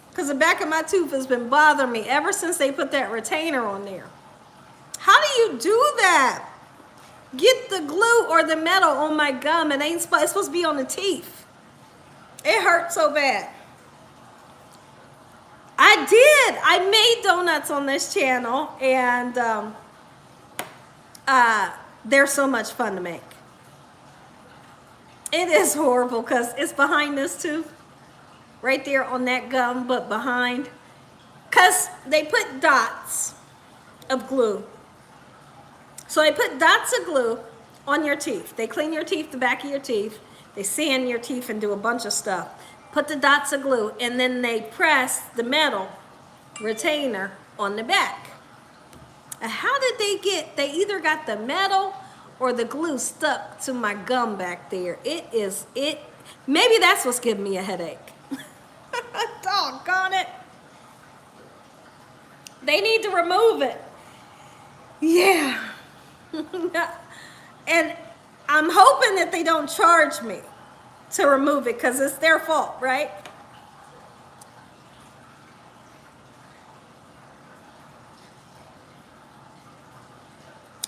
Because the back of my tooth has been bothering me ever since they put that retainer on there. How do you do that? Get the glue or the metal on my gum. It's supposed to be on the teeth. It hurts so bad. I did. I made donuts on this channel, and they're so much fun to make. It is horrible because it's behind this tooth, right there on that gum, but behind. Because they put dots of glue. So they put dots of glue on your teeth. They clean your teeth, the back of your teeth. They sand your teeth and do a bunch of stuff. Put the dots of glue, and then they press the metal retainer on the back. And how did they either got the metal or the glue stuck to my gum back there. Maybe that's what's giving me a headache. Doggone it. They need to remove it. Yeah. And I'm hoping that they don't charge me to remove it because it's their fault, right?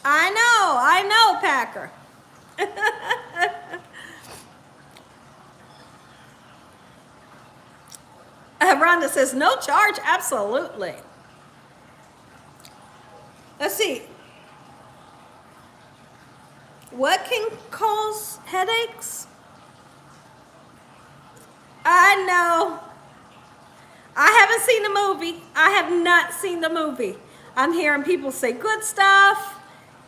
I know, Packer. Rhonda says, no charge, absolutely. Let's see. What can cause headaches? I know. I haven't seen the movie. I have not seen the movie. I'm hearing people say good stuff.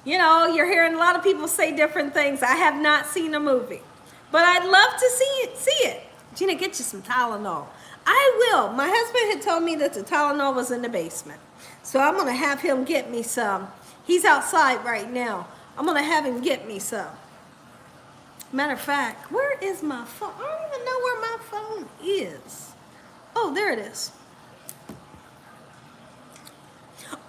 You know, you're hearing a lot of people say different things. I have not seen the movie. But I'd love to see it. Gina, get you some Tylenol. I will. My husband had told me that the Tylenol was in the basement. So I'm going to have him get me some. He's outside right now. I'm going to have him get me some. Matter of fact, where is my phone? I don't even know where my phone is. Oh, there it is.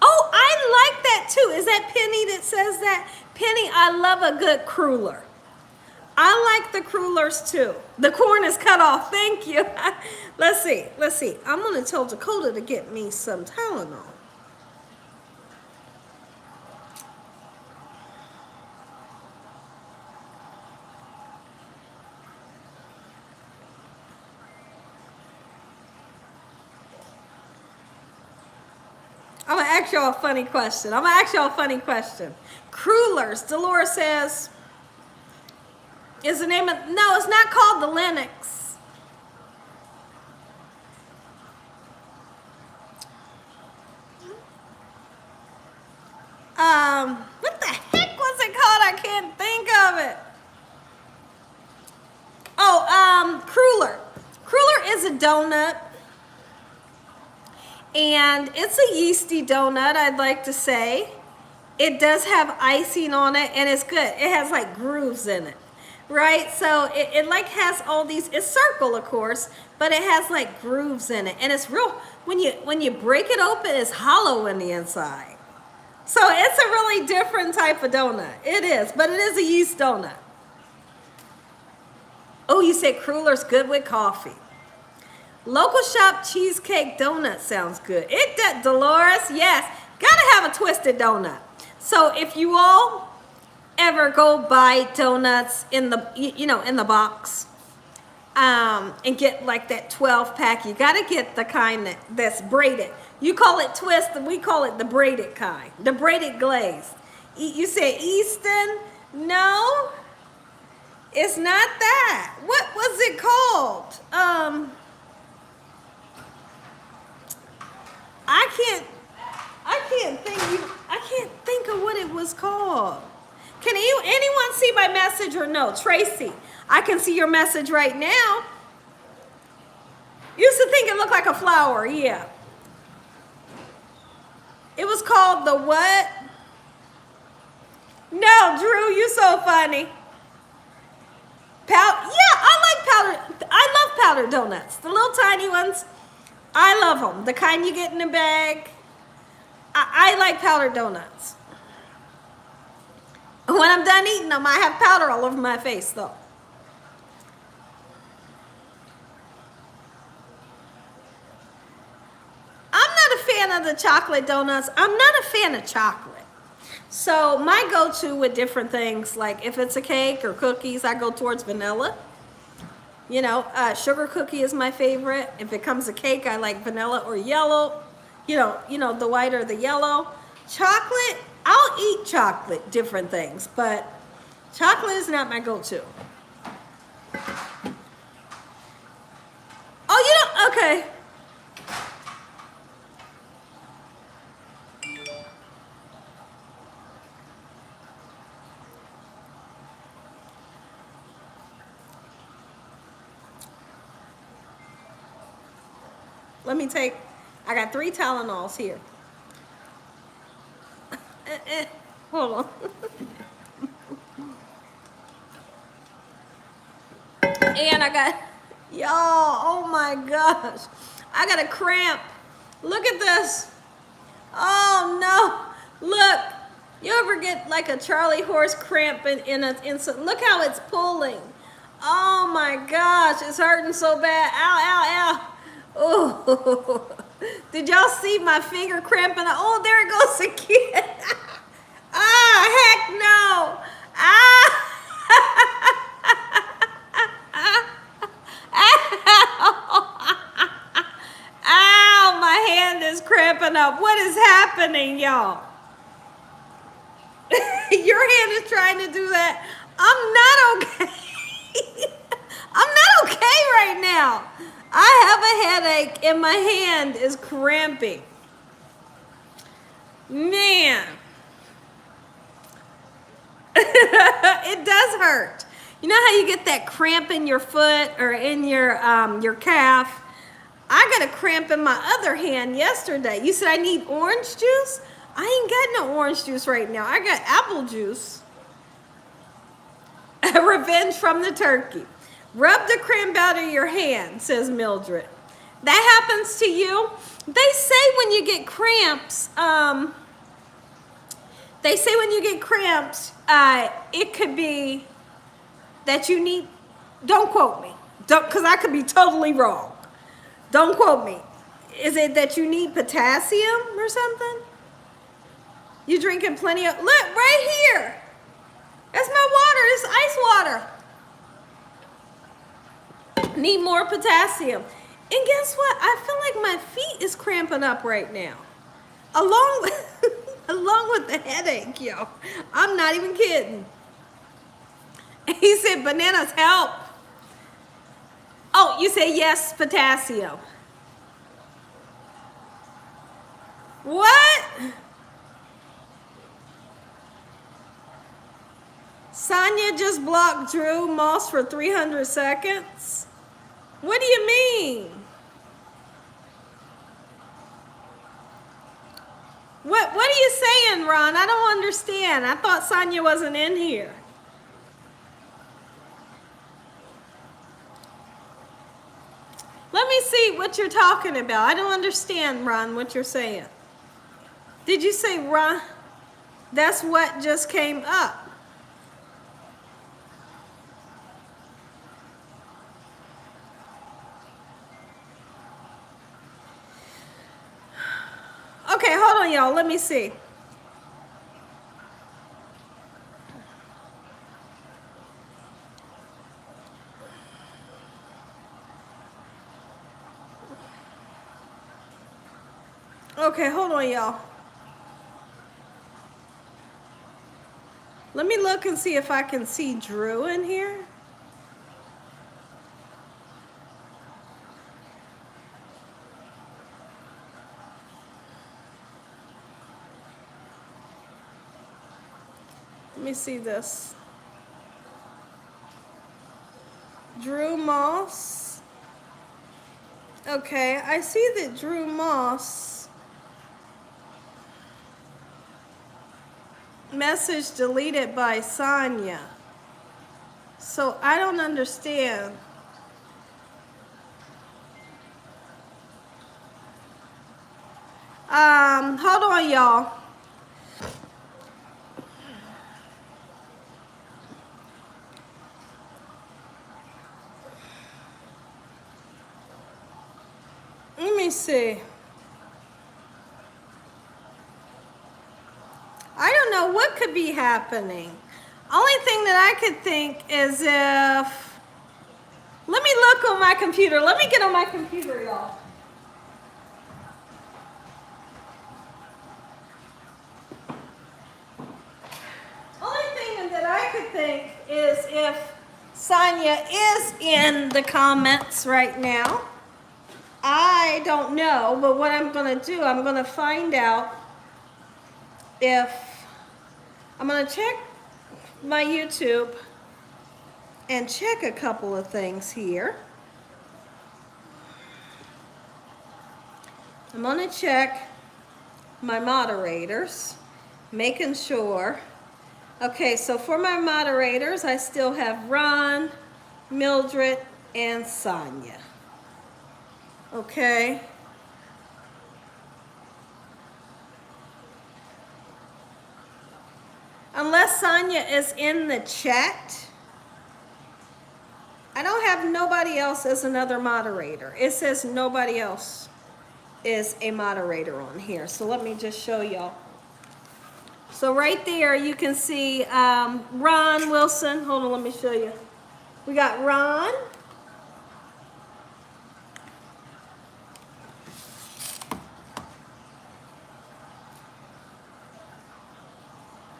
Oh, I like that too. Is that Penny that says that? Penny, I love a good cruller. I like the crullers too. The corn is cut off. Thank you. Let's see. I'm going to tell Dakota to get me some Tylenol. I'm going to ask y'all a funny question. Crullers, Dolores says, is the name of, no, it's not called the Lennox. What the heck was it called? I can't think of it. Oh, cruller. Cruller is a donut. And it's a yeasty donut, I'd like to say. It does have icing on it, and it's good. It has like grooves in it, right? So it like has all these, it's circle, of course, but it has like grooves in it. And it's real, when you break it open, it's hollow in the inside. So it's a really different type of donut. It is, but it is a yeast donut. Oh, you said crueller's good with coffee. Local shop cheesecake donut sounds good. It does, Dolores, yes. Gotta have a twisted donut. So if you all ever go buy donuts in the, in the box, and get like that 12 pack, you gotta get the kind that's braided. You call it twist, and we call it the braided kind, the braided glazed. You say Easton? No, it's not that. What was it called? I can't think of what it was called. Can anyone see my message or no? Tracy, I can see your message right now. Used to think it looked like a flower, yeah. It was called the what? No, Drew, you so funny. I love powdered donuts. The little tiny ones. I love them. The kind you get in a bag. I like powdered donuts. When I'm done eating them, I have powder all over my face, though. I'm not a fan of the chocolate donuts. I'm not a fan of chocolate. So my go-to with different things, like if it's a cake or cookies, I go towards vanilla. Sugar cookie is my favorite. If it comes a cake, I like vanilla or yellow. The white or the yellow. Chocolate, I'll eat chocolate, different things, but chocolate is not my go-to. Oh, okay. I got 3 Tylenols here. Hold on. And I got, y'all, oh my gosh. I got a cramp. Look at this. Oh no, look. You ever get like a Charlie horse cramp look how it's pulling. Oh my gosh, it's hurting so bad. Ow, ow, ow. Oh, did y'all see my finger cramping? Oh, there it goes again. Ah, heck no. Ah. Ow, my hand is cramping up. What is happening, y'all? Your hand is trying to do that. I'm not okay. I'm not okay right now. I have a headache and my hand is cramping. Man. It does hurt. You know how you get that cramp in your foot or in your calf? I got a cramp in my other hand yesterday. You said I need orange juice? I ain't got no orange juice right now. I got apple juice. Revenge from the turkey. Rub the cramp out of your hand, says Mildred. That happens to you? They say when you get cramps, it could be that you need, don't quote me, because I could be totally wrong. Don't quote me. Is it that you need potassium or something? You drinking plenty of, look, right here. That's my water, it's ice water. Need more potassium. And guess what? I feel like my feet is cramping up right now. Along with the headache, yo. I'm not even kidding. He said bananas help. Oh, you say yes, potassium. What? Sonia just blocked Drew Moss for 300 seconds? What do you mean? What are you saying, Ron? I don't understand. I thought Sonia wasn't in here. Let me see what you're talking about. I don't understand, Ron, what you're saying. Did you say, Ron? That's what just came up. Okay, hold on, y'all. Let me see. Okay, hold on, y'all. Let me look and see if I can see Drew in here. Let me see this. Drew Moss. Okay, I see that Drew Moss message deleted by Sonia. So I don't understand. Hold on, y'all. Let me see. I don't know what could be happening. Only thing that I could think is if, let me look on my computer. Let me get on my computer, y'all. Only thing that I could think is if Sonia is in the comments right now. I don't know, but what I'm going to do, I'm going to find out if, I'm going to check my YouTube and check a couple of things here. I'm going to check my moderators, making sure. Okay, so for my moderators, I still have Ron, Mildred, and Sonia. Okay. Unless Sonia is in the chat. I don't have nobody else as another moderator. It says nobody else is a moderator on here. So let me just show y'all. So right there you can see Ron Wilson. Hold on, let me show you. We got Ron.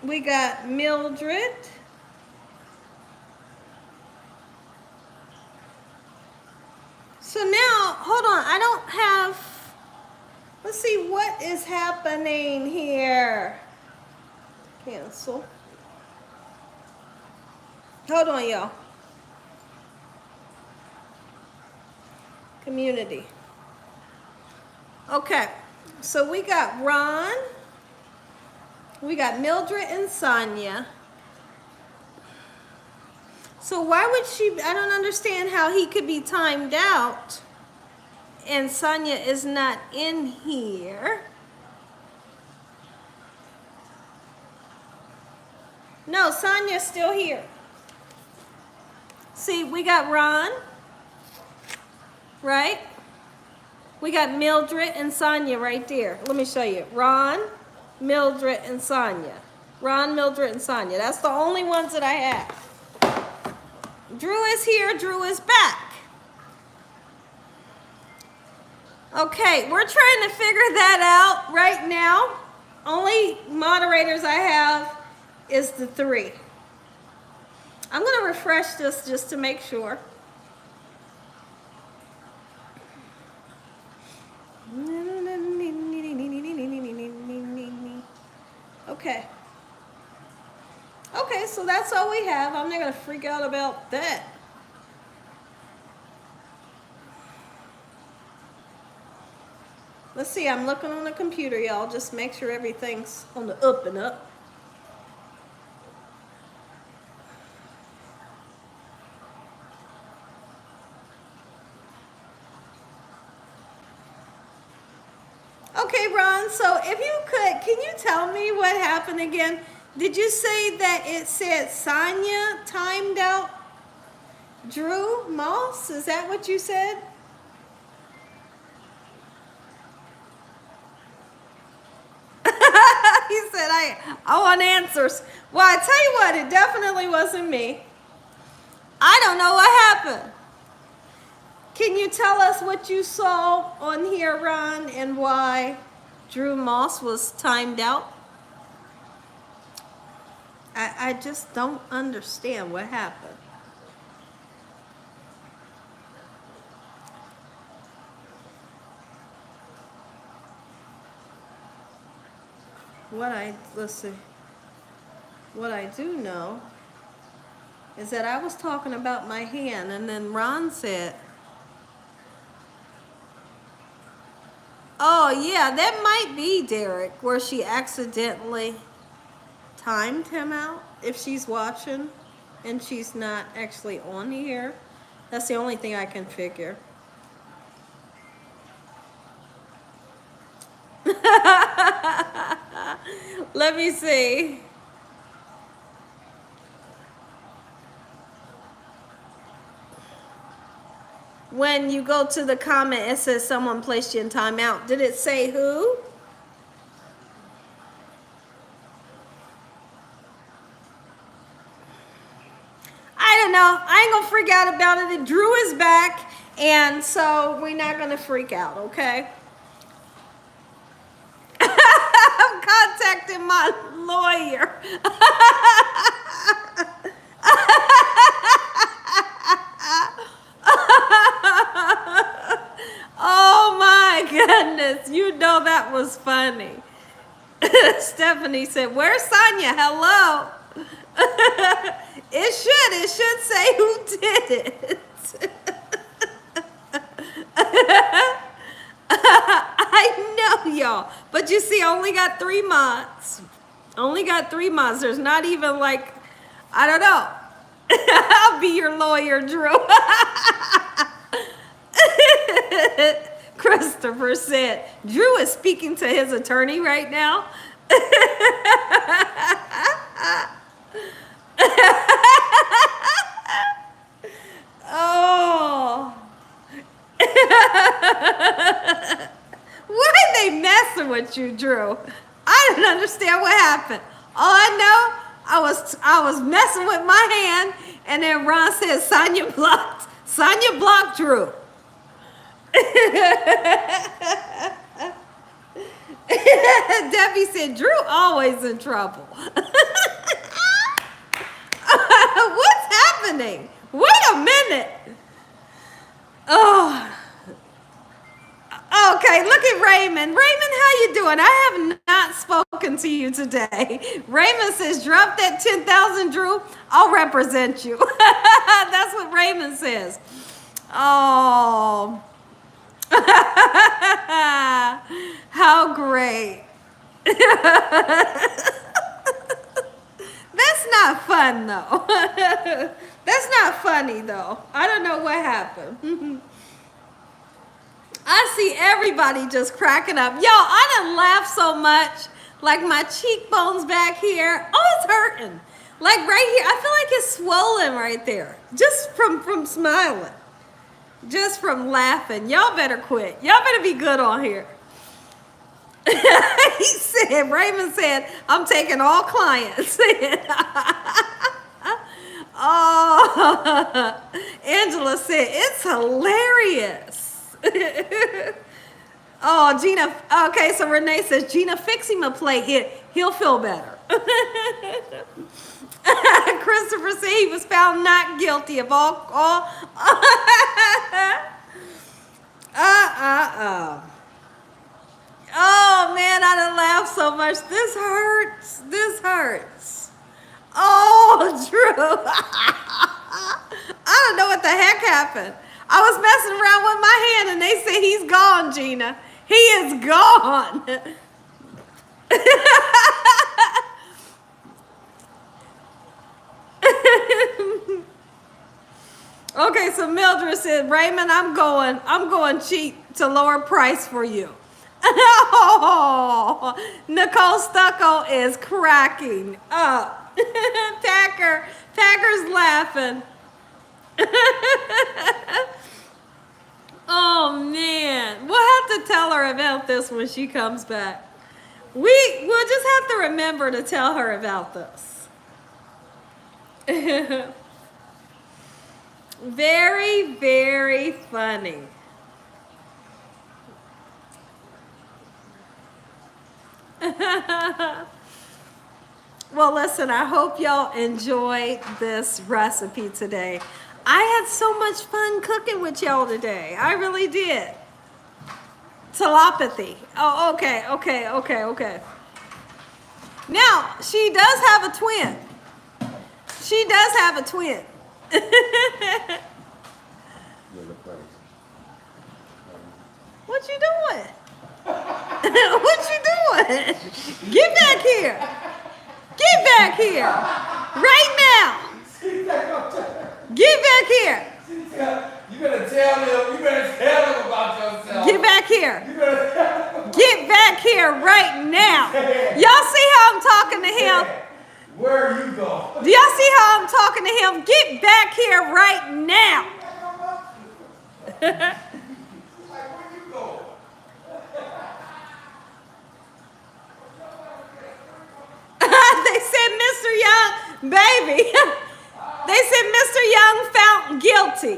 We got Mildred. So now, hold on, I don't have, let's see what is happening here. Cancel. Hold on, y'all. Community. Okay, so we got Ron. We got Mildred and Sonia. So why would she, I don't understand how he could be timed out and Sonia is not in here. No, Sonia's still here. See, we got Ron, right? We got Mildred and Sonia right there. Let me show you. Ron, Mildred, and Sonia. Ron, Mildred, and Sonia. That's the only ones that I have. Drew is here. Drew is back. Okay, we're trying to figure that out right now. Only moderators I have is the 3. I'm going to refresh this just to make sure. Okay. Okay, so that's all we have. I'm not going to freak out about that. Let's see, I'm looking on the computer, y'all. Just make sure everything's on the up and up. Okay, Ron, so if you could, can you tell me what happened again? Did you say that it said Sonia timed out Drew Moss? Is that what you said? He said, I want answers. Well, I tell you what, it definitely wasn't me. I don't know what happened. Can you tell us what you saw on here, Ron, and why Drew Moss was timed out? I just don't understand what happened. Let's see. What I do know is that I was talking about my hand, and then Ron said, oh yeah, that might be Derek, where she accidentally timed him out if she's watching and she's not actually on here. That's the only thing I can figure. Let me see. When you go to the comment, it says someone placed you in timeout. Did it say who? I don't know. I ain't gonna freak out about it. Drew is back, and so we're not gonna freak out, okay? I'm contacting my lawyer. Oh my goodness, you know that was funny. Stephanie said, where's Sonia? Hello. It should say who did it. I know, y'all. But you see, I only got 3 mods. Only got 3 mods. There's not even like, I don't know. I'll be your lawyer, Drew. Christopher said, Drew is speaking to his attorney right now. Oh. Why are they messing with you, Drew? I don't understand what happened. All I know, I was messing with my hand, and then Ron said, Sonya blocked Drew. Debbie said, Drew always in trouble. What's happening? Wait a minute. Oh. Okay, look at Raymond. Raymond, how you doing? I have not spoken to you today. Raymond says, drop that 10,000, Drew. I'll represent you. That's what Raymond says. Oh. How great. That's not fun, though. That's not funny, though. I don't know what happened. I see everybody just cracking up. Yo, I done laughed so much. Like my cheekbones back here. Oh, it's hurting. Like right here. I feel like it's swollen right there. Just from smiling. Just from laughing. Y'all better quit. Y'all better be good on here. He said, Raymond said, I'm taking all clients. Oh, Angela said, it's hilarious. Oh, Gina. Okay, so Renee says, Gina, fix him a plate. He'll feel better. Christopher said he was found not guilty of all. Oh man, I done laughed so much. This hurts. This hurts. Oh, Drew. I don't know what the heck happened. I was messing around with my hand and they say he's gone, Gina. He is gone. Okay, so Mildred said, Raymond, I'm going cheap to lower price for you. Oh, Nicole Stucco is cracking up. Packer's laughing. Oh man, we'll have to tell her about this when she comes back. We'll just have to remember to tell her about this. Very, very funny. Well, listen, I hope y'all enjoyed this recipe today. I had so much fun cooking with y'all today. I really did. Telepathy. Oh, okay. Now, she does have a twin. She does have a twin. What you doing? What you doing? Get back here. Get back here. Right now. Get back here. You better tell them about yourself. Get back here. Get back here right now. Y'all see how I'm talking to him? Where are you going? Do y'all see how I'm talking to him? Get back here right now. Where you going? They said Mr. Young, baby. They said Mr. Young found guilty.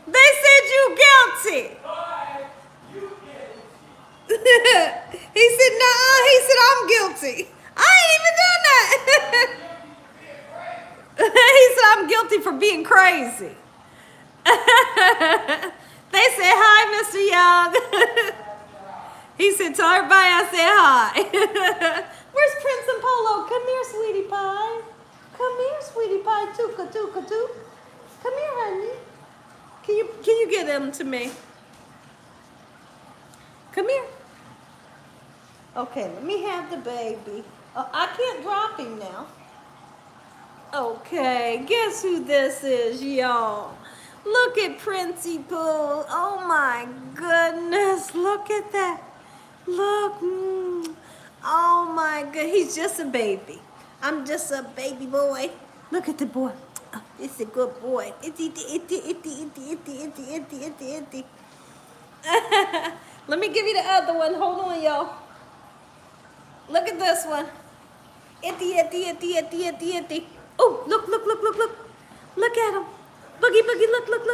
They said you guilty. He said, nah, he said, I'm guilty. I ain't even done that. He said, I'm guilty for being crazy. They said, hi, Mr. Young. He said, tell everybody I said hi. Where's Prince and Polo? Come here, sweetie pie. Come here, sweetie pie. Tuka, tuka, took. Come here, honey. Can you get them to me? Come here. Okay, let me have the baby. Oh, I can't drop him now. Okay, guess who this is, y'all? Look at Princey Pooh. Oh my goodness, look at that. Look. Oh my God. He's just a baby. I'm just a baby boy. Look at the boy. Oh, it's a good boy. Itty. Let me give you the other one. Hold on, y'all. Look at this one. Itty. Oh, look. Look at him. Boogie, look. Look.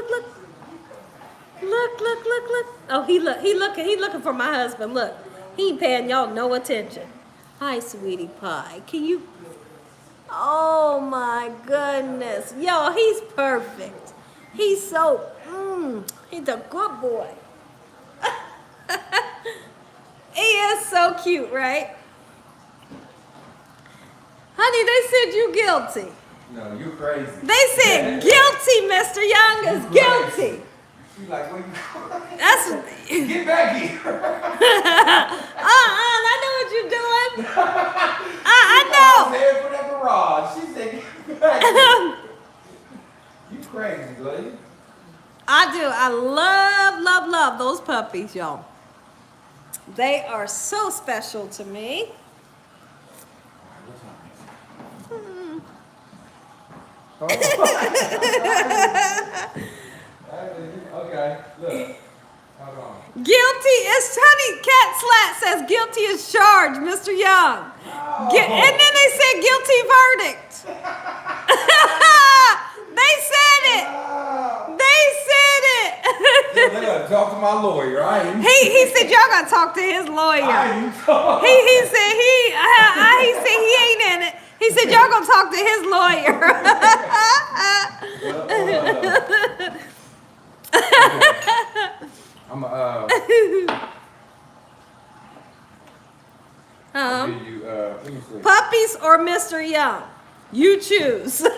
Oh, he looking for my husband. Look. He ain't paying y'all no attention. Hi, sweetie pie. Can you? Oh my goodness. Yo, he's perfect. He's so, he's a good boy. He is so cute, right? Honey, they said you guilty. No, you crazy. They said guilty, Mr. Young is guilty. She's like, what you That's Get back here. I know what you're doing. I know. I was headed for that garage. She said, get back here. You crazy, lady. I do. I love those puppies, y'all. They are so special to me. Okay, look. Hold on. Guilty is, honey, Cat Slat says guilty is charged, Mr. Young. Oh. And then they said guilty verdict. They said it. Oh. They said it. They gotta talk to my lawyer. He said y'all gotta talk to his lawyer. He said he ain't in it. He said y'all gonna talk to his lawyer. I'm give you let me see. Puppies or Mr. Young? You choose. Ron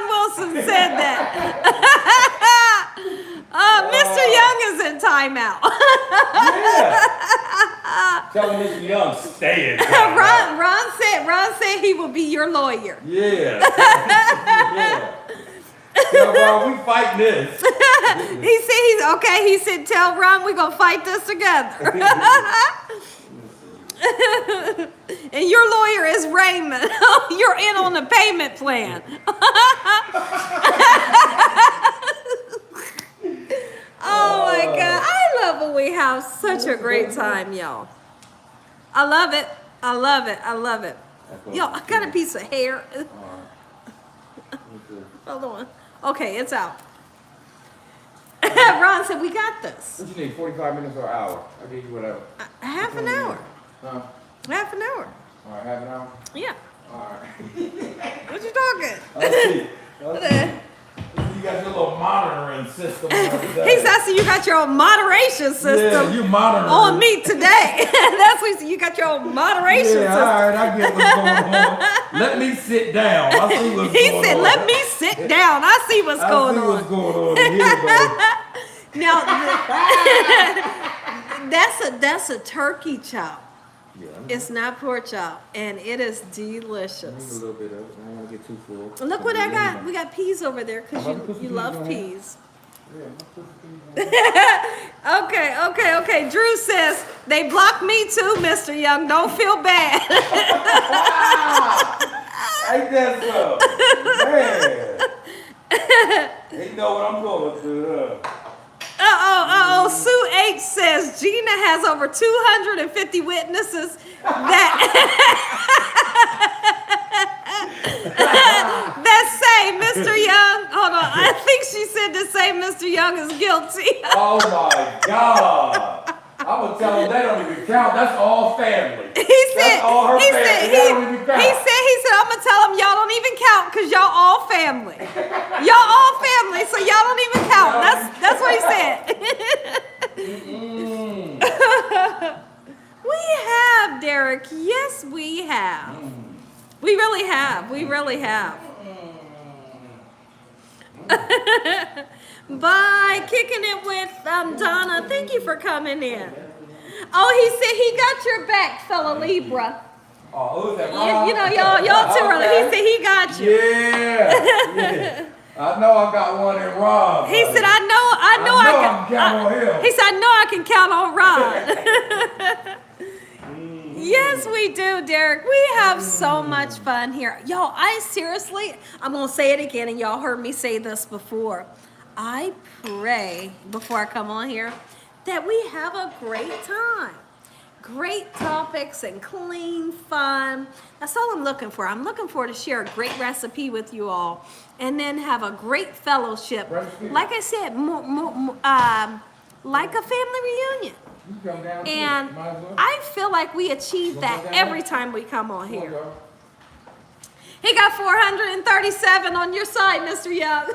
Wilson said that. Mr. Young is in timeout. Yeah. Tell Mr. Young, stay in timeout. Ron said he will be your lawyer. Yeah. Yeah. Tell Ron, we fight this. He said he's okay. He said, tell Ron we're gonna fight this together. And your lawyer is Raymond. You're in on the payment plan. Oh my God. I love when we have such a great time, y'all. I love it. Yo, I got a piece of hair. Hold on. Okay, it's out. Ron said, we got this. What you need, 45 minutes or an hour? I'll give you whatever. Half an hour. Huh? Half an hour. All right, half an hour? Yeah. All right. What you talking? Let's see. You got your little monitoring system. He said, I see you got your own moderation system. Yeah, you monitor on me today. That's what he said. You got your own moderation system. All right, I get what's going on. Let me sit down. I see what's He going on. said, let me sit down. I see what's going on. What's going on here, Now, that's a turkey chop. Yeah, It's not pork chop, and it is I need a delicious. little bit of it. I don't want to get too full. Look what I got. We got peas over there because I'm about to put you some love peas on peas. Yeah, I'm gonna put the things on. Okay. Drew says, they blocked me too, Mr. Young. Don't feel bad. Ain't that so? Man. They know what I'm going through. Sue H says Gina has over 250 witnesses that that say Mr. Young. Hold on, I think she said to say Mr. Young is guilty. Oh my God. I'm gonna tell them they don't even count. That's all family. That's all her family. They don't even count. He said, I'm gonna tell them y'all don't even count because y'all all family. Y'all all family, so y'all don't even count. That's what he said. We have, Derek. Yes, we have. We really have. Bye. Kicking it with Donna. Thank you for coming in. Oh, he said he got your back, fella Libra. Oh, who's that? You know, y'all too early. He said he got you. Yeah. I know I got one in Rob. He said, I know I can count on him. He said, I know I can count on Rod. Yes, we do, Derek. We have so much fun here. Y'all, I'm going to say it again, and y'all heard me say this before. I pray, before I come on here, that we have a great time. Great topics and clean fun. That's all I'm looking for. I'm looking for to share a great recipe with you all, and then have a great fellowship. Like I said, like a family reunion. And I feel like we achieve that every time we come on here. He got 437 on your side, Mr. Young.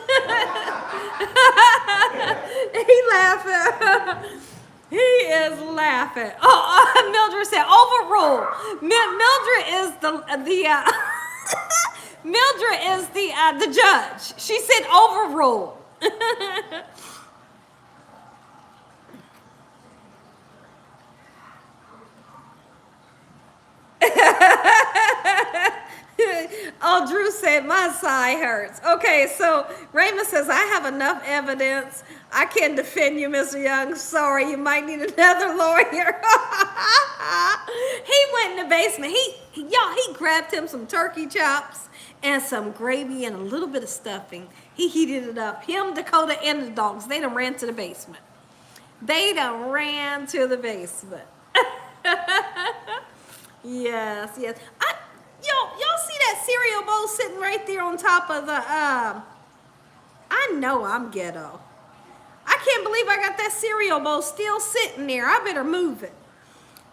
He laughing. He is laughing. Oh, Mildred said overrule. Mildred is Mildred is the judge. She said overrule. Oh, Drew said my side hurts. Okay, so Raymond says, I have enough evidence. I can defend you, Mr. Young. Sorry, you might need another lawyer. He went in the basement. He grabbed him some turkey chops and some gravy and a little bit of stuffing. He heated it up. Him, Dakota, and the dogs, they done ran to the basement. Yes. Y'all see that cereal bowl sitting right there on top of the, I know I'm ghetto. I can't believe I got that cereal bowl still sitting there. I better move it.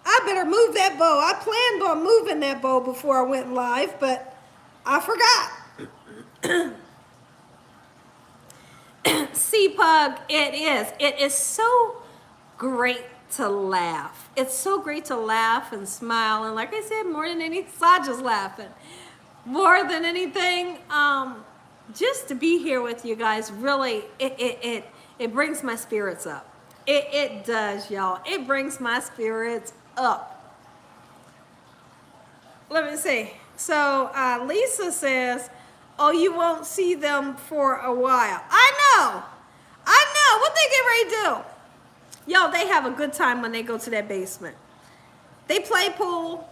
I better move that bowl. I planned on moving that bowl before I went live, but I forgot. C-Pug, it is. It is so great to laugh. It's so great to laugh and smile. And like I said, more than anything, Saja's laughing. More than anything, just to be here with you guys, really, it brings my spirits up. It does, y'all. It brings my spirits up. Let me see. So Lisa says, oh, you won't see them for a while. I know. What they get ready to do? Y'all, they have a good time when they go to that basement. They play pool.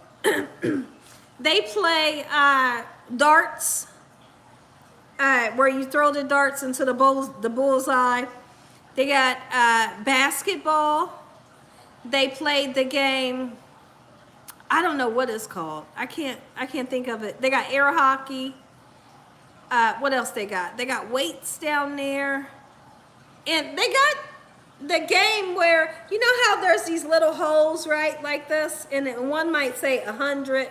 They play darts, where you throw the darts into the bullseye. They got basketball. They played the game. I don't know what it's called. I can't think of it. They got air hockey. What else they got? They got weights down there. And they got the game where, you know how there's these little holes, right, like this? And then one might say 100,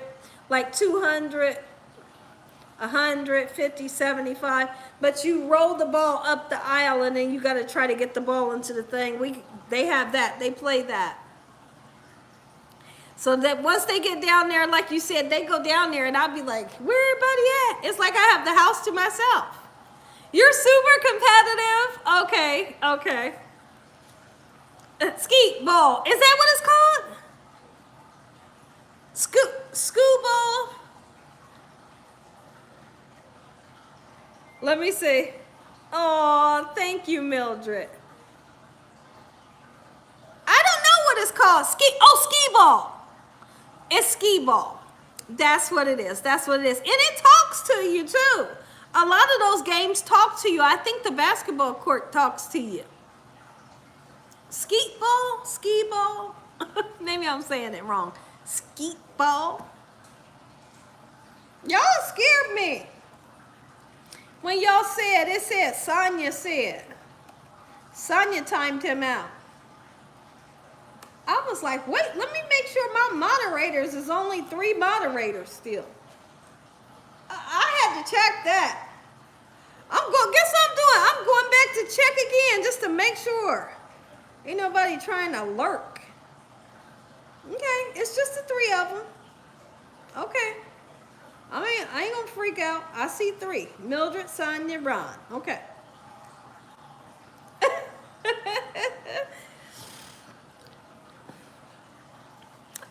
like 200, 150, 75. But you roll the ball up the aisle, and then you got to try to get the ball into the thing. They have that. They play that. So that once they get down there, like you said, they go down there, and I'll be like, where everybody at? It's like I have the house to myself. You're super competitive? Okay. Skeet ball. Is that what it's called? Scoot ball? Let me see. Oh, thank you, Mildred. I don't know what it's called. Ski ball. It's skee ball. That's what it is. And it talks to you, too. A lot of those games talk to you. I think the basketball court talks to you. Skeet ball? Ski ball? Maybe I'm saying it wrong. Skeet ball? Y'all scared me. When y'all said, it said, Sonya timed him out. I was like, wait, let me make sure my moderators is only 3 moderators still. I had to check that. Guess what I'm doing? I'm going back to check again just to make sure. Ain't nobody trying to lurk. Okay, it's just the 3 of them. Okay. I ain't gonna freak out. I see 3. Mildred, Sonya, Ron. Okay.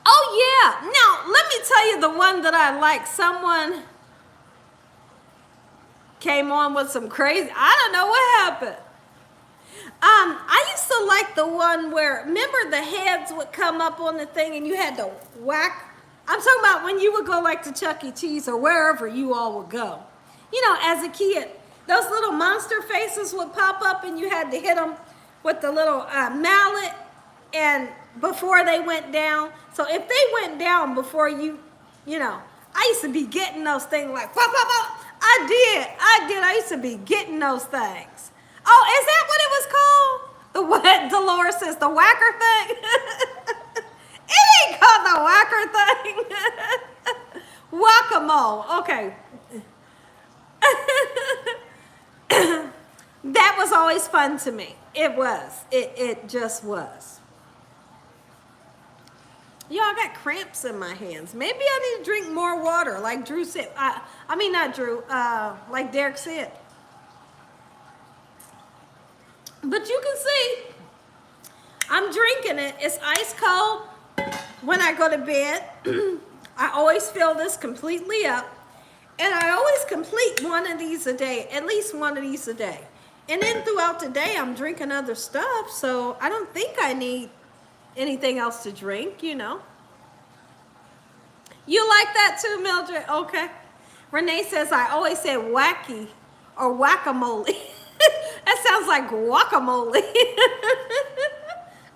Oh yeah. Now let me tell you the one that I like. came on with some crazy, I don't know what happened. I used to like the one where, remember the heads would come up on the thing and you had to whack. I'm talking about when you would go like to Chuck E. Cheese or wherever you all would go. You know, as a kid, those little monster faces would pop up and you had to hit them with the little mallet and before they went down. So if they went down before you know, I used to be getting those things like, pop, pop, pop. I did. I used to be getting those things. Oh, is that what it was called? The what? Dolores says the whacker thing? It ain't called the whacker thing. Guacamole. Okay. That was always fun to me. It was. It just was. Y'all, I got cramps in my hands. Maybe I need to drink more water, like Drew said. I mean, not Drew, like Derek said. But you can see, I'm drinking it. It's ice cold. When I go to bed, I always fill this completely up. And I always complete one of these a day, at least one of these a day. And then throughout the day, I'm drinking other stuff. So I don't think I need anything else to drink, you know. You like that too, Mildred? Okay. Renee says, I always say wacky or whack-a-mole. That sounds like guacamole.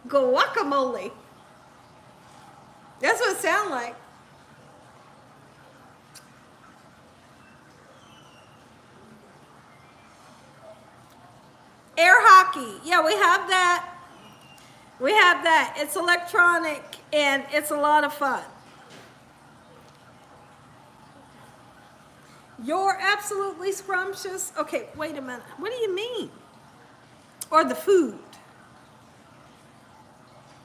Guacamole. That's what it sounds like. Air hockey. Yeah, we have that. We have that. It's electronic and it's a lot of fun. You're absolutely scrumptious. Okay, wait a minute. What do you mean? Or the food?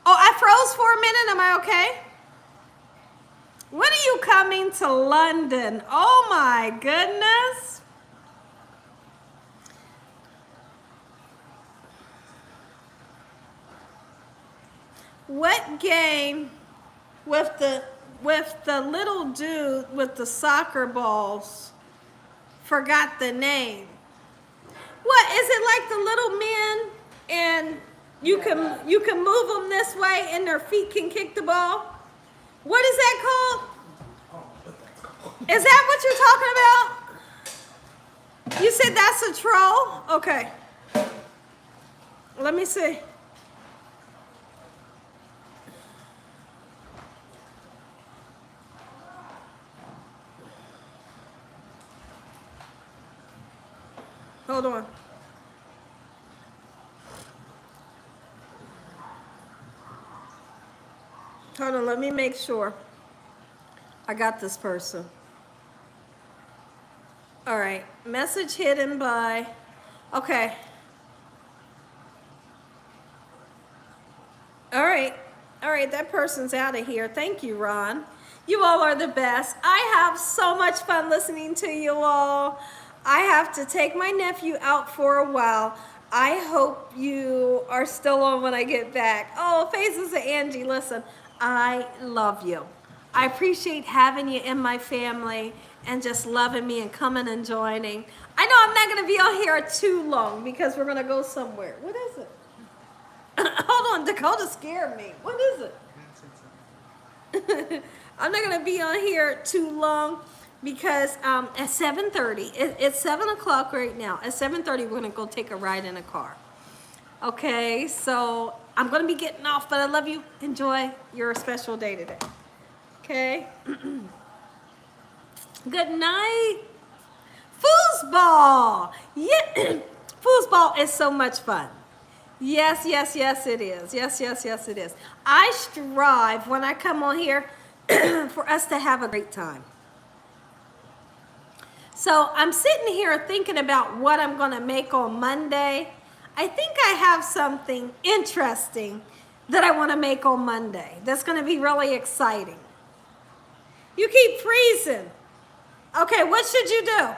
Oh, I froze for a minute. Am I okay? When are you coming to London? Oh my goodness. What game with the little dude with the soccer balls? Forgot the name. What is it, like the little men and you can move them this way and their feet can kick the ball? What is that called? Is that what you're talking about? You said that's a troll? Okay. Let me see. Hold on. Hold on, let me make sure I got this person. All right, message hidden by, okay. All right, that person's out of here. Thank you, Ron. You all are the best. I have so much fun listening to you all. I have to take my nephew out for a while. I hope you are still on when I get back. Oh, Faces of Angie, listen, I love you. I appreciate having you in my family and just loving me and coming and joining. I know I'm not going to be on here too long because we're going to go somewhere. What is it? Hold on, Dakota scared me. What is it? I'm not going to be on here too long. Because at 7:30, it's 7 o'clock right now. At 7:30, we're going to go take a ride in a car. Okay, so I'm going to be getting off, but I love you. Enjoy your special day today. Okay? Good night. Foosball. Yeah. Foosball is so much fun. Yes, yes, yes, it is. Yes, yes, yes, it is. I strive when I come on here for us to have a great time. So I'm sitting here thinking about what I'm going to make on Monday. I think I have something interesting that I want to make on Monday. That's going to be really exciting. You keep freezing. Okay, what should you do?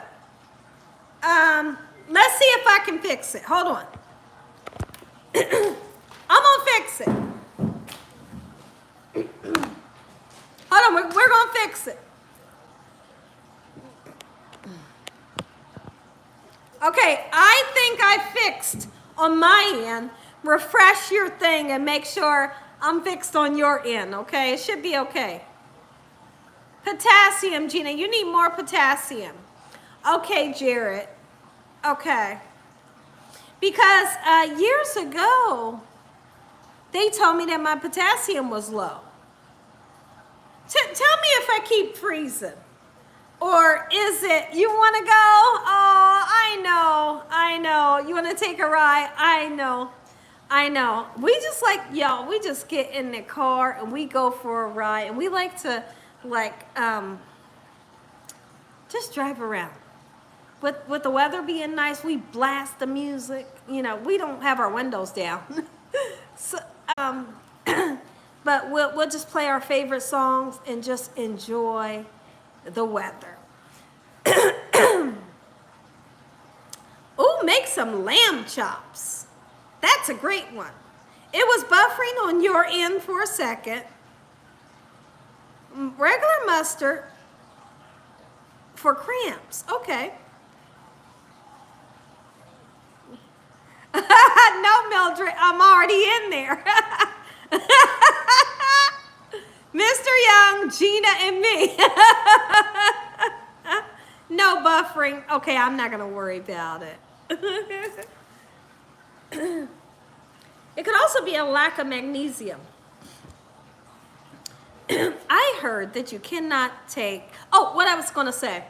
Let's see if I can fix it. Hold on. I'm going to fix it. Hold on, we're going to fix it. Okay, I think I fixed on my end. Refresh your thing and make sure I'm fixed on your end, okay? It should be okay. Potassium, Gina, you need more potassium. Okay, Jared. Okay. Because years ago, they told me that my potassium was low. Tell me if I keep freezing. Or is it, you want to go? Oh, I know. You want to take a ride? I know. We just like, y'all, we just get in the car and we go for a ride. And we like to, just drive around. With the weather being nice, we blast the music. You know, we don't have our windows down. So, but we'll just play our favorite songs and just enjoy the weather. Ooh, make some lamb chops. That's a great one. It was buffering on your end for a second. Regular mustard for cramps. Okay. No, Mildred, I'm already in there. Mr. Young, Gina, and me. No buffering. Okay, I'm not going to worry about it. It could also be a lack of magnesium. I heard that you cannot take, oh, what I was going to say.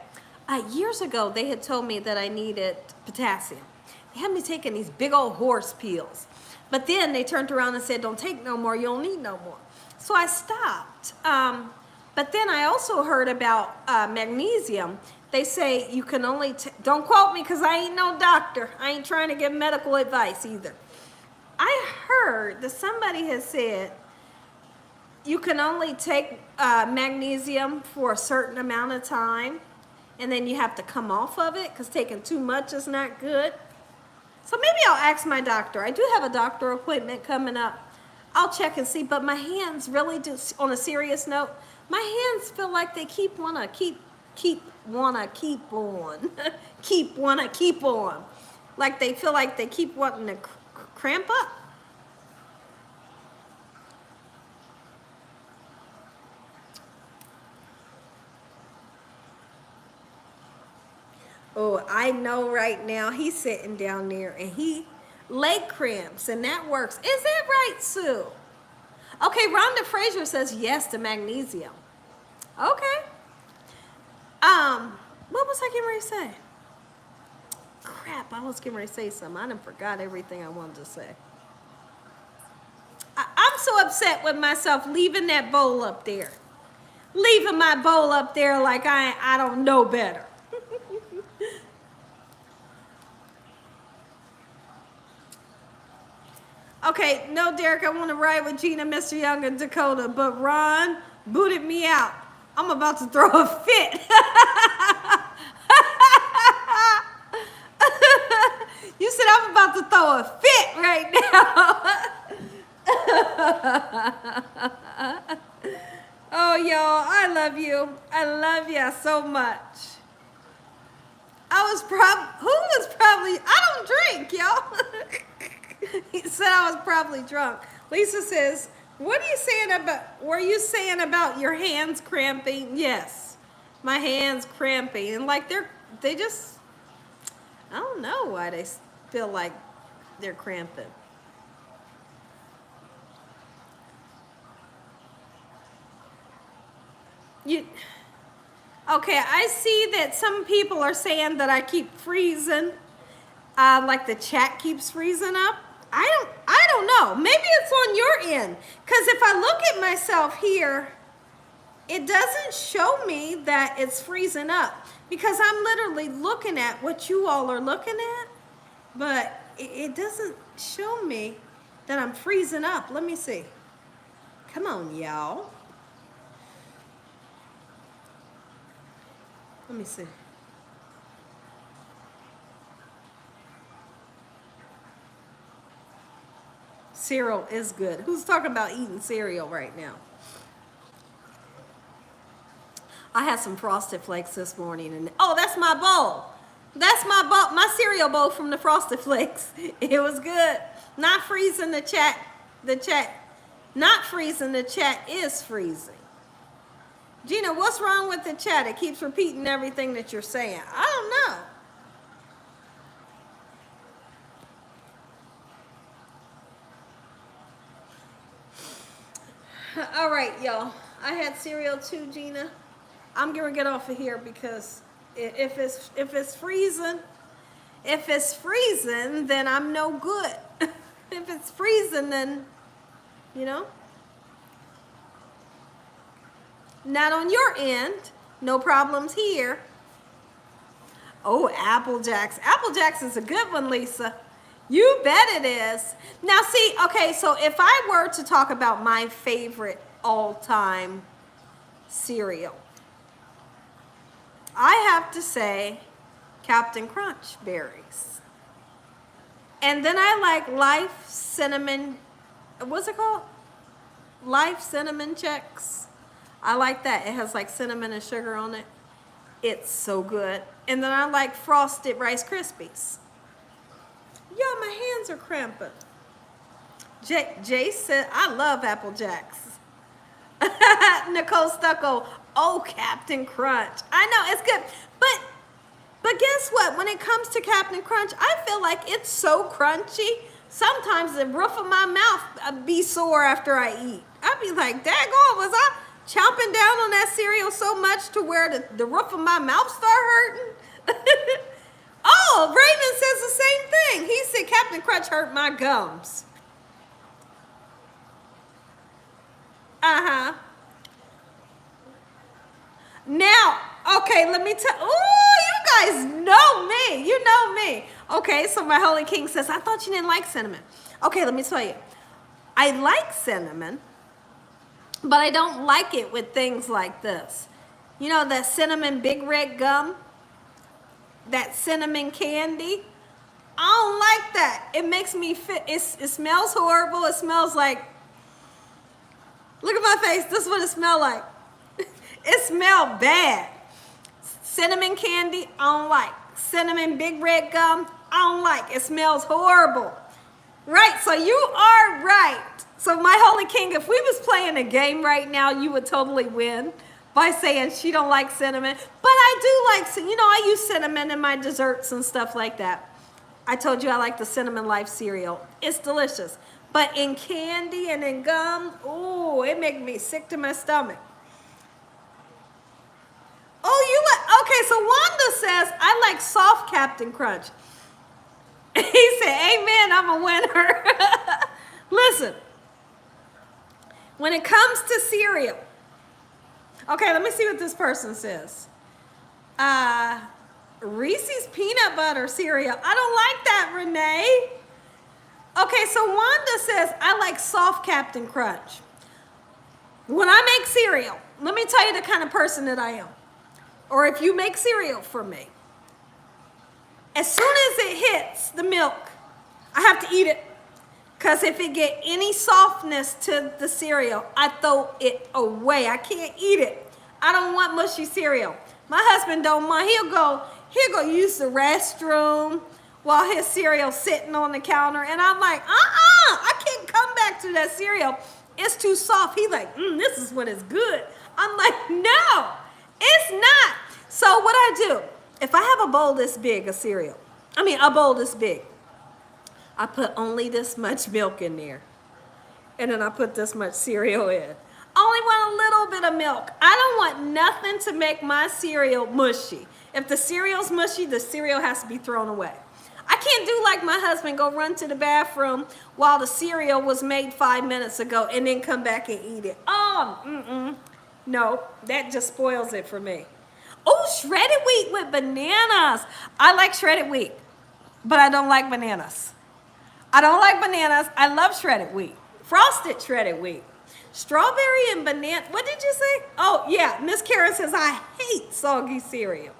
Years ago, they had told me that I needed potassium. They had me taking these big old horse pills. But then they turned around and said, don't take no more, you don't need no more. So I stopped. But then I also heard about magnesium. They say you can only, don't quote me because I ain't no doctor. I ain't trying to give medical advice either. I heard that somebody has said you can only take magnesium for a certain amount of time, and then you have to come off of it because taking too much is not good. So maybe I'll ask my doctor. I do have a doctor appointment coming up. I'll check and see, but my hands really do, on a serious note, my hands feel like they wanna keep on. Like they feel like they keep wanting to cramp up. Oh, I know right now he's sitting down there and he leg cramps and that works. Is that right, Sue? Okay, Rhonda Frazier says yes to magnesium. Okay. What was I getting ready to say? Crap, I was getting ready to say something. I done forgot everything I wanted to say. I'm so upset with myself leaving that bowl up there. Leaving my bowl up there like I don't know better. Okay, no, Derek, I want to ride with Gina, Mr. Young, and Dakota, but Ron booted me out. I'm about to throw a fit. You said I'm about to throw a fit right now. Oh, y'all, I love you. I love you so much. I don't drink, y'all. He said I was probably drunk. Lisa says, were you saying about your hands cramping? Yes, my hands cramping. And like they just, I don't know why they feel like they're cramping. Okay, I see that some people are saying that I keep freezing, like the chat keeps freezing up. I don't know. Maybe it's on your end. Because if I look at myself here, it doesn't show me that it's freezing up. Because I'm literally looking at what you all are looking at. But it doesn't show me that I'm freezing up. Let me see. Come on, y'all. Let me see. Cereal is good. Who's talking about eating cereal right now? I had some Frosted Flakes this morning, and oh, that's my bowl. That's my cereal bowl from the Frosted Flakes. It was good. Not freezing the chat. The chat. Not freezing the chat is freezing. Gina, what's wrong with the chat? It keeps repeating everything that you're saying. I don't know. All right, y'all. I had cereal too, Gina. I'm gonna get off of here because if it's freezing, then I'm no good. If it's freezing, then you know. Not on your end. No problems here. Oh, Apple Jacks. Apple Jacks is a good one, Lisa. You bet it is. Now, see, okay, so if I were to talk about my favorite all-time cereal, I have to say Captain Crunch berries. And then I like Life Cinnamon, what's it called? Life Cinnamon Chex. I like that. It has like cinnamon and sugar on it. It's so good. And then I like Frosted Rice Krispies. Yeah, my hands are cramping. Jay said, I love Apple Jacks. Nicole Stucco, oh, Captain Crunch. I know, it's good. But guess what? When it comes to Captain Crunch, I feel like it's so crunchy. Sometimes the roof of my mouth be sore after I eat. I'd be like, daggone, was I chomping down on that cereal so much to where the roof of my mouth start hurting? Oh, Raymond says the same thing. He said Captain Crunch hurt my gums. Uh-huh. Now, okay, let me tell. Oh, you guys know me. You know me. Okay, so my Holy King says, I thought you didn't like cinnamon. Okay, let me tell you. I like cinnamon, but I don't like it with things like this. You know that cinnamon big red gum? That cinnamon candy? I don't like that. It makes me fit. It smells horrible. It smells like, look at my face. This is what it smells like. It smells bad. Cinnamon candy, I don't like. Cinnamon big red gum, I don't like. It smells horrible. Right, so you are right. So my Holy King, if we was playing a game right now, you would totally win by saying she don't like cinnamon. But I do like, you know, I use cinnamon in my desserts and stuff like that. I told you I like the Cinnamon Life cereal. It's delicious. But in candy and in gum, ooh, it makes me sick to my stomach. Oh, you like, okay, so Wanda says, I like soft Captain Crunch. He said, amen, I'm a winner. Listen, when it comes to cereal, okay, let me see what this person says. Reese's peanut butter cereal. I don't like that, Renee. Okay, so Wanda says, I like soft Captain Crunch. When I make cereal, let me tell you the kind of person that I am. Or if you make cereal for me, as soon as it hits the milk, I have to eat it. Because if it get any softness to the cereal, I throw it away. I can't eat it. I don't want mushy cereal. My husband don't mind. He'll go use the restroom while his cereal's sitting on the counter. And I'm like, I can't come back to that cereal. It's too soft. He's like, this is when it's good. I'm like, no, it's not. So what I do, if I have a bowl this big of cereal, a bowl this big, I put only this much milk in there. And then I put this much cereal in. Only want a little bit of milk. I don't want nothing to make my cereal mushy. If the cereal's mushy, the cereal has to be thrown away. I can't do like my husband, go run to the bathroom while the cereal was made 5 minutes ago and then come back and eat it. No, that just spoils it for me. Oh, shredded wheat with bananas. I like shredded wheat, but I don't like bananas. I don't like bananas. I love shredded wheat. Frosted shredded wheat. Strawberry and banana. What did you say? Oh, yeah. Miss Karen says, I hate soggy cereal.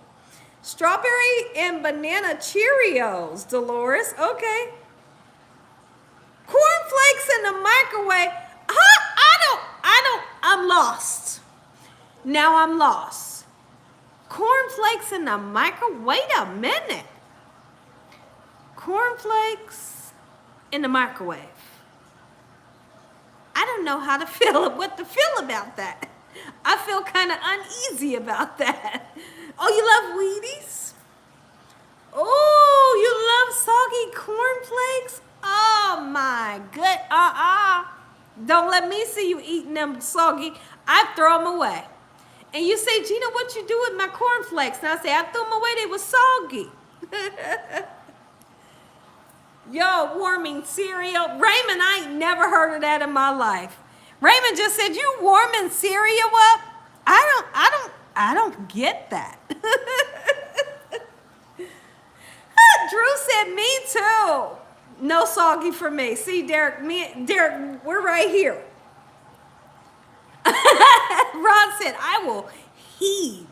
Strawberry and banana Cheerios, Dolores. Okay. Cornflakes in the microwave. I'm lost. Now I'm lost. Cornflakes in the microwave. Wait a minute. Cornflakes in the microwave. I don't know how to feel, what to feel about that. I feel kind of uneasy about that. Oh, you love Wheaties? Oh, you love soggy cornflakes? Oh my good. Don't let me see you eating them soggy. I throw them away. And you say, Gina, what you do with my cornflakes? And I say, I threw them away. They were soggy. Yo, warming cereal. Raymond, I ain't never heard of that in my life. Raymond just said, you warming cereal up? I don't get that. Drew said, me too. No soggy for me. See, Derek, we're right here. Ron said, I will heave.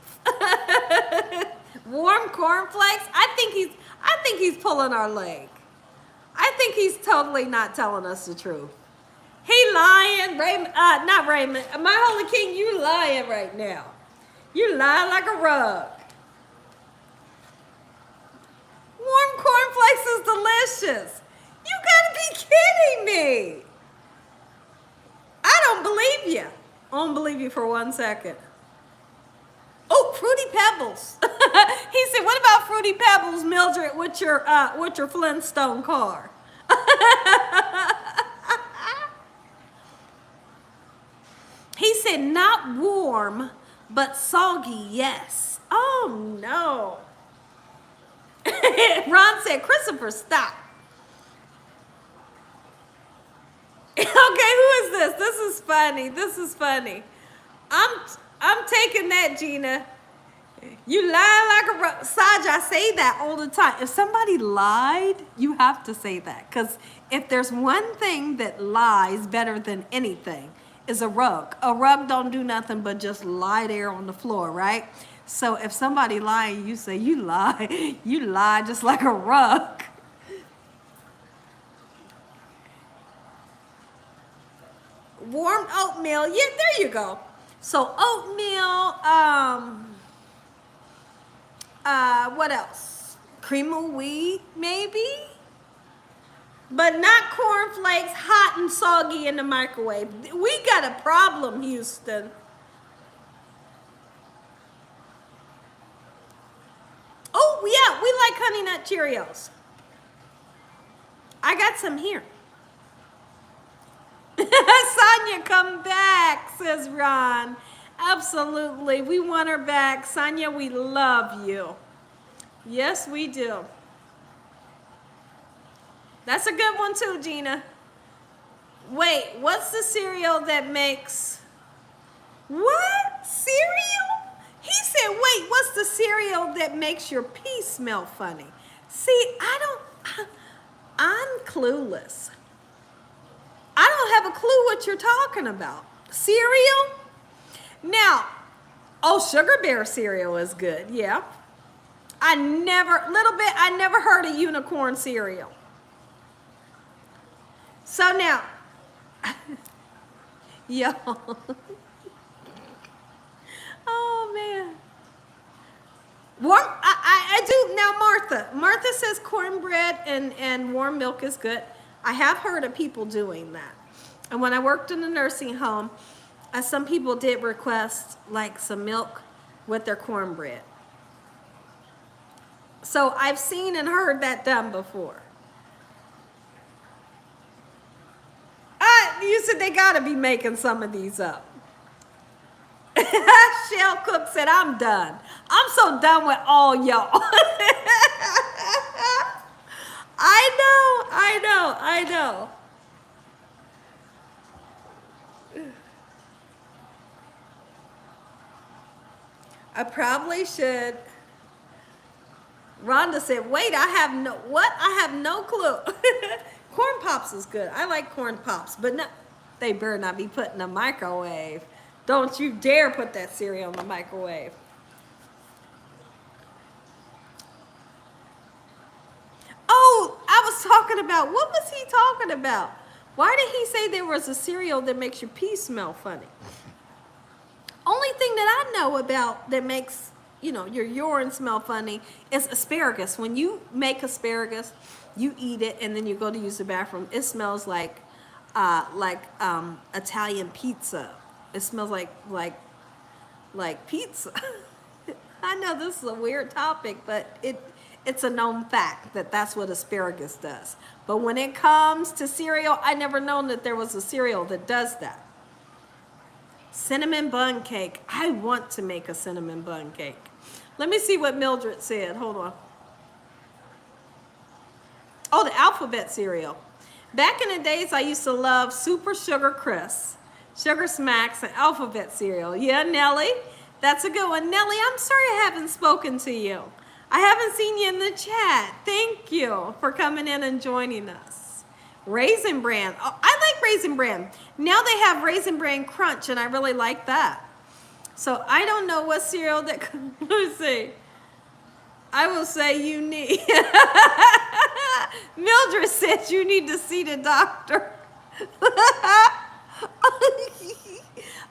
Warm cornflakes? I think he's pulling our leg. I think he's totally not telling us the truth. He lying, Raymond, not Raymond. My Holy King, you lying right now. You lying like a rug. Warm cornflakes is delicious. You gotta be kidding me. I don't believe you. I don't believe you for 1 second. Oh, Fruity Pebbles. He said, what about Fruity Pebbles, Mildred, with your Flintstone car? He said, not warm, but soggy, yes. Oh, no. Ron said, Christopher, stop. Okay, who is this? This is funny. This is funny. I'm taking that, Gina. You lie like a Saj, I say that all the time. If somebody lied, you have to say that. Because if there's one thing that lies better than anything, is a rug. A rug don't do nothing but just lie there on the floor, right? So if somebody lying, you say, you lie. You lie just like a rug. Warm oatmeal. Yeah, there you go. So oatmeal, what else? Cream of wheat, maybe? But not cornflakes, hot and soggy in the microwave. We got a problem, Houston. Oh, yeah, we like Honey Nut Cheerios. I got some here. Sonia, come back, says Ron. Absolutely. We want her back. Sonia, we love you. Yes, we do. That's a good one too, Gina. Wait, what's the cereal that makes... What? Cereal? He said, wait, what's the cereal that makes your pee smell funny? See, I'm clueless. I don't have a clue what you're talking about. Cereal? Now, Sugar Bear cereal is good, yeah. I never heard of unicorn cereal. So now, yo. Oh, man. Warm, I do, now Martha says cornbread and warm milk is good. I have heard of people doing that. And when I worked in a nursing home, some people did request like some milk with their cornbread. So I've seen and heard that done before. You said they gotta be making some of these up. Shell Cook said, I'm done. I'm so done with all y'all. I know. I probably should. Rhonda said, wait, I have no clue. Corn Pops is good. I like Corn Pops, but no, they better not be put in the microwave. Don't you dare put that cereal in the microwave. Oh, I was talking about, what was he talking about? Why did he say there was a cereal that makes your pee smell funny? Only thing that I know about that makes you know, your urine smell funny, is asparagus. When you make asparagus, you eat it and then you go to use the bathroom. It smells like Italian pizza. It smells like pizza. I know this is a weird topic, but it's a known fact that that's what asparagus does. But when it comes to cereal, I never known that there was a cereal that does that. Cinnamon bun cake. I want to make a cinnamon bun cake. Let me see what Mildred said. Hold on. Oh, the alphabet cereal. Back in the days, I used to love Super Sugar Crisp, Sugar Smacks, and alphabet cereal. Yeah, Nellie, that's a good one. Nellie, I'm sorry I haven't spoken to you. I haven't seen you in the chat. Thank you for coming in and joining us. Raisin Bran. Oh, I like Raisin Bran. Now they have Raisin Bran Crunch, and I really like that. So I don't know what cereal that, let me see. I will say you need, Mildred said you need to see the doctor.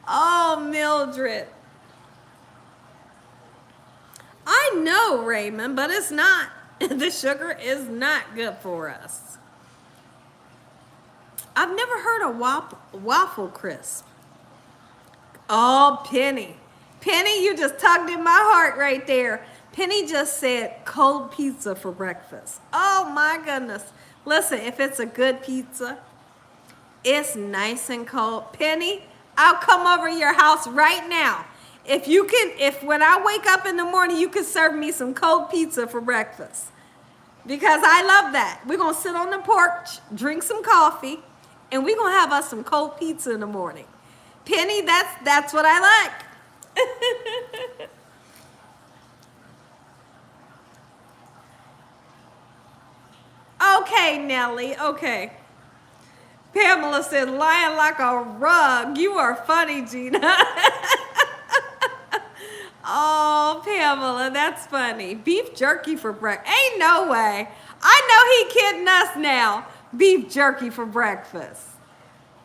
Oh, Mildred. I know, Raymond, but it's not. The sugar is not good for us. I've never heard of waffle crisp. Oh, Penny. Penny, you just tugged in my heart right there. Penny just said cold pizza for breakfast. Oh, my goodness. Listen, if it's a good pizza, it's nice and cold. Penny, I'll come over to your house right now. If when I wake up in the morning, you can serve me some cold pizza for breakfast. Because I love that. We're going to sit on the porch, drink some coffee, and we're going to have us some cold pizza in the morning. Penny, that's what I like. Okay, Nellie, okay. Pamela said, lying like a rug. You are funny, Gina. Oh, Pamela, that's funny. Beef jerky for breakfast. Ain't no way. I know he kidding us now. Beef jerky for breakfast.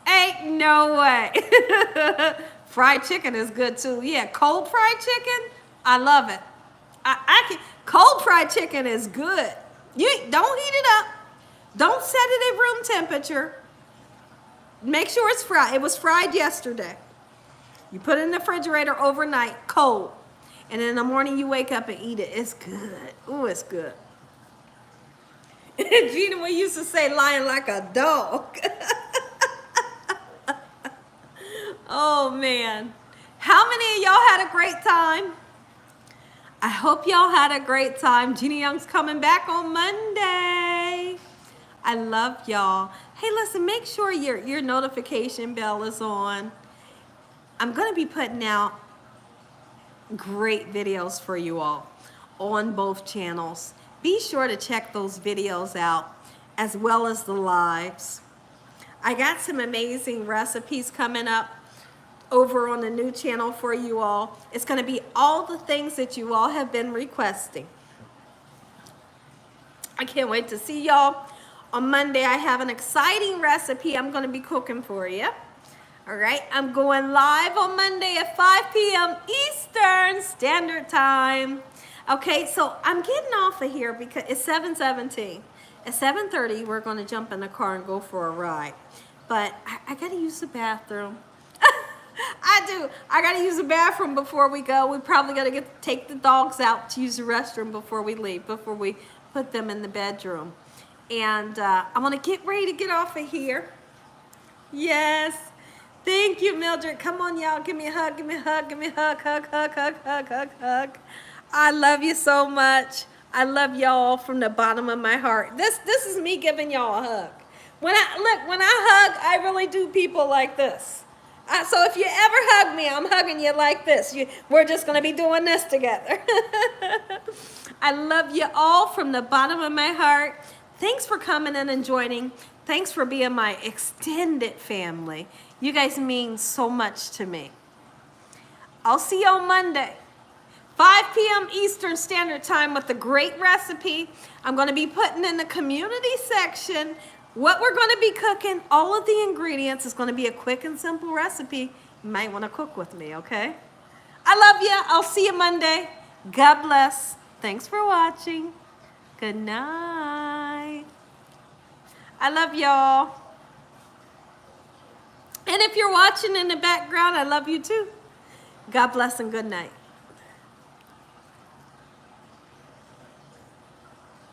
Ain't no way. Fried chicken is good too. Yeah, cold fried chicken, I love it. Cold fried chicken is good. You don't heat it up. Don't set it at room temperature. Make sure it's fried. It was fried yesterday. You put it in the refrigerator overnight, cold. And in the morning you wake up and eat it. It's good. Ooh, it's good. Gina, we used to say lying like a dog. Oh, man. How many of y'all had a great time? I hope y'all had a great time. Gina Young's coming back on Monday. I love y'all. Hey, listen, make sure your notification bell is on. I'm going to be putting out great videos for you all on both channels. Be sure to check those videos out as well as the lives. I got some amazing recipes coming up over on the new channel for you all. It's going to be all the things that you all have been requesting. I can't wait to see y'all. On Monday, I have an exciting recipe I'm going to be cooking for you. All right, I'm going live on Monday at 5 p.m. Eastern Standard Time. Okay, so I'm getting off of here because it's 7:17. At 7:30, we're going to jump in the car and go for a ride. But I got to use the bathroom. I do. I got to use the bathroom before we go. We probably got to take the dogs out to use the restroom before we leave, before we put them in the bedroom. And I'm going to get ready to get off of here. Yes. Thank you, Mildred. Come on, y'all. Give me a hug. Give me a hug. Give me a hug. Hug, hug, hug, hug, hug, hug. I love you so much. I love y'all from the bottom of my heart. This is me giving y'all a hug. When I hug, I really do people like this. So if you ever hug me, I'm hugging you like this. We're just going to be doing this together. I love you all from the bottom of my heart. Thanks for coming in and joining. Thanks for being my extended family. You guys mean so much to me. I'll see you on Monday, 5 p.m. Eastern Standard Time with a great recipe. I'm going to be putting in the community section what we're going to be cooking. All of the ingredients is going to be a quick and simple recipe. You might want to cook with me, okay? I love you. I'll see you Monday. God bless. Thanks for watching. Good night. I love y'all. And if you're watching in the background, I love you too. God bless and good night.